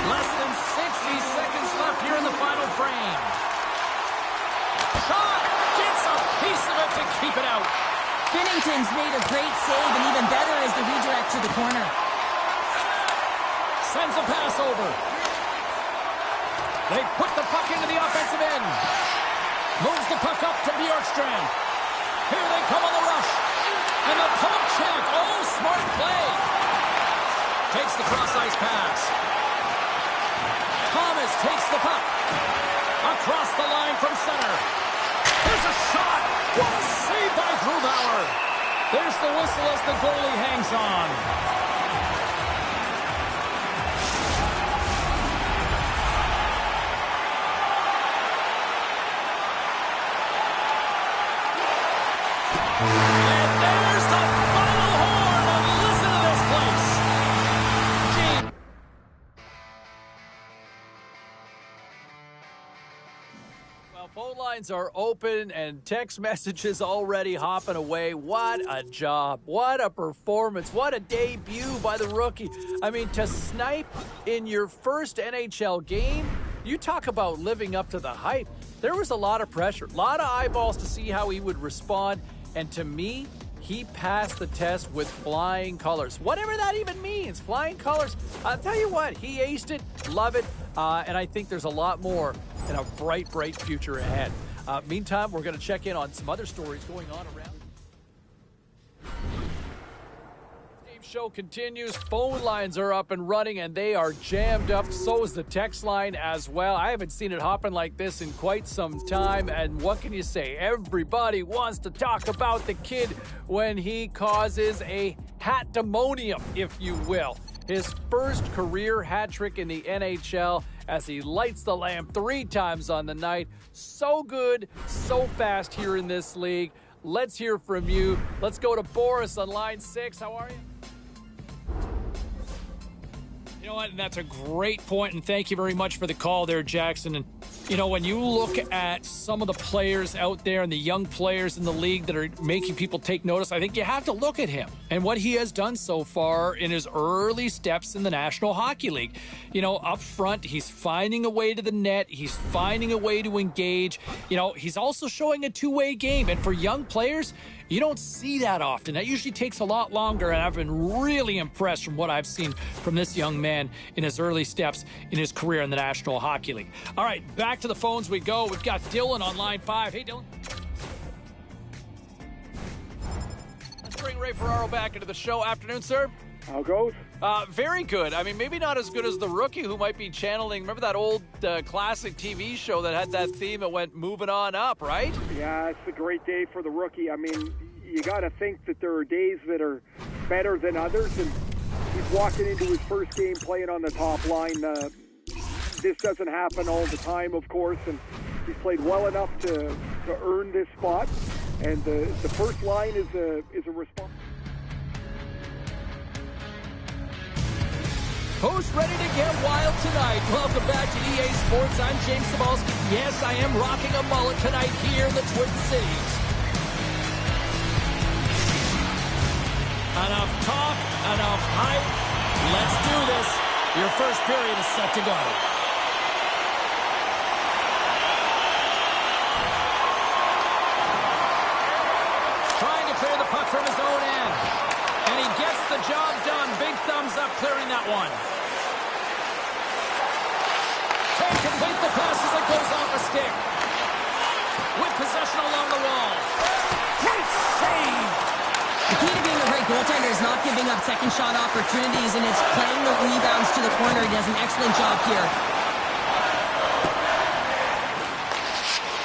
Less than 60 seconds left here in the final frame. Shot! Gets a piece of it to keep it out. Binnington's made a great save, and even better is the redirect to the corner. Sends a pass over. They put the puck into the offensive end. Moves the puck up to Bjorkstrand. Here they come on the rush. And the pump check. Oh, smart play. Takes the cross-ice pass. Thomas takes the puck. Across the line from center. There's a shot. What a save by Grubauer. There's the whistle as the goalie hangs on. And there's the final horn. And listen to this place. Gee. Well, phone lines are open and text messages already hopping away. What a job. What a performance. What a debut by the rookie. I mean, to snipe in your first NHL game, you talk about living up to the hype. There was a lot of pressure, a lot of eyeballs to see how he would respond. And to me, he passed the test with flying colors. Whatever that even means, flying colors. I'll tell you what, he aced it, love it, and I think there's a lot more and a bright, bright future ahead. Meantime, we're going to check in on some other stories going on around. Show continues. Phone lines are up and running and they are jammed up. So is the text line as well. I haven't seen it hopping like this in quite some time. And what can you say? Everybody wants to talk about the kid when he causes a hat-demonium, if you will. His first career hat trick in the NHL as he lights the lamp 3 times on the night. So good, so fast here in this league. Let's hear from you. Let's go to Boris on line 6. How are you? You know what? And that's a great point, and thank you very much for the call there, Jackson. And, you know, when you look at some of the players out there and the young players in the league that are making people take notice, I think you have to look at him and what he has done so far in his early steps in the National Hockey League. You know, up front, he's finding a way to the net. He's finding a way to engage. You know, he's also showing a two-way game. And for young players, you don't see that often. That usually takes a lot longer, and I've been really impressed from what I've seen from this young man in his early steps in his career in the National Hockey League. All right, back to the phones we go. We've got Dylan on line 5. Hey, Dylan. Let's bring Ray Ferraro back into the show. Afternoon, sir. How goes? Very good. I mean, maybe not as good as the rookie who might be channeling. Remember that old classic TV show that had that theme that went moving on up, right? Yeah, it's a great day for the rookie. I mean, you got to think that there are days that are better than others, and he's walking into his first game playing on the top line. This doesn't happen all the time, of course, and he's played well enough to earn this spot. And the first line is a response. Who's ready to get wild tonight? Welcome back to EA Sports. I'm James Cybulski. Yes, I am rocking a mullet tonight here in the Twin Cities. Enough talk, enough hype. Let's do this. Your first period is set to go. Trying to clear the puck from his own end. And he gets the job done. Big thumbs up clearing that one. Can't complete the pass as it goes off a stick. With possession along the wall. Great save! The key to being a great goaltender is not giving up second shot opportunities, and it's playing the rebounds to the corner. He does an excellent job here.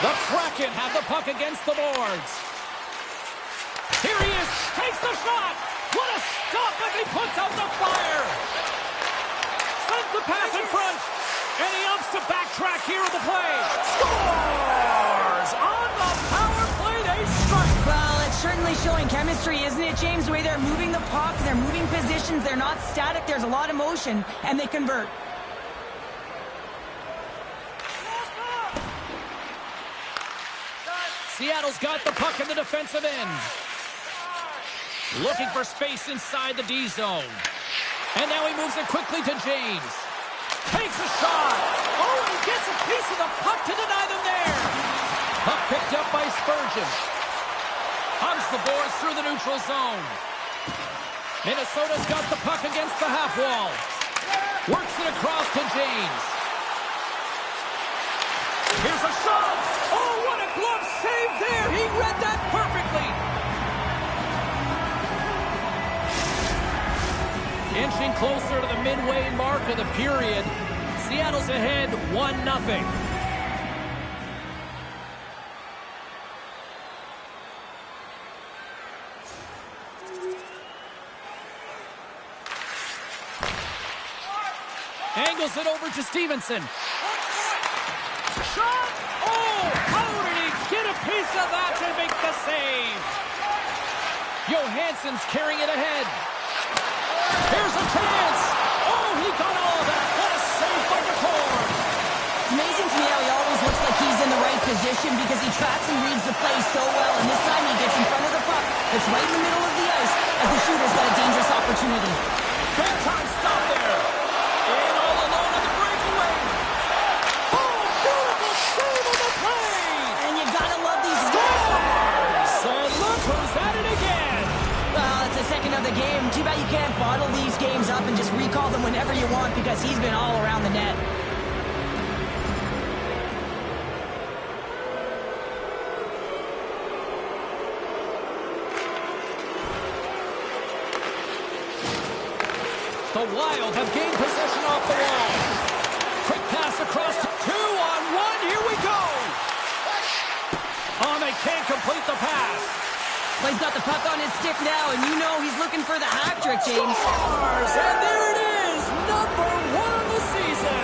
The Kraken have the puck against the boards. Here he is, takes the shot. What a stop as he puts out the fire. Sends the pass in front. And he opts to backtrack here with the play. Scores! On the power play, they strike. Well, it's certainly showing chemistry, isn't it, James? The way they're moving the puck, they're moving positions, they're not static, there's a lot of motion, and they convert. Seattle's got the puck in the defensive end. Looking for space inside the D zone. And now he moves it quickly to James. Takes a shot. Oh, and he gets a piece of the puck to deny them there. Puck picked up by Spurgeon. Hugs the boards through the neutral zone. Minnesota's got the puck against the half wall. Works it across to James. Here's a shot. Oh, what a glove save there. He read that perfectly. Inching closer to the midway mark of the period. Seattle's ahead 1-0. Angles it over to Stevenson. Shot! Oh! How did he get a piece of that to make the save? Johansson's carrying it ahead. Here's a chance! Oh, he got all of that! What a save by McCord! It's amazing to me how he always looks like he's in the right position because he tracks and reads the play so well, and this time he gets in front of the puck. It's right in the middle of the ice as the shooter's got a dangerous opportunity. Big time stop there! In all alone on the breakaway! Oh, beautiful save on the play! And you gotta love these Scores! And look who's at it again! Well, it's the second of the game. Too bad you can't bottle these games up and just recall them whenever you want because he's been all around the net. The Wild have gained possession off the wall. Quick pass across to 2-on-1. Here we go. Oh, they can't complete the pass. Well, he's got the puck on his stick now, and you know he's looking for the hat trick, James. Scores! And there it is, number 1 of the season.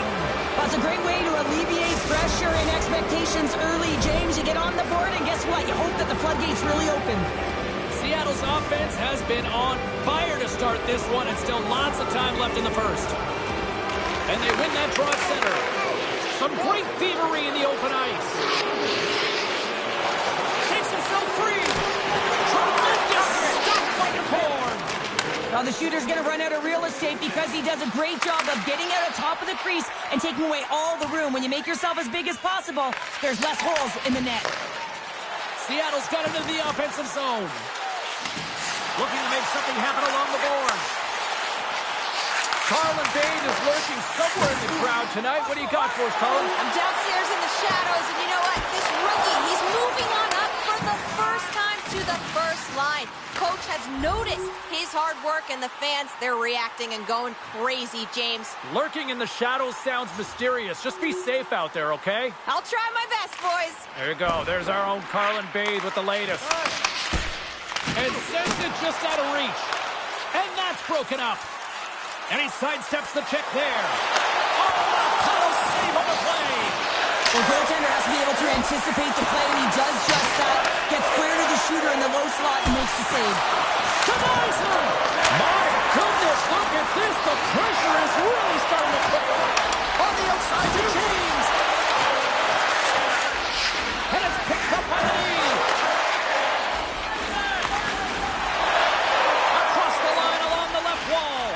That's a great way to alleviate pressure and expectations early, James. You get on the board, and guess what? You hope that the floodgates really open. Seattle's offense has been on fire to start this one, and still lots of time left in the first. And they win that draw at center. Some great thievery in the open ice. Takes himself free. Tremendous stop by McCord. Now the shooter's going to run out of real estate because he does a great job of getting out of top of the crease and taking away all the room. When you make yourself as big as possible, there's less holes in the net. Seattle's got into the offensive zone. Looking to make something happen along the boards. Carlin Bane is lurking somewhere in the crowd tonight. What do you got for us, Carlin? I'm downstairs in the shadows, and you know what? This rookie, he's moving on up for the first time to the first line. Coach has noticed his hard work, and the fans, they're reacting and going crazy, James. Lurking in the shadows sounds mysterious. Just be safe out there, okay? I'll try my best, boys. There you go. There's our own Carlin Bathe with the latest. And sends it just out of reach. And that's broken up. And he sidesteps the check there. Oh, a save on the play. The goaltender has to be able to anticipate the play, and he does just that. Gets square to the shooter in the low slot and makes the save. Denies him! My goodness, look at this. The pressure is really starting to put on the outside to James. And it's picked up by the knee. Across the line along the left wall.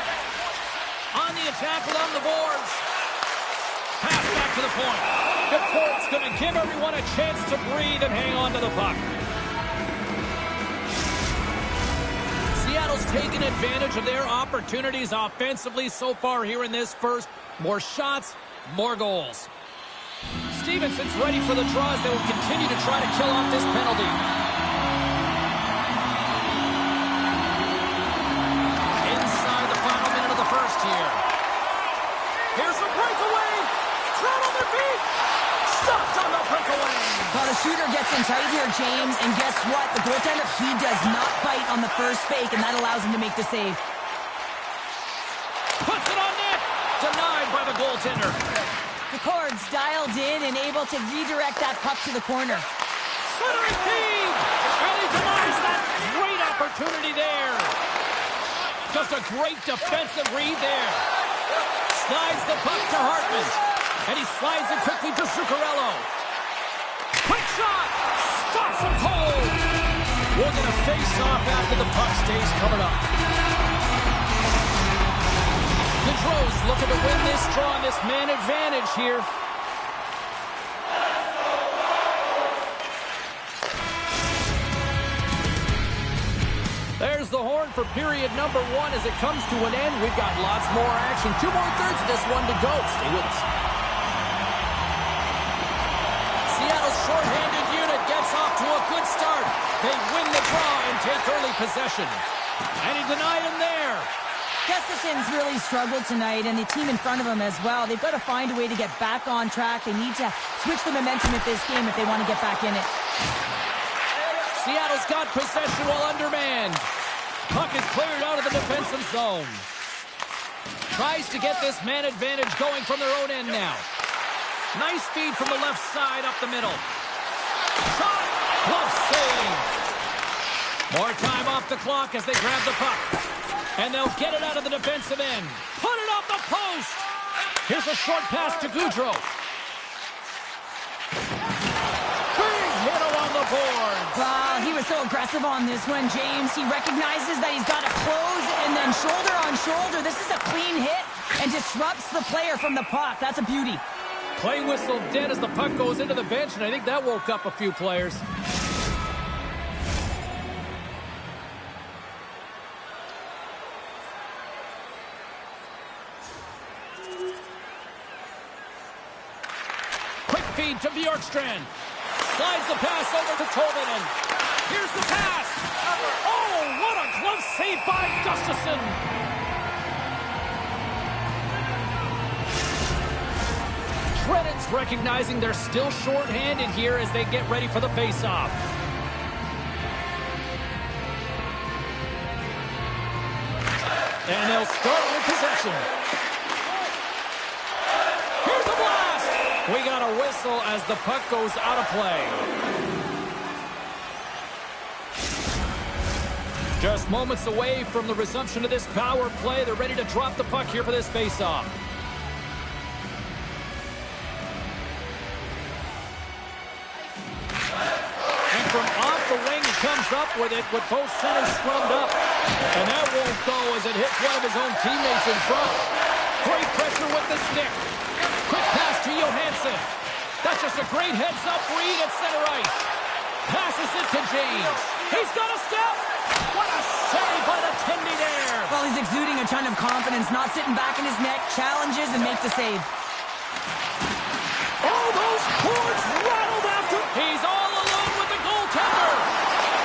On the attack along the boards. Pass back to the point. The court's going to give everyone a chance to breathe and hang on to the puck. Seattle's taken advantage of their opportunities offensively so far here in this first. More shots, more goals. Stevenson's ready for the draw as they will continue to try to kill off this penalty. Inside the final minute of the first here. Here's a breakaway. Thrown on their feet. Stopped on the breakaway. Well, the shooter gets in tight here, James, and guess what? The goaltender, he does not bite on the first fake, and that allows him to make the save. Puts it on net. Denied by the goaltender. The Cords dialed in and able to redirect that puck to the corner. Centering feed. And he denies that. Great opportunity there. Just a great defensive read there. Slides the puck to Hartman. And he slides it quickly to Zuccarello. Quick shot! Stops him cold! We're going to face off after the puck stays coming up. Gaudreau's looking to win this draw on this man advantage here. There's the horn for period number 1 as it comes to an end. We've got lots more action. 2 more thirds of this one to go. Stay with us. Seattle's shorthanded unit gets off to a good start. They win the draw and take early possession. And he denied him there. Gustafson's really struggled tonight, and the team in front of him as well. They've got to find a way to get back on track. They need to switch the momentum of this game if they want to get back in it. Seattle's got possession while undermanned. Puck is cleared out of the defensive zone. Tries to get this man advantage going from their own end now. Nice feed from the left side up the middle. Shot! Glove save! More time off the clock as they grab the puck. And they'll get it out of the defensive end. Put it off the post! Here's a short pass to Gaudreau. Big hit along the boards. Wow, he was so aggressive on this one, James. He recognizes that he's got to close and then shoulder on shoulder. This is a clean hit and disrupts the player from the puck. That's a beauty. Play whistle dead as the puck goes into the bench, and I think that woke up a few players. Quick feed to Bjorkstrand. Slides the pass over to Tolvanen. Here's the pass. Oh, what a glove save by Gustafsson. Shredded's recognizing they're still short-handed here as they get ready for the face-off. And they'll start with possession. Here's a blast! We got a whistle as the puck goes out of play. Just moments away from the resumption of this power play. They're ready to drop the puck here for this face-off. And from off the wing, he comes up with it with both centers scrummed up. And that won't go as it hits one of his own teammates in front. Great pressure with the stick. Quick pass to Johansson. That's just a great heads-up read at center ice. Passes it to James. He's got a step. What a save by the Tendy there. Well, he's exuding a ton of confidence, not sitting back in his neck, challenges and makes the save. Oh, those cords rattled after. He's all alone with the goaltender.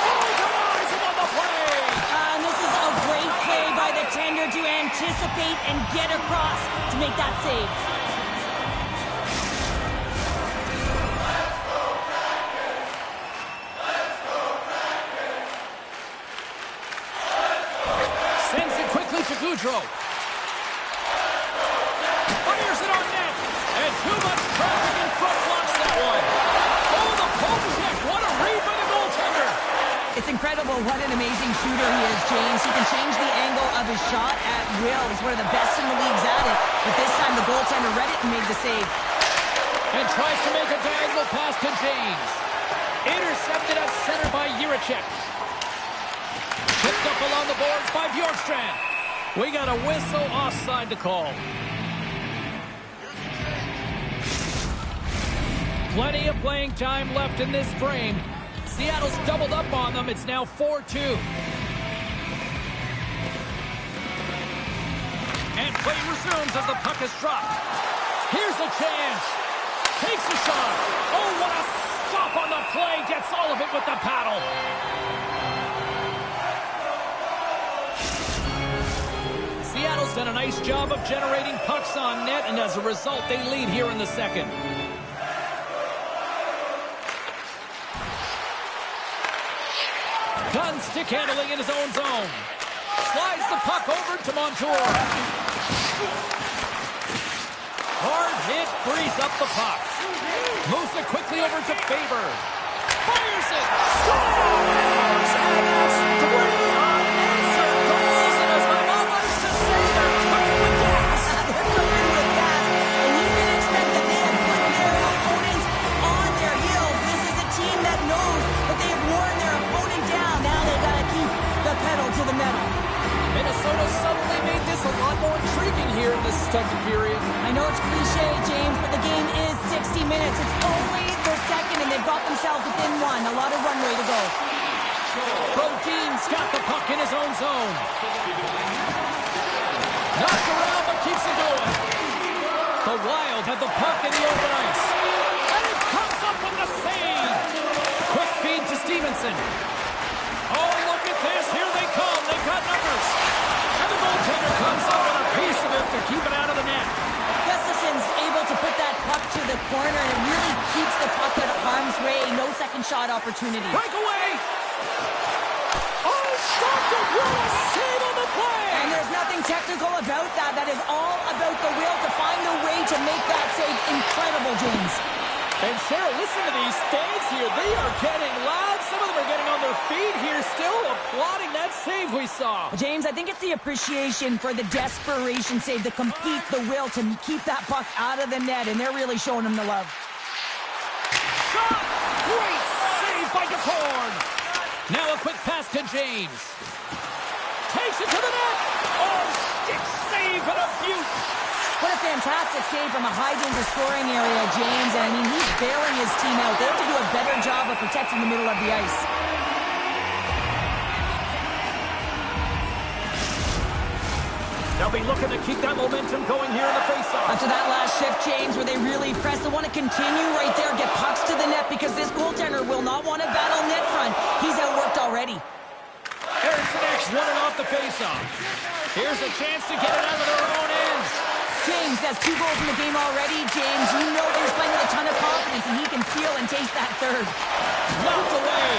Oh, denies him on the play. And to anticipate and get across to make that save. Sends it quickly to Goudreau. Fires it on net. And too much traffic in front blocks that one. Oh, the poke check. What a read by the goaltender. It's incredible what an amazing shooter he is, James. He can change the angle of his shot at will. He's one of the best in the leagues at it. But this time the goaltender read it and made the save. And tries to make a diagonal pass to James. Intercepted at center by Jiricek. Picked up along the boards by Bjorkstrand. We got a whistle offside to call. Plenty of playing time left in this frame. Seattle's doubled up on them. It's now 4-2. And play resumes as the puck is dropped. Here's a chance. Takes a shot. Oh, what a stop on the play. Gets all of it with the paddle. Seattle's done a nice job of generating pucks on net, and as a result, they lead here in the second. Dunn stick handling in his own zone. Slides the puck over to Montour. Hard hit, frees up the puck. Moves it quickly over to Faber. Fires it. Scores! And that's 3 unanswered goals. And as my mom likes to say, they're cooking with gas. They're cooking with gas. And you can expect that they have put their opponents on their heels. This is a team that knows that they've worn their opponent down. Now they got to keep the pedal to the metal. Minnesota suddenly made this a lot more intriguing here in this second period. I know it's cliche, James, but the game is 60 minutes. It's only the second, and they've got themselves within one. A lot of runway to go. Brodin's got the puck in his own zone. Knocked around, but keeps it going. The Wild have the puck in the open ice. And it comes up with the save. Quick feed to Stevenson. Oh, look at this. Here they come. They've got numbers. And the goaltender comes up with a piece of it to keep it out of the net. Gustafson's able to put that puck to the corner, and it really keeps the puck out of harm's way. No second shot opportunity. Breakaway. Oh, stopped it. What a save on the play. And there's nothing technical about that. That is all about the will to find a way to make that save. Incredible, James. And Cheryl, listen to these fans here. They are getting loud. Some of them are getting on their feet here, still applauding that save we saw. James, I think it's the appreciation for the desperation save, the compete, the will to keep that puck out of the net, and they're really showing them the love. Shot! Great save by DeCorn. Now a quick pass to James. Takes it to the net. Oh, stick save and a beaut. What a fantastic save from a high-danger scoring area, James. And, I mean, he's bailing his team out. They have to do a better job of protecting the middle of the ice. They'll be looking to keep that momentum going here in the faceoff. After that last shift, James, where they really press, they want to continue right there, get pucks to the net, because this goaltender will not want to battle net front. He's outworked already. Eriksson X running off the faceoff. Here's a chance to get it out of their own end. James has 2 goals in the game already. James, you know that he's playing with a ton of confidence, and he can feel and taste that third. Knocked away.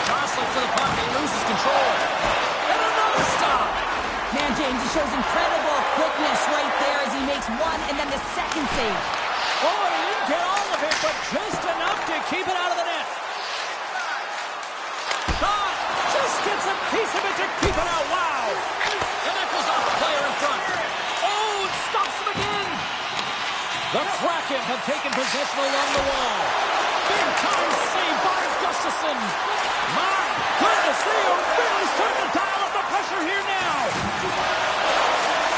Jostling to the puck. He loses control. And another stop. Man, James, he shows incredible quickness right there as he makes one and then the second save. Oh, he didn't get all of it, but just enough to keep it out of the net. God, just gets a piece of it to keep it out. Wow. And that goes off the player in front. Oh, it stops him again. The Kraken have taken possession along the wall. Big time save by Gustafsson. My goodness, they are really starting to dial up the pressure here now.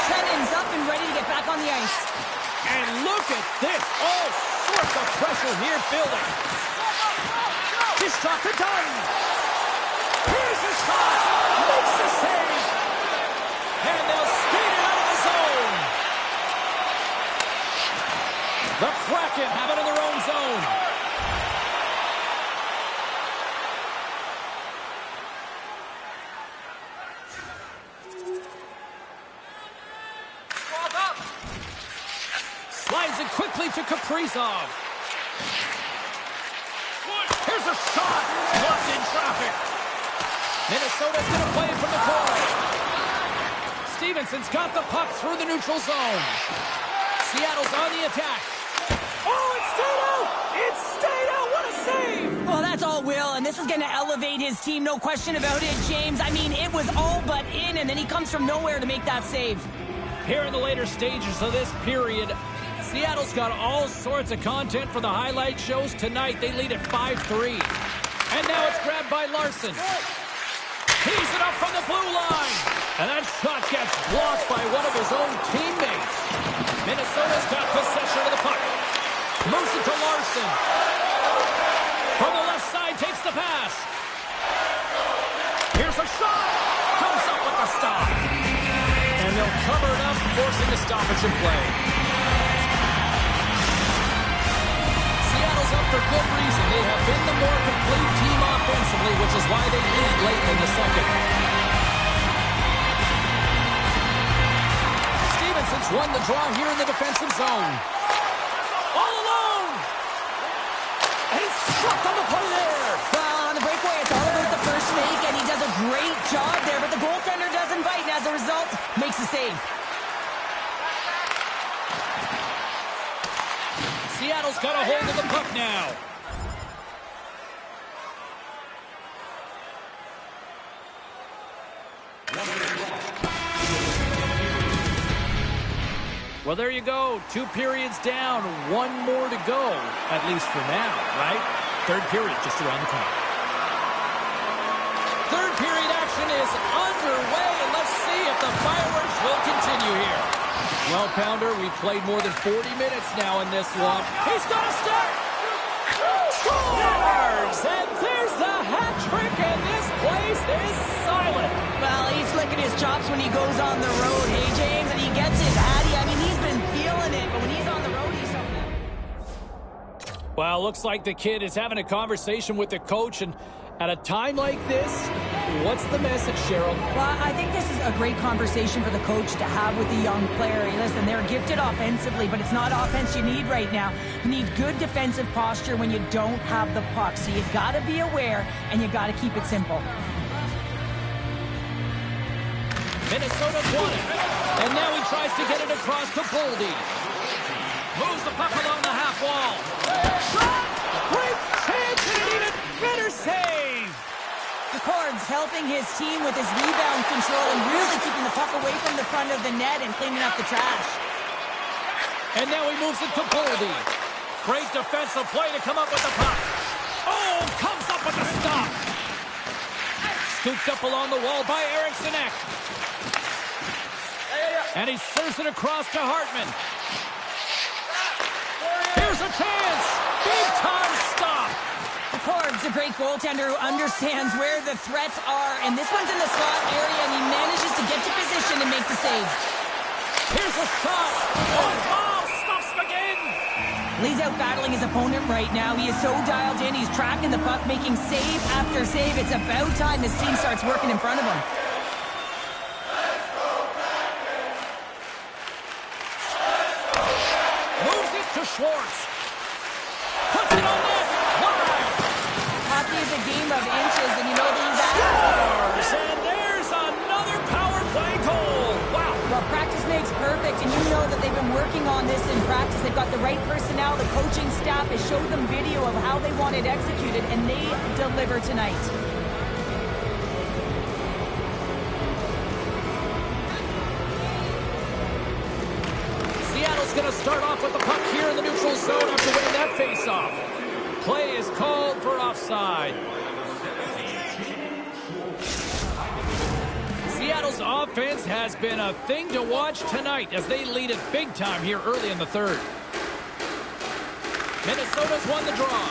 Trennan's up and ready to get back on the ice. And look at this. All sorts of pressure here building. This shot to Dunn. Here's a shot. Makes the save. And they'll skate it out of the zone. The Kraken have it in their own zone. Slides it quickly to Kaprizov. Here's a shot. Blocked in traffic. Minnesota's going to play it from the corner. Stevenson's got the puck through the neutral zone. Seattle's on the attack. Oh, it stayed out! It stayed out! What a save! Well, that's all Will, and this is going to elevate his team, no question about it, James. I mean, it was all but in, and then he comes from nowhere to make that save. Here in the later stages of this period, Seattle's got all sorts of content for the highlight shows tonight. They lead at 5-3. And now it's grabbed by Larson. He's it up from the blue line. And that shot gets blocked by one of his own teammates. Minnesota's got possession of the puck. Moves it to Larson. From the left side, takes the pass. Here's a shot. Comes up with the stop. And they'll cover it up, forcing the stoppage in play. Seattle's up for good reason. They have been the more complete team offensively, which is why they lead late in the second. Stevenson's won the draw here in the defensive zone. All alone! And he's struck on the play there. Well, on the breakaway, it's all about the first fake, and he does a great job there, but the goaltender doesn't bite, and as a result, makes the save. Seattle's got a hold of the puck now. Well, there you go. 2 periods down, 1 more to go, at least for now, right? Third period just around the corner. Third period action is underway, and let's see if the fireworks will continue here. Well, Pounder, we've played more than 40 minutes now in this one. He's got to start! Scores! And there's the hat trick, and this place is silent. Well, he's licking his chops when he goes on the road, hey, James, and he gets his Hattie. I mean, he's been feeling it, but when he's on the road, he's something. Well, looks like the kid is having a conversation with the coach, and at a time like this, what's the message, Cheryl? Well, I think this is a great conversation for the coach to have with the young player. Listen, they're gifted offensively, but it's not offense you need right now. You need good defensive posture when you don't have the puck. So you got to be aware, and you got to keep it simple. Minnesota won it, and now he tries to get it across to Boldy. Moves the puck along the half wall. Shot! Great chance, and an even better save! McCord's helping his team with his rebound control and really keeping the puck away from the front of the net and cleaning up the trash. And now he moves it to Boldy. Great defensive play to come up with the puck. Oh, comes up with the stop. Scooped up along the wall by Eriksson Ek. And he serves it across to Hartman. Here's a chance. Big-time stop. McCord's a great goaltender who understands where the threats are, and this one's in the slot area, and he manages to get to position and make the save. Here's a shot. Oh, stops again. He's out battling his opponent right now. He is so dialed in. He's tracking the puck, making save after save. It's about time this team starts working in front of him. Moves it to Schwartz. Puts it on net. Live. Hockey is a game of inches, and you know these Scores! And there's another power play goal. Wow. Well, practice makes perfect, and you know that they've been working on this in practice. They've got the right personnel. The coaching staff has showed them video of how they want it executed, and they deliver tonight. Seattle's going to start off with the puck here in the neutral zone after winning that faceoff. Play is called for offside. Seattle's offense has been a thing to watch tonight as they lead it big time here early in the third. Minnesota's won the draw.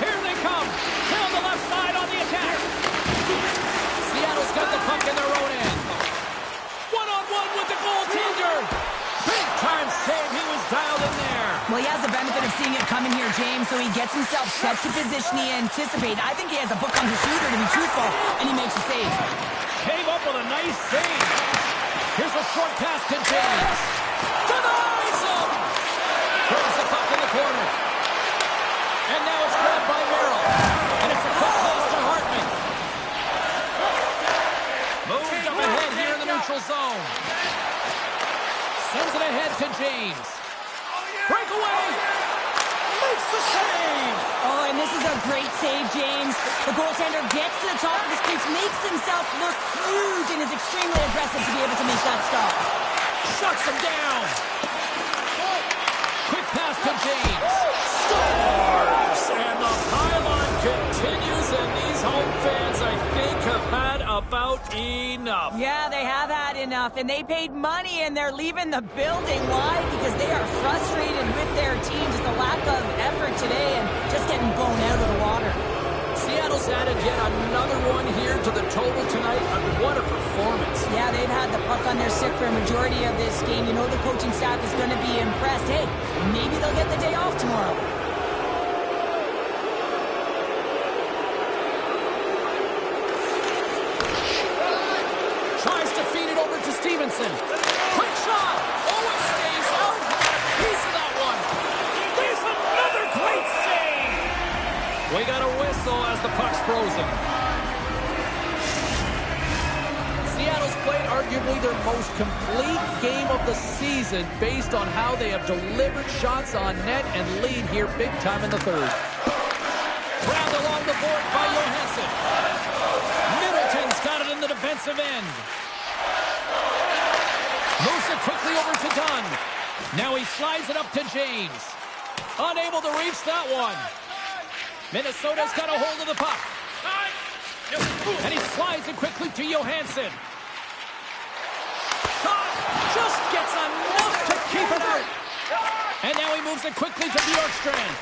Here they come. Down the left side on the attack. Seattle's got the puck in their own end. One-on-one with the goaltender. Big-time save. He was dialed in there. Well, he has the benefit of seeing it coming here, James, so he gets himself set to position he anticipated. I think he has a book on his shooter, to be truthful, and he makes a save. Came up with a nice save. Here's a short pass to James. To the ice zone. corner. And now it's grabbed by Merrill. And it's a quick pass to Hartman. Moved up ahead here in the neutral zone. Sends it ahead to James. Breakaway. Makes the save. Oh, and this is a great save, James. The goaltender gets to the top of the crease, makes himself look huge, and is extremely aggressive to be able to make that stop. Shuts him down. Quick pass to James. Scores! And the pylon continues, and these home fans, I think, have had about enough. Yeah, they have had enough, and they paid money, and they're leaving the building. Why? Because they are frustrated with their team. Just a lack of effort today and just getting blown out of the water. Seattle's added yet another one here to the total tonight. What a performance. Yeah, they've had the puck on their stick for a majority of this game. You know the coaching staff is going to be impressed. Hey, maybe they'll get the day off tomorrow. Tries to feed it over to Stevenson. Quick shot. Oh, it stays out. Piece of that one. There's another great save. We got a whistle as the puck's frozen. Seattle's played arguably their most complete game of the season based on how they have delivered shots on net and lead here big time in the third. Grabbed along the board by Johansson. Middleton's got it in the defensive end. Moves it quickly over to Dunn. Now he slides it up to James. Unable to reach that one. Minnesota's got a hold of the puck. And he slides it quickly to Johansson. Shot just gets enough to keep it out. And now he moves it quickly to Bjorkstrand.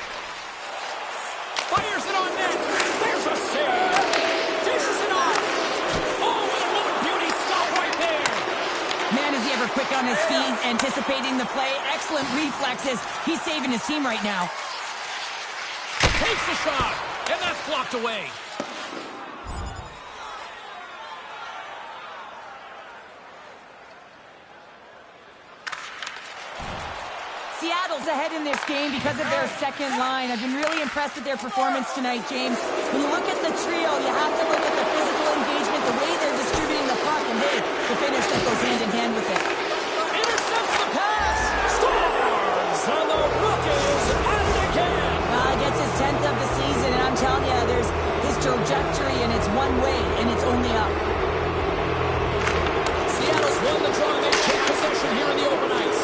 Fires it on net. There's a save. Dishes it off. Oh, and another beauty stop right there. Man, is he ever quick on his feet, anticipating the play. Excellent reflexes. He's saving his team right now. Takes the shot, and that's blocked away. Seattle's ahead in this game because of their second line. I've been really impressed with their performance tonight, James. When you look at the trio, you have to look at the physical engagement, the way they're distributing the puck, and hey, the finish that goes hand in hand with it. Intercepts the pass. Scores! And the Rookie's at it again. Gets his 10th of the season, and I'm telling you, there's his trajectory, and it's one way, and it's only up. Seattle's won the draw. They take possession here in the open ice.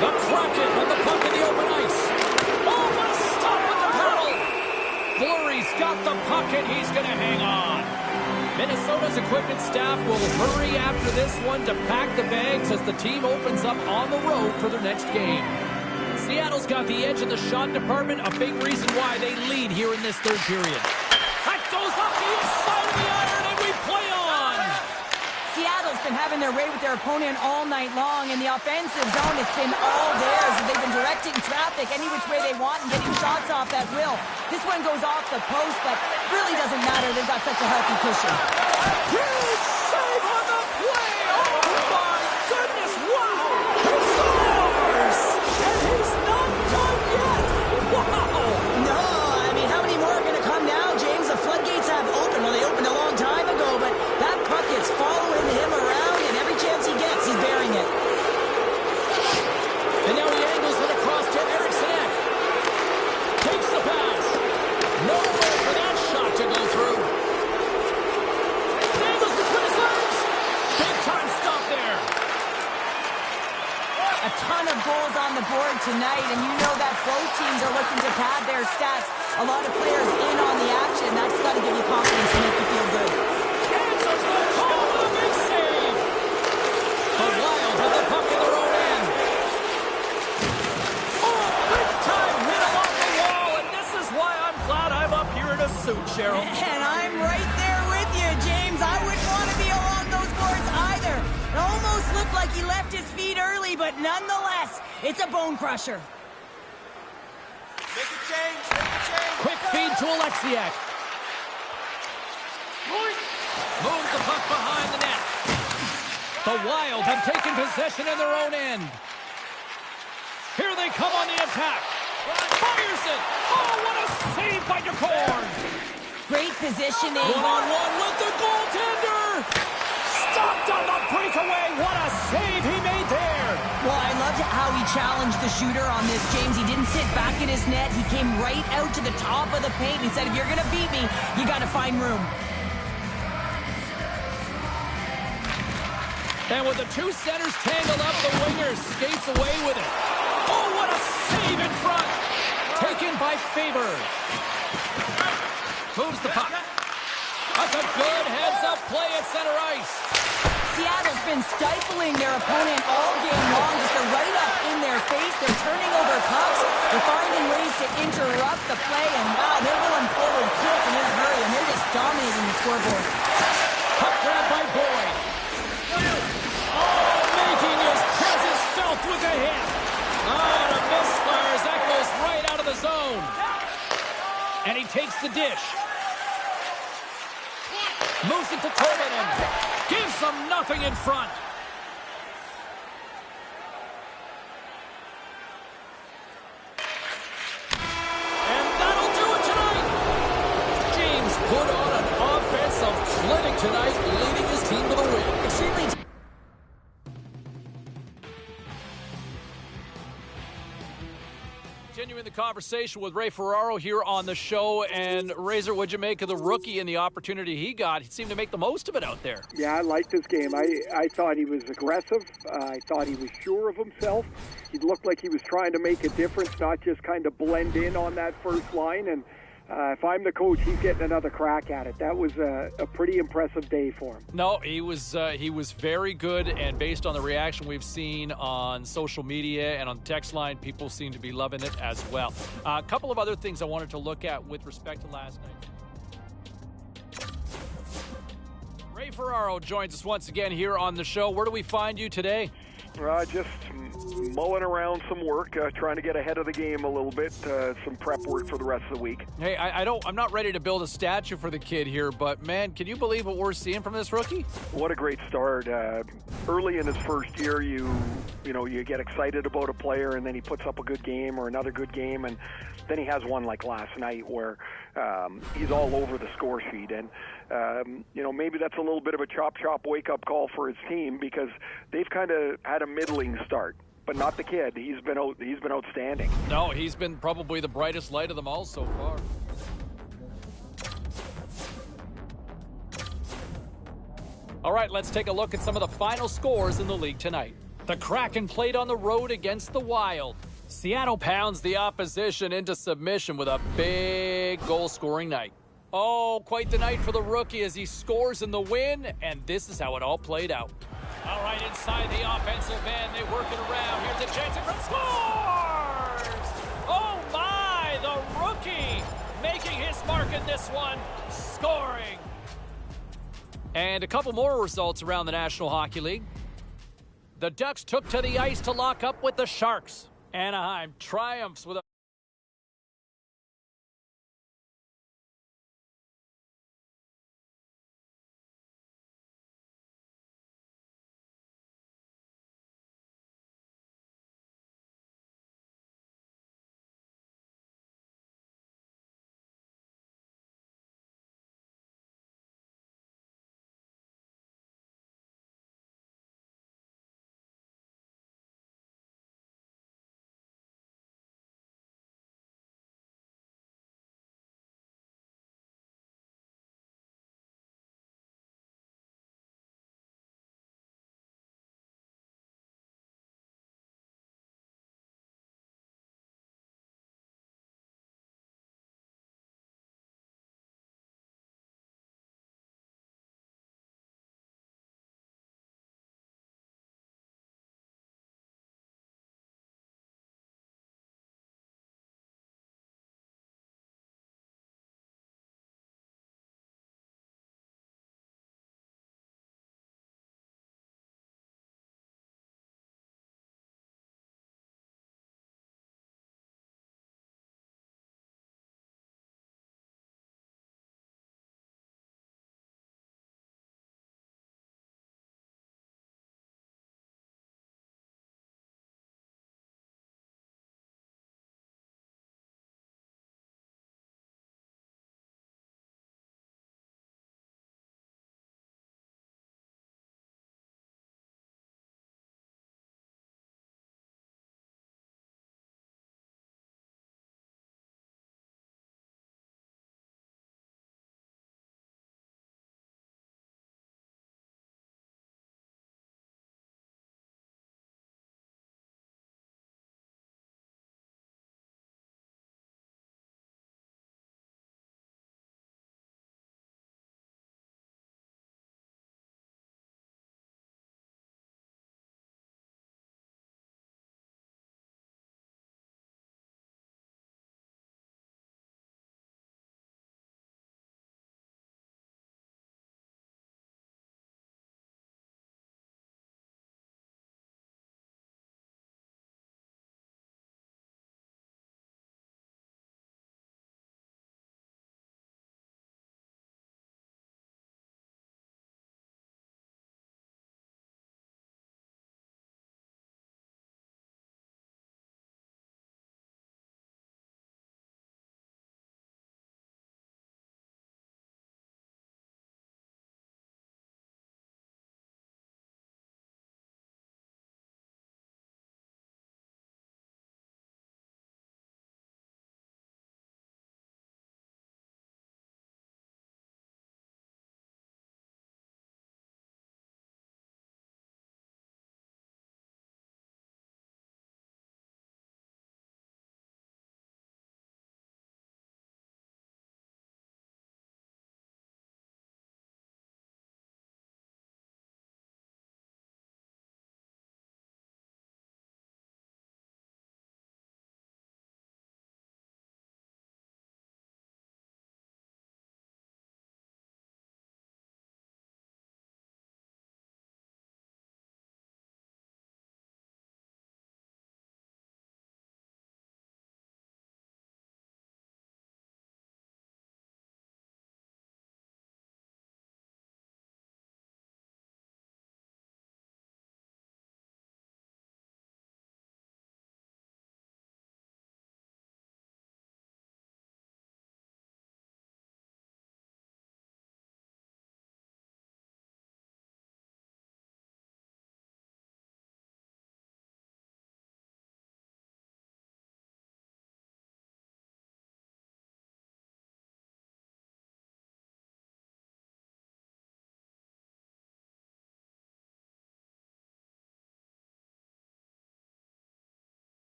The Kraken have the puck in the open ice. Oh, what a stop with the paddle. Fleury's got the puck, and he's going to hang on. Minnesota's equipment staff will hurry after this one to pack the bags as the team opens up on the road for their next game. Seattle's got the edge in the shot department, a big reason why they lead here in this third period. That goes off the inside of the iron, and we play on. Seattle's been having their way with their opponent all night long. In the offensive zone, it's been all theirs. They've been directing traffic any which way they want and getting shots off at will. This one goes off the post, but really doesn't matter. They've got such a healthy cushion. Huge save on the play. Oh, my goodness. Wow. He scores. And he's not done yet. Wow. No, I mean, how many more are going to come now, James? The floodgates have opened. Well, they opened a long time ago, but that puck is following him around, and every chance he gets, he's bearing it. And now he angles it across to Eriksson Ek. Takes the pass. Nowhere for that shot to go through. Angles between his legs. Big time stop there. A ton of goals on the board tonight, and you know that both teams are looking to pad their stats. A lot of players in on the action. That's got to give you confidence and make you feel good. Answers the call with a big save. The Wild have the puck in their own end. Oh, big time hit along the wall, and this is why I'm glad I'm up here in a suit, Cheryl. And I'm right there with you, James. I wouldn't want to be along those boards either. It almost looked like he left his feet early, but nonetheless, it's a bone crusher. Make a change, make a change. Quick feed to Alexiak. Moves the puck behind the net. The Wild have taken possession in their own end. Here they come on the attack. Fires it. Oh, what a save by DeCorn. Great positioning. One-on-one with the goaltender. Stopped on the breakaway. What a save he made there. Well, I loved how he challenged the shooter on this, James. He didn't sit back in his net. He came right out to the top of the paint. He said, if you're going to beat me, you got to find room. And with the two centers tangled up, the winger skates away with it. Oh, what a save in front. Taken by Faber. Moves the puck. That's a good heads-up play at center ice. Seattle's been stifling their opponent all game long. Just they're right up in their face. They're turning over pucks. They're finding ways to interrupt the play. And wow, they're going forward quick and in a hurry. And they're just dominating the scoreboard. Puck grab by Boyd. Oh, making his presence felt with a hit. Oh, the misfires. That goes right out of the zone. And he takes the dish. Moves it to Tolvanen. Gives them nothing in front. And that'll do it tonight. James put on an offensive clinic tonight, leading his team to the win. Extremely. Continuing the conversation with Ray Ferraro here on the show. And Razor, what'd you make of the rookie and the opportunity he got? He seemed to make the most of it out there. Yeah, I liked his game. I thought he was aggressive. I thought he was sure of himself. He looked like he was trying to make a difference, not just kind of blend in on that first line. And if I'm the coach, he's getting another crack at it. That was a pretty impressive day for him. No, he was very good, and based on the reaction we've seen on social media and on the text line, people seem to be loving it as well. A couple of other things I wanted to look at with respect to last night. Ray Ferraro joins us once again here on the show. Where do we find you today? Just mulling around some work, trying to get ahead of the game a little bit, some prep work for the rest of the week. Hey, I'm not ready to build a statue for the kid here, but man, can you believe what we're seeing from this rookie? What a great start. Early in his first year, you get excited about a player, and then he puts up a good game or another good game, and then he has one like last night where he's all over the score sheet. And maybe that's a little bit of a chop wake-up call for his team, because they've kind of had a middling start, but not the kid. He's been outstanding. No, he's been probably the brightest light of them all so far. All right, let's take a look at some of the final scores in the league tonight. The Kraken played on the road against the Wild. Seattle pounds the opposition into submission with a big goal-scoring night. Oh, quite the night for the rookie as he scores in the win, and this is how it all played out. All right, inside the offensive end, they work it around. Here's a chance from scores! Oh my, the rookie making his mark in this one, scoring. And a couple more results around the National Hockey League. The Ducks took to the ice to lock up with the Sharks. Anaheim triumphs with a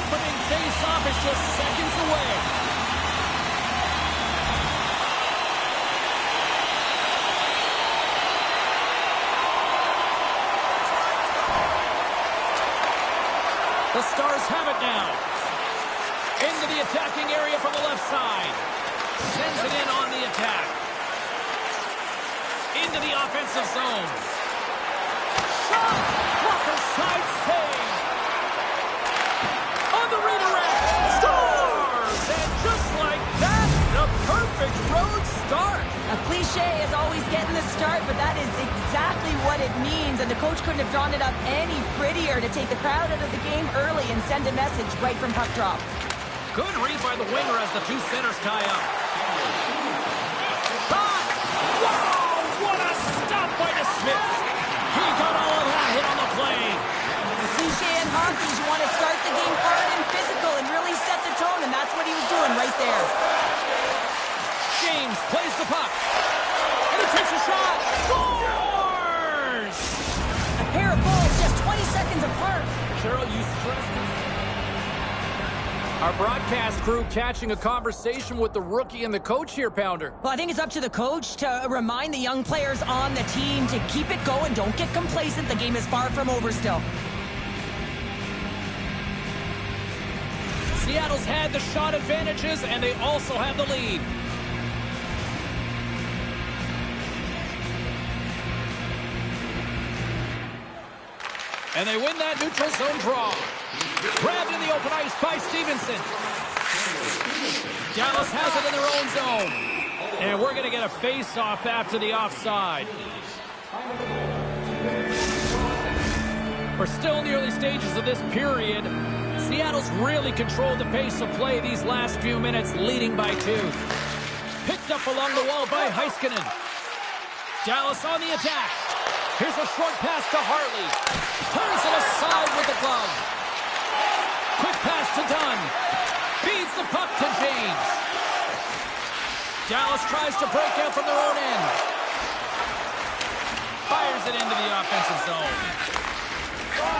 opening face-off is just seconds away. The Stars have it now. Into the attacking area from the left side. Sends it in on the attack. Into the offensive zone. Shot! Blocker side save. On the redirect. Scores! And just like that, the perfect road start. A cliche is always getting the start, but that is exactly what it means. And the coach couldn't have drawn it up any prettier to take the crowd out of the game early and send a message right from puck drop. Good read by the winger as the two centers tie up. Shot! Wow! What a stop by DeSmith! He got all of that hit on the play. The cliche in hockey is you want to start the game hard and physical and really set the tone, and that's what he was doing right there. James plays the puck. And he takes a shot. Scores! A pair of goals just 20 seconds apart. Cheryl, you stressed it. Our broadcast crew catching a conversation with the rookie and the coach here, Pounder. Well, I think it's up to the coach to remind the young players on the team to keep it going. Don't get complacent. The game is far from over still. Seattle's had the shot advantages, and they also have the lead. And they win that neutral zone draw. Grabbed in the open ice by Stevenson. Dallas has it in their own zone. And we're going to get a face-off after the offside. We're still in the early stages of this period. Seattle's really controlled the pace of play these last few minutes, leading by 2. Picked up along the wall by Heiskanen. Dallas on the attack. Here's a short pass to Hartley. Turns it aside with the glove. Quick pass to Dunn. Feeds the puck to James. Dallas tries to break out from their own end. Fires it into the offensive zone.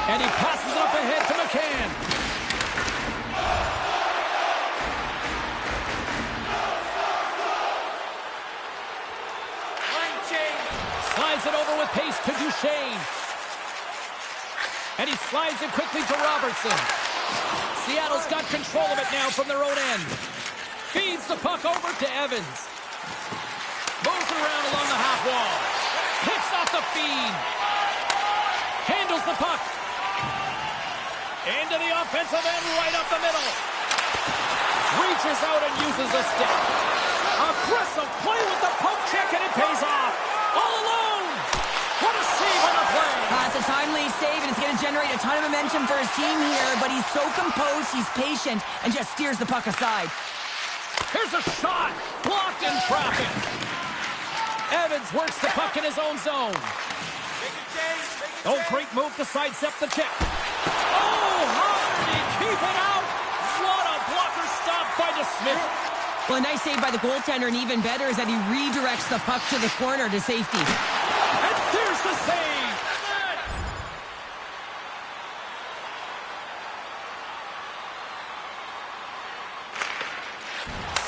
And he passes it up ahead to McCann. Slides it over with pace to Duchesne. And he slides it quickly to Robertson. Seattle's got control of it now from their own end. Feeds the puck over to Evans. Moves around along the half wall. Picks off the feed. Handles the puck. Into the offensive end, right up the middle. Reaches out and uses a stick. Aggressive play with the poke check, and it pays off. All alone. What a save on the play. It's a timely save, and it's going to generate a ton of momentum for his team here, but he's so composed, he's patient, and just steers the puck aside. Here's a shot. Blocked in traffic. Evans works the puck in his own zone. Oh, great move to sidestep the check. Oh, how did he keep it out? What a blocker stop by DeSmith. Well, a nice save by the goaltender, and even better is that he redirects the puck to the corner to safety. And there's the save.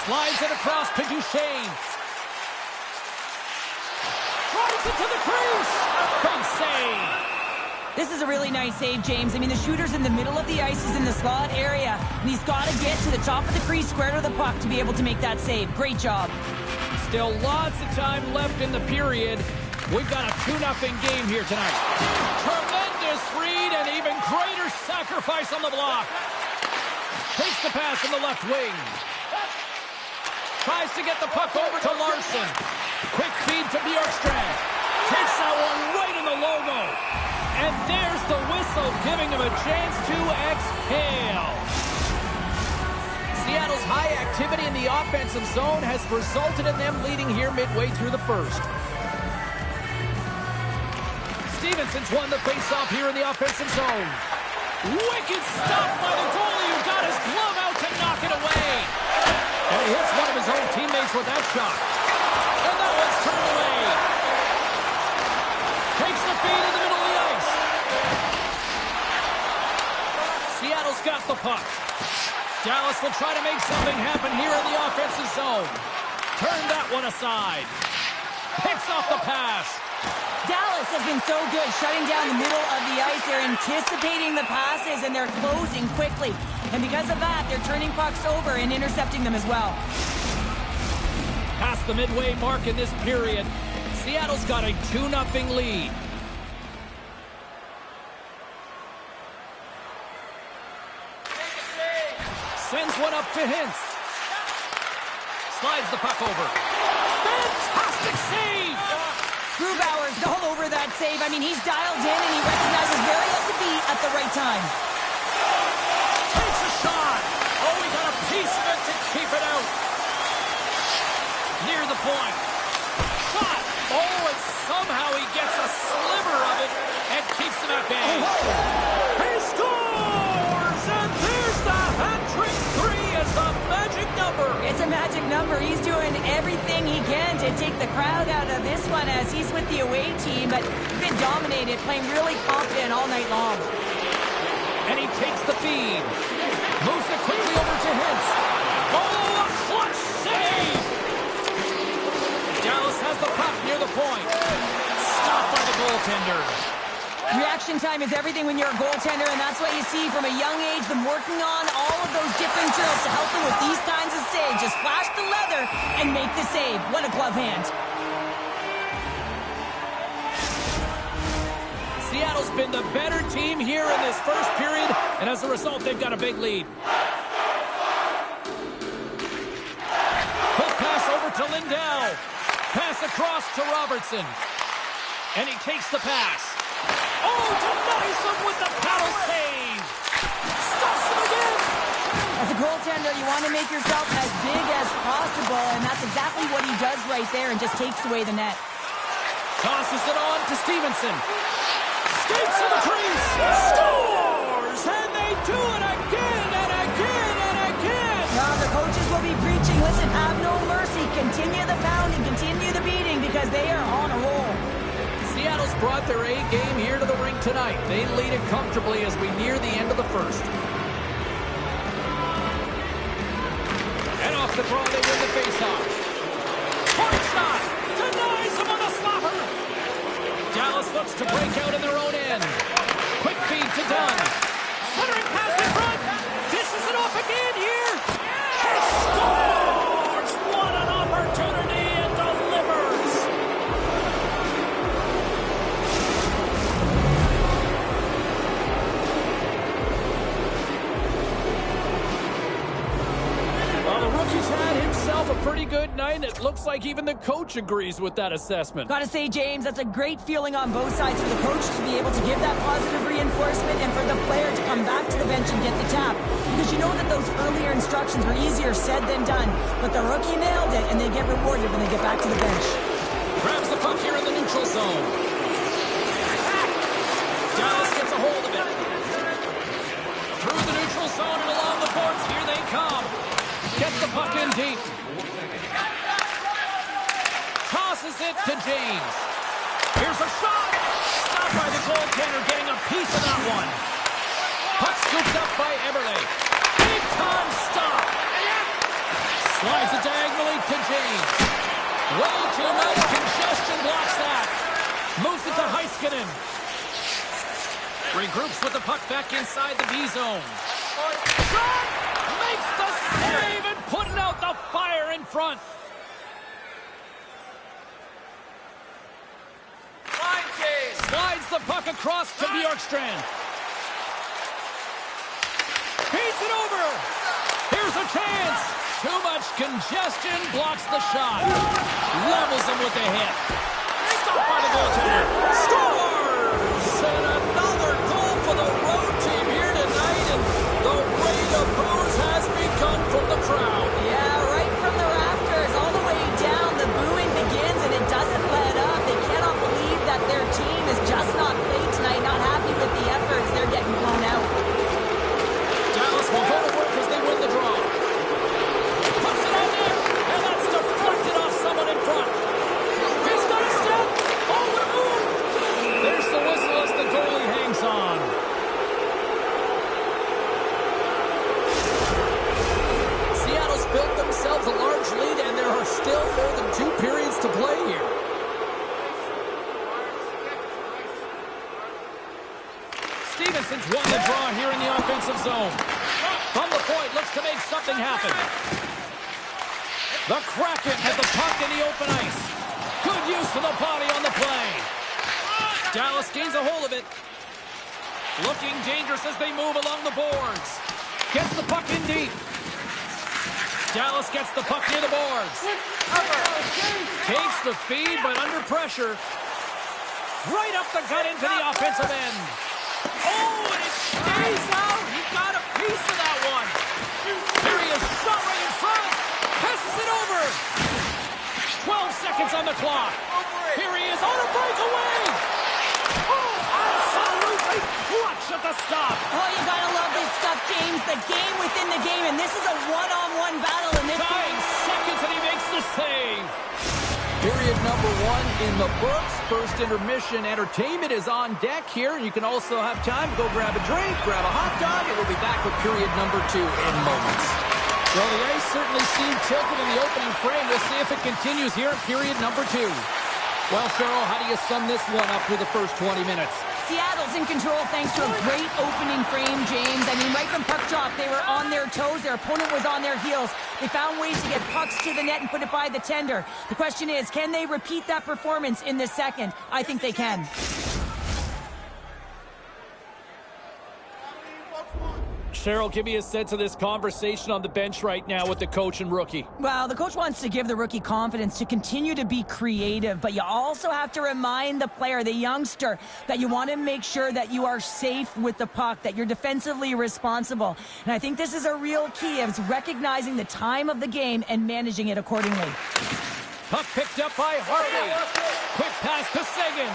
Slides it across to Duchesne. Drives it to the crease. Big save. This is a really nice save, James. I mean, the shooter's in the middle of the ice. He's in the slot area, and he's got to get to the top of the crease, square to the puck, to be able to make that save. Great job. Still lots of time left in the period. We've got a 2-0 game here tonight. Tremendous read and even greater sacrifice on the block. Takes the pass from the left wing. Tries to get the puck over to Larson. Quick feed to Bjorkstrand. Takes that one right in the logo. And there's the whistle, giving him a chance to exhale. Seattle's high activity in the offensive zone has resulted in them leading here midway through the first. Stevenson's won the faceoff here in the offensive zone. Wicked stop by the goalie who got his glove out to knock it away. And he hits one of his own teammates with that shot. And that one's turned away. Takes the feed in the middle of the ice. Seattle's got the puck. Dallas will try to make something happen here in the offensive zone. Turn that one aside. Picks off the pass. Dallas has been so good shutting down the middle of the ice. They're anticipating the passes, and they're closing quickly. And because of that, they're turning pucks over and intercepting them as well. Past the midway mark in this period, Seattle's got a 2-0 lead. Sends one up to Hintz. Slides the puck over. Fantastic save! Grubauer's all over that save. I mean, he's dialed in and he recognizes where he has to be at the right time. Takes a shot. Oh, he got a piece of it to keep it out. Near the point. Shot. Oh, and somehow he gets a sliver of it and keeps them at bay. He scores! And there's the hat-trick 3 as the magic number. It's a magic number. He's doing everything he can to take the crowd out of this one as he's with the away team, but been dominated, playing really confident all night long. And he takes the feed. Moves it quickly over to Hintz. Oh, a clutch save! Dallas has the puck near the point. Stopped by the goaltender. Reaction time is everything when you're a goaltender, and that's what you see from a young age, them working on all of those different drills to help them with these kinds of saves. Just flash the leather and make the save. What a glove hand. Seattle's been the better team here in this first period, and as a result, they've got a big lead. Quick pass over to Lindell. Pass across to Robertson. And he takes the pass. Oh, denies him with the paddle save. Stops him again. As a goaltender, you want to make yourself as big as possible, and that's exactly what he does right there and just takes away the net. Tosses it on to Stevenson. Skates to the crease. Scores! And they do it again and again and again. Now the coaches will be preaching, listen, have no mercy. Continue the pounding, continue the beating because they are on a roll. Seattle's brought their A game here to the rink tonight. They lead it comfortably as we near the end of the first. And off the draw, they win the faceoff. Point shot! Denies him on the stopper! Dallas looks to break out in their own end. Quick feed to Dunn. Centering pass in front. Dishes it off again here. He scores! What an opportunity and delivers! Well, the rookie's had himself a pretty good night. It looks like even the coach agrees with that assessment. Gotta say, James, that's a great feeling on both sides for the coach to be able to give that positive reinforcement and for the player to come back to the bench and get the tap. Because you know that those earlier instructions were easier said than done. But the rookie nailed it, and they get rewarded when they get back to the bench. Grabs the puck here in the neutral zone. Dallas gets a hold of it. Through the neutral zone and along the boards. Here they come. Gets the puck in deep. Tosses it to James. Here's a shot. Stopped by the goaltender, getting a piece of that one. Puck scooped up by Eberle. Big time stop. Slides it diagonally to James. Way too much congestion blocks that. Moves it to Heiskanen. Regroups with the puck back inside the B zone. Shot! Makes the save and putting out the fire in front. Slides the puck across to Bjorkstrand. Feeds it over. Here's a chance. Too much congestion blocks the shot. Levels him with the hit. Stopped by the goaltender. Scores! And another goal for the road team here tonight. And the rain of boos has begun from the crowd. Yeah, right from the rafters all the way down. The booing begins and it doesn't let up. They cannot believe that their team is just not played tonight, not happy with the efforts. They're getting blown out. Dallas will go to work as they win the draw. Puts it on net, and that's deflected off someone in front. He's got a step. Oh, the move. Stevenson's won the draw here in the offensive zone. From the point, looks to make something happen. The Kraken has the puck in the open ice. Good use of the body on the play. Dallas gains a hold of it. Looking dangerous as they move along the boards. Gets the puck in deep. Dallas gets the puck near the boards. Takes the feed, but under pressure. Right up the gut into the offensive end. Oh, and it stays out. He got a piece of that one. Here he is, shot right in front. Passes it over. 12 seconds on the clock. Here he is on a breakaway. Oh, absolutely clutch at the stop. Oh, you gotta love this stuff, James. The game within the game, and this is a one-on-one battle in this 9 game. seconds, and he makes the save. Period number 1 in the books. First intermission entertainment is on deck here. You can also have time to go grab a drink, grab a hot dog, and we'll be back with period number 2 in moments. Well, the ice certainly seemed tilted in the opening frame. We'll see if it continues here in period number 2. Well, Cheryl, how do you sum this one up through the first 20 minutes? Seattle's in control thanks to a great opening frame, James. I mean, right from puck drop, they were on their toes. Their opponent was on their heels. They found ways to get pucks to the net and put it by the tender. The question is, can they repeat that performance in this second? I think they can. Cheryl, give me a sense of this conversation on the bench right now with the coach and rookie. Well, the coach wants to give the rookie confidence to continue to be creative, but you also have to remind the player, the youngster, that you want to make sure that you are safe with the puck, that you're defensively responsible. And I think this is a real key of recognizing the time of the game and managing it accordingly. Puck picked up by Harvey. Quick pass to Seguin.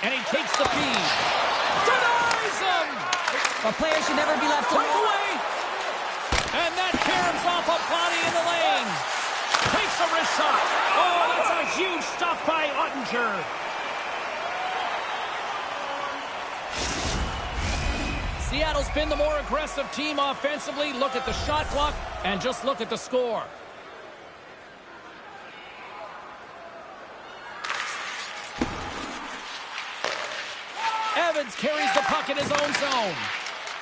And he takes the feed. Denies him! A player should never be left alone. Breakaway! And that caroms off a body in the lane. Takes a wrist shot. Oh, that's a huge stop by Ottinger. Seattle's been the more aggressive team offensively. Look at the shot clock and just look at the score. Evans carries the puck in his own zone.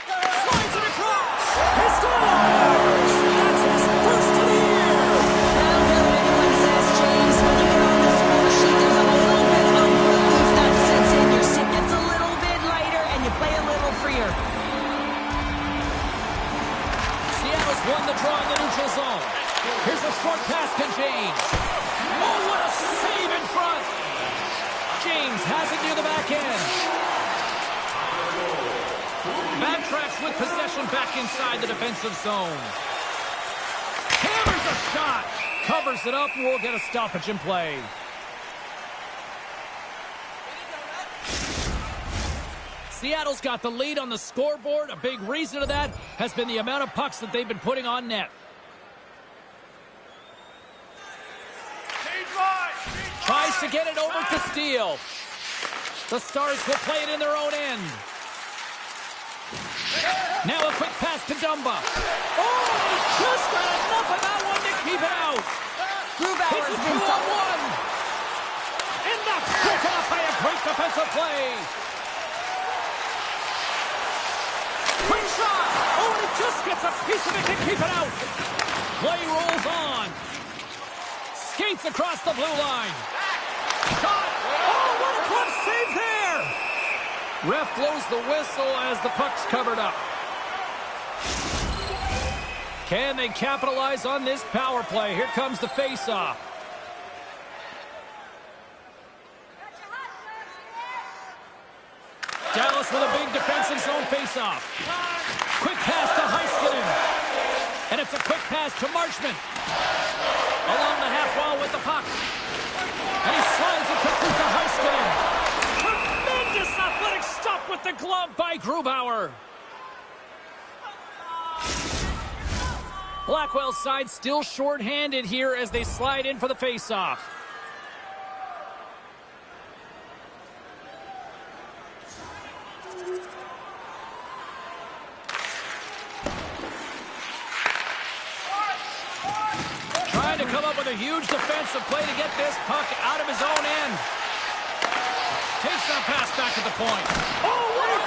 Slides it across. He scores! That's his first of the year. I don't care what anyone says, James. When you get on the score sheet, there's a little bit of relief that sets in. Your seat gets a little bit lighter, and you play a little freer. Seattle's won the draw in the neutral zone. Here's a short pass to James. Oh, what a save in front. James has it near the back end. Backtracks with possession back inside the defensive zone. Hammers a shot. Covers it up and we'll get a stoppage in play. Seattle's got the lead on the scoreboard. A big reason of that has been the amount of pucks that they've been putting on net. Tries to get it over to Steele. The Stars will play it in their own end. Now a quick pass to Dumba. Oh, he just got enough of that one to keep it out. Grubauer's It's a been 2-on-1. And that's broken up by a great defensive play. Quick shot. Oh, and he just gets a piece of it to keep it out. Play rolls on. Skates across the blue line. Shot. Oh, what a clutch save there. Ref blows the whistle as the puck's covered up. Can they capitalize on this power play? Here comes the face-off. Dallas with a big defensive zone face-off. Quick pass to Heiskanen. And it's a quick pass to Marchment. Along the half wall with the puck. And he slides it quickly to Heiskanen. Tremendous athletic stop with the glove by Grubauer. Blackwell's side still short-handed here as they slide in for the face-off. Trying to come up with a huge defensive play to get this puck out of his own end. Takes that pass back at the point. Oh, what a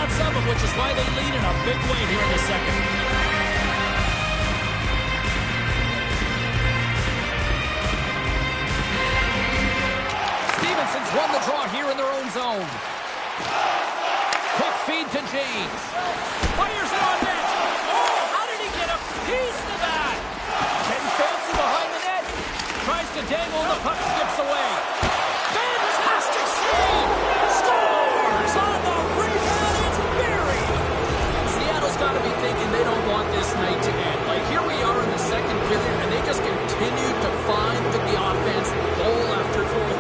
Lots of them, which is why they lead in a big way here in the second. Stevenson's won the draw here in their own zone. Quick feed to James. Fires it on net. Oh, how did he get a piece of that? Getting fancy behind the net. Tries to dangle, the puck skips away. Fantastic save! Scores on the rebound. It's buried. Seattle's got to be thinking they don't want this night to end. Like, here we are in the second period, and they just continue to find the offense goal after goal.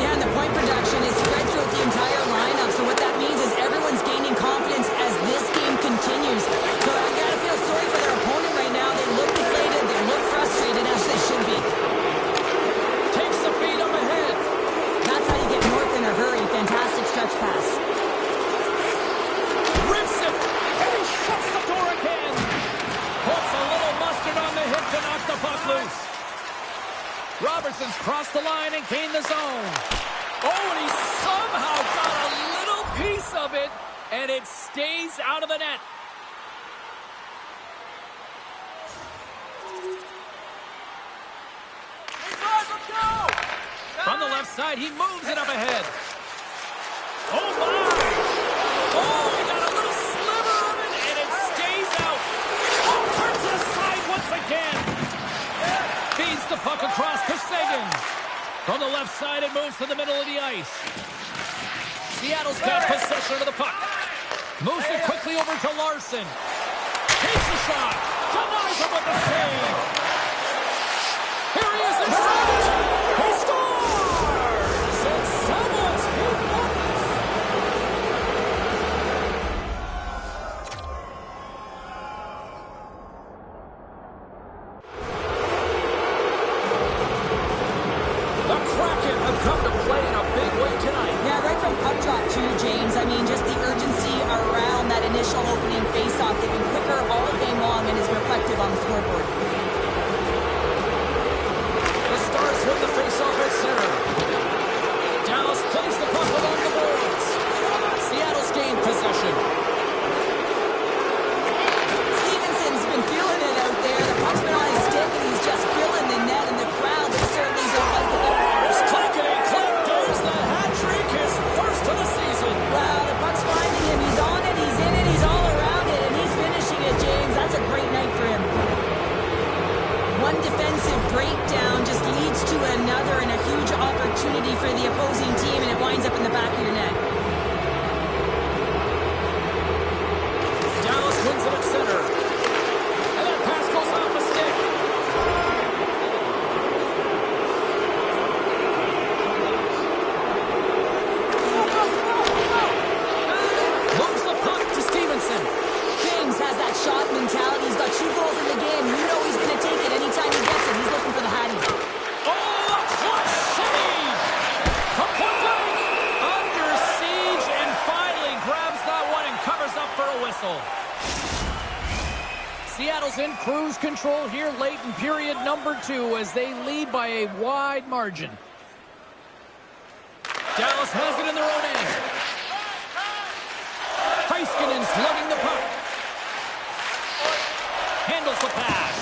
Yeah, and the point production is spread throughout the entire lineup. So what that means is everyone's gaining confidence as this game continues. So I gotta feel sorry for their opponent right now. They look deflated, they look frustrated, as they should be. Takes the feed up ahead. That's how you get north in a hurry. Fantastic stretch pass. Rips it, and he shuts the door again. Puts a little mustard on the hip to knock the puck loose. Robertson's crossed the line and gained the zone. Oh, and he somehow got a little piece of it, and it stays out of the net. Let's go! From the left side, he moves it up ahead. Oh, my! Oh, he got a little sliver of it, and it stays out. Oh, turns it aside once again. Feeds the puck across to Seguin. From the left side, it moves to the middle of the ice. Seattle's got possession of the puck. Moves it quickly over to Larson. Takes a shot. Denies him with the save. Here he is in front. He scores! And someone's hit one. The Kraken have come to play in a big way tonight. Yeah, right from puck drop too, James. I mean, just the urgency around that initial opening face-off. They've been quicker all game long and is reflective on the scoreboard. The Stars win the face-off at center. Dallas plays the puck along the boards. Seattle's gained possession. Stevenson's been feeling it out there. The puck's been on his stick and he's just filling the net, and the crowd, they certainly don't like it. Clickety-click, there's the hat trick, his first of the season. Wow, the puck's finding him. He's on it, he's in it, he's all around it, and he's finishing it, James. That's a great night for him. One defensive breakdown just leads to another and a huge opportunity for the opposing team, and it winds up in the back of your net. Dallas wins it at center. And that pass goes off the stick. Moves the puck to Stevenson. James has that shot mentality. He's got 2 goals in the game. You know he's going to take it anytime he gets it. He's looking for the Hattie. Oh, a clutch save! From point blank. Under siege, and finally grabs that one and covers up for a whistle. Seattle's in cruise control here late in period number 2 as they lead by a wide margin. Dallas has it in their own end. Heiskanen's lugging the puck. Handles the pass.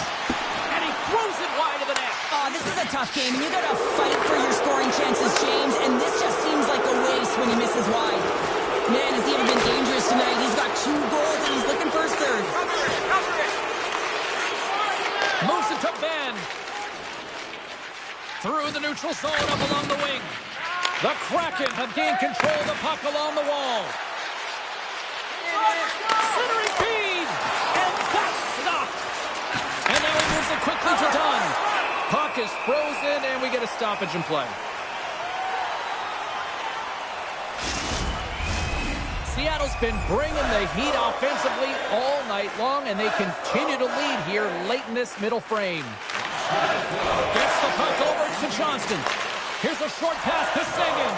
And he throws it wide of the net. Oh, this is a tough game, and you got to fight for your scoring chances, James, and this just seems like a waste when he misses wide. Man, has he ever been dangerous tonight? He's got 2 goals, and he's looking for his third. Moves it to Ben. Through the neutral zone up along the wing. The Kraken have gained control of the puck along the wall. Centering feed. And that's stopped. And now he moves it quickly to Dunn. Puck is frozen, and we get a stoppage in play. Seattle's been bringing the heat offensively all night long, and they continue to lead here late in this middle frame. Gets the puck over to Johnston. Here's a short pass to Seguin.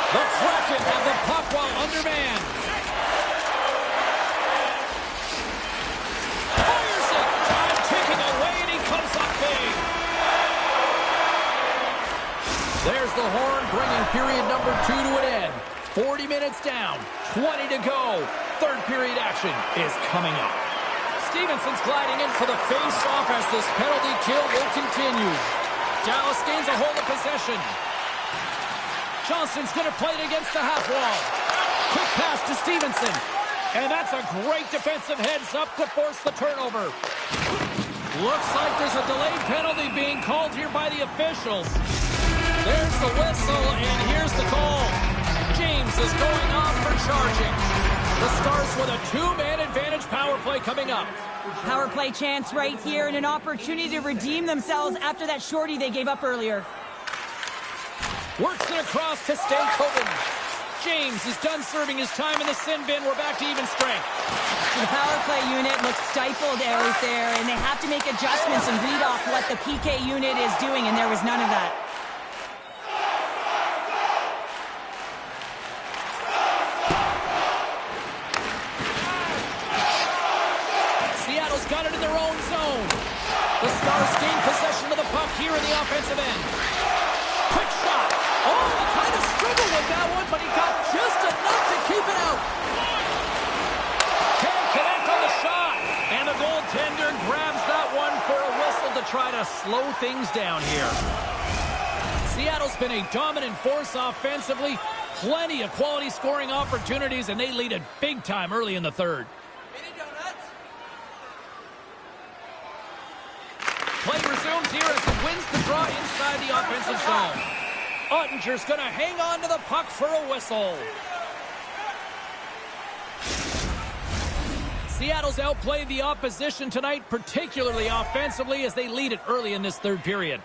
The Kraken have the puck while undermanned. Fires it. Time ticking away, and he comes up big. There's the horn, bringing period number 2 to an end. 40 minutes down, 20 to go. Third period action is coming up. Stevenson's gliding in for the face-off as this penalty kill will continue. Dallas gains a hold of possession. Johnston's going to play it against the half wall. Quick pass to Stevenson. And that's a great defensive heads-up to force the turnover. Looks like there's a delayed penalty being called here by the officials. There's the whistle, and here's the call. James is going off for charging. The Stars with a two-man advantage power play coming up. Power play chance right here and an opportunity to redeem themselves after that shorty they gave up earlier. Works it across to Stankoven. James is done serving his time in the sin bin. We're back to even strength. The power play unit looks stifled out there, and they have to make adjustments and read off what the PK unit is doing, and there was none of that. Seattle's got it in their own zone. The Stars gain possession of the puck here in the offensive end. Quick shot. Oh, he kind of struggled with that one, but he got just enough to keep it out. Can't connect on the shot. And the goaltender grabs that one for a whistle to try to slow things down here. Seattle's been a dominant force offensively. Plenty of quality scoring opportunities, and they lead it big time early in the third. Play resumes here as he wins the draw inside the offensive zone. Ottinger's going to hang on to the puck for a whistle. Seattle's outplayed the opposition tonight, particularly offensively, as they lead it early in this third period.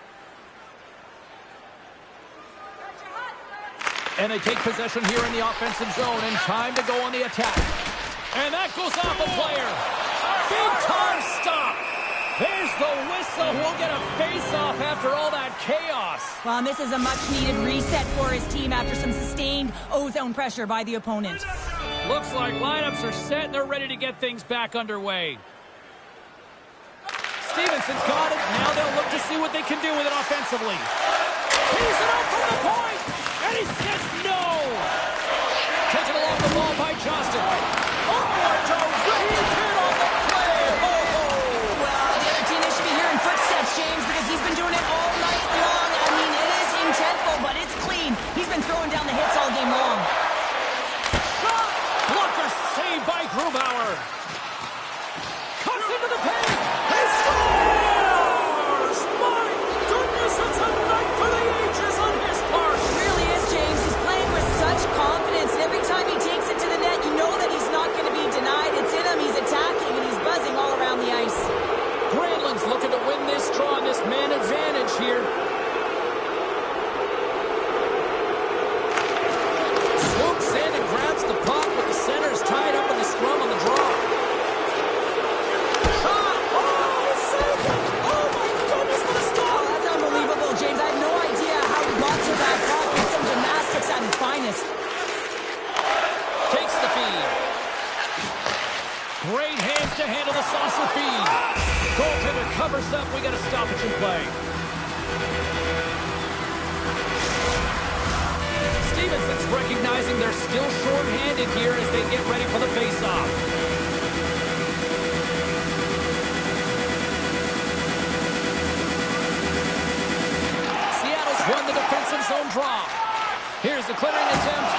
And they take possession here in the offensive zone, and time to go on the attack. And that goes off a player. Big time stop. There's the whistle. We'll get a face-off after all that chaos. Well, and this is a much-needed reset for his team after some sustained O-zone pressure by the opponent. Looks like lineups are set and they're ready to get things back underway. Stevenson's got it. Now they'll look to see what they can do with it offensively. He's it up from the point, and he says no. Taken along the ball by Johnston. Oh, what a great hit on the play. James, because he's been doing it all night long. I mean, it is intentful, but it's clean. He's been throwing down the hits all game long. Shot! Blocker saved by Grubauer. Cuts into the paint. He scores! My goodness, it's a night for the ages on his part. It really is, James. He's playing with such confidence, and every time he takes it to the net, you know that he's not going to be denied. It's in him. He's attacking, and he's buzzing all around the ice. Granlund's looking to win this draw, this man advantage here. Swoops in and grabs the puck, but the center's tied up in the scrum on the draw. Shot! Oh, he saved it! Oh, my goodness, what a stop! Oh, that's unbelievable, James. I have no idea how he got to that puck with some gymnastics at his finest. Takes the feed. Great hands to handle the saucer feed. Goaltender covers up. We got a stoppage in play. Stevenson's recognizing they're still short-handed here as they get ready for the face-off. Seattle's won the defensive zone draw. Here's the clearing attempt.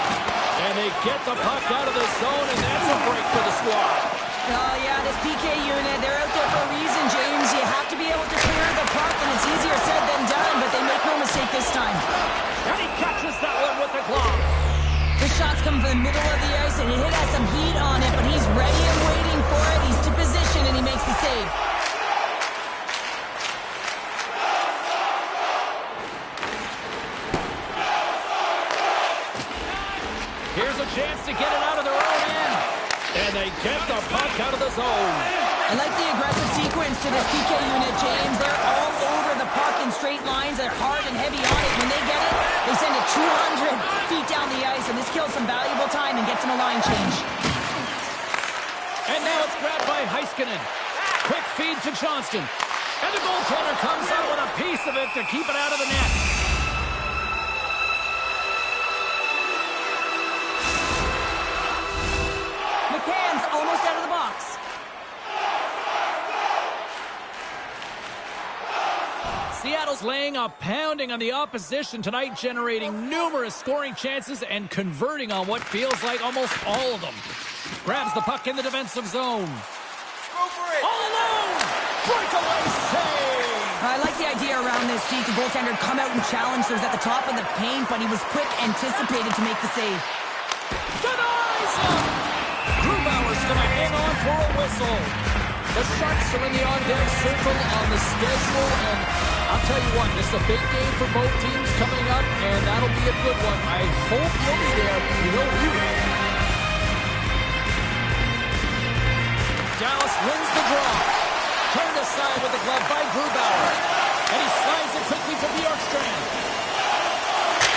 And they get the puck out of the zone, and that's a break for the squad. Oh, yeah, this PK unit, they're out there for a reason, James. You have to be able to clear the puck, and it's easier said than done, but they make no mistake this time. And he catches that one with the glove. The shots come from the middle of the ice, and it has some heat on it, but he's ready and waiting for it. He's to position, and he makes the save. Here's a chance to get it out of their own end. And they get the puck out of the zone. I like the aggressive sequence to this PK unit, James. They're all over the puck in straight lines. They're hard and heavy on it. When they get it, they send it 200 feet down the ice, and this kills some valuable time and gets them a line change. And now it's grabbed by Heiskanen. Quick feed to Johnston. And the goaltender comes out with a piece of it to keep it out of the net. Seattle's laying a pounding on the opposition tonight, generating numerous scoring chances and converting on what feels like almost all of them. Grabs the puck in the defensive zone. Go for it. All alone! Breakaway save! I like the idea around this, Chief. The goaltender come out and challenge those at the top of the paint, but he was quick, anticipated to make the save. Denies him! Grubauer's going to hang on for a whistle. The Sharks are in the on-deck circle on the schedule, and I'll tell you what, this is a big game for both teams coming up, and that'll be a good one. I hope you'll be there. You know you will. Dallas wins the draw. Turned aside with the glove by Grubauer, and he slides it quickly to Bjorkstrand.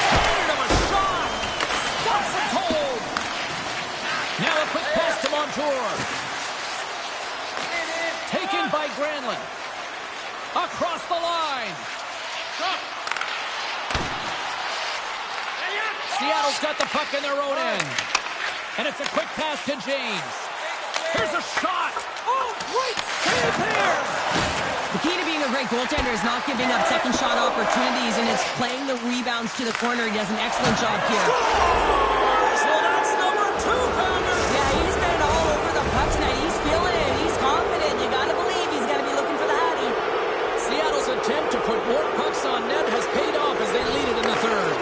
Tired of a shot! Stops it cold! Now a quick pass to Montour. Taken by Granlund. Across the line. Seattle's got the puck in their own end. And it's a quick pass to James. Here's a shot. Oh, great save here. The key to being a great goaltender is not giving up second shot opportunities, and it's playing the rebounds to the corner. He does an excellent job here. So that's number 2, Pounder. Yeah, he's been all over the puck tonight. He's feeling it. He's confident. You got to believe he's going to be looking for the Hattie. Seattle's attempt to put more pucks on net has paid off as they lead it in the third.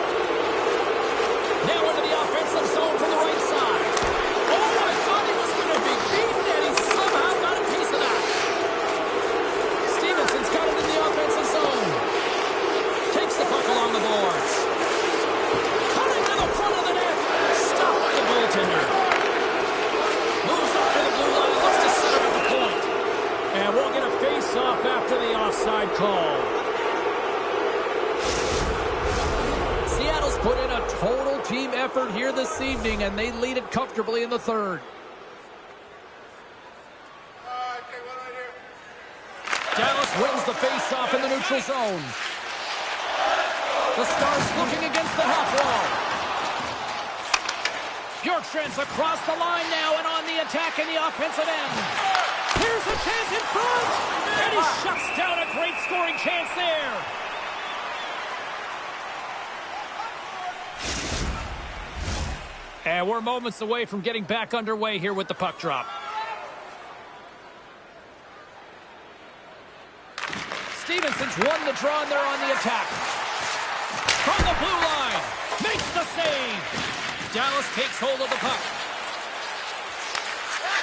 Now into the offensive zone from the right side. Oh, I thought he was going to be beaten, and he somehow got a piece of that. Stevenson's got it in the offensive zone. Takes the puck along the boards. Cutting to the front of the net. Stop the goaltender. Moves up to the blue line, looks to center at the point. And we'll get a face-off after the offside call. Seattle's put in a total team effort here this evening, and they lead it comfortably in the third. Dallas wins the face-off in the neutral zone. The Stars looking against the half wall. Bjorkstrand's across the line now and on the attack in the offensive end. Here's a chance in front, and he shuts down a great scoring chance there. And we're moments away from getting back underway here with the puck drop. Stevenson's won the draw, and they're on the attack. From the blue line, makes the save. Dallas takes hold of the puck.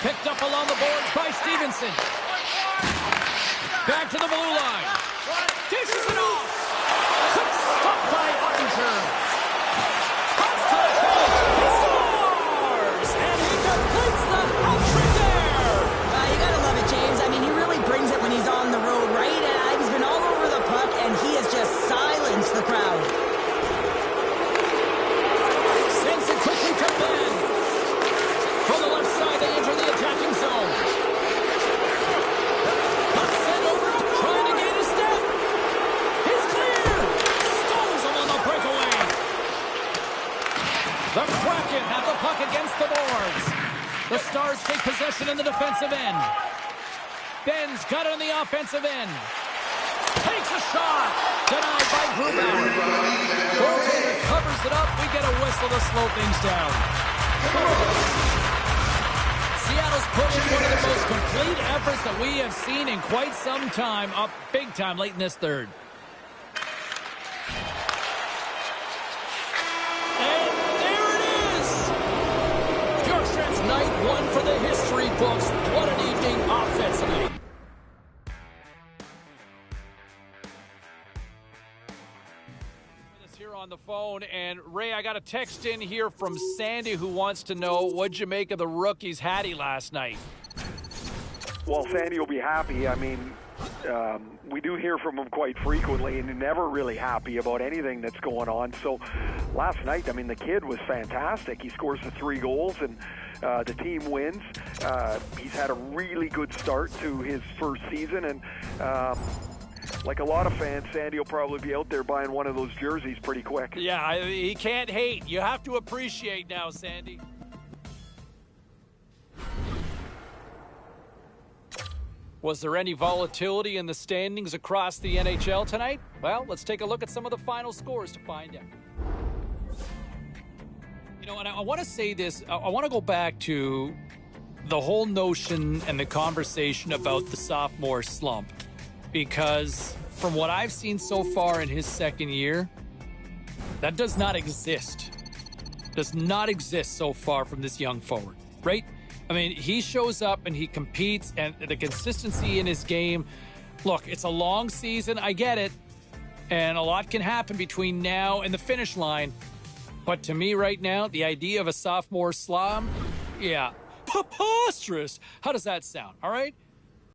Picked up along the boards by Stevenson. Back to the blue line. Dishes it off. Quick stop by Ottinger. Cuts to the plate. He scores! And he completes the hat-trick there. You gotta love it, James. I mean, he really brings it when he's on the road, right? And he's been all over the puck, and he has just silenced the crowd. Sends it quickly to Ben. From the left side, they enter the attacking zone. Puck sent over, trying to gain a step. He's clear. Stones him on the breakaway. The Kraken have the puck against the boards. The Stars take possession in the defensive end. Ben's got it on the offensive end. Takes a shot. Denied by Grubauer. Goaltender covers it up. We get a whistle to slow things down. Seattle's put in one of the most complete efforts that we have seen in quite some time. Up big time late in this third. And there it is. Bjorkstrand's night one for the history books. What an evening offensively. Here on the phone, and Ray, I got a text in here from Sandy who wants to know, what'd you make of the rookie's Hattie last night? Well, Sandy will be happy. I mean, we do hear from him quite frequently, and he's never really happy about anything that's going on. So last night, I mean, the kid was fantastic. He scores the 3 goals, and the team wins. He's had a really good start to his first season, and like a lot of fans, Sandy will probably be out there buying one of those jerseys pretty quick. Yeah, he can't hate. You have to appreciate now, Sandy. Was there any volatility in the standings across the NHL tonight? Well, let's take a look at some of the final scores to find out. You know, and I want to say this. I want to go back to the whole notion and the conversation about the sophomore slump, because from what I've seen so far in his second year, that does not exist. Does not exist so far from this young forward, right? I mean, he shows up and he competes, and the consistency in his game. Look, it's a long season. I get it. And a lot can happen between now and the finish line. But to me right now, the idea of a sophomore slump, yeah, preposterous. How does that sound? All right?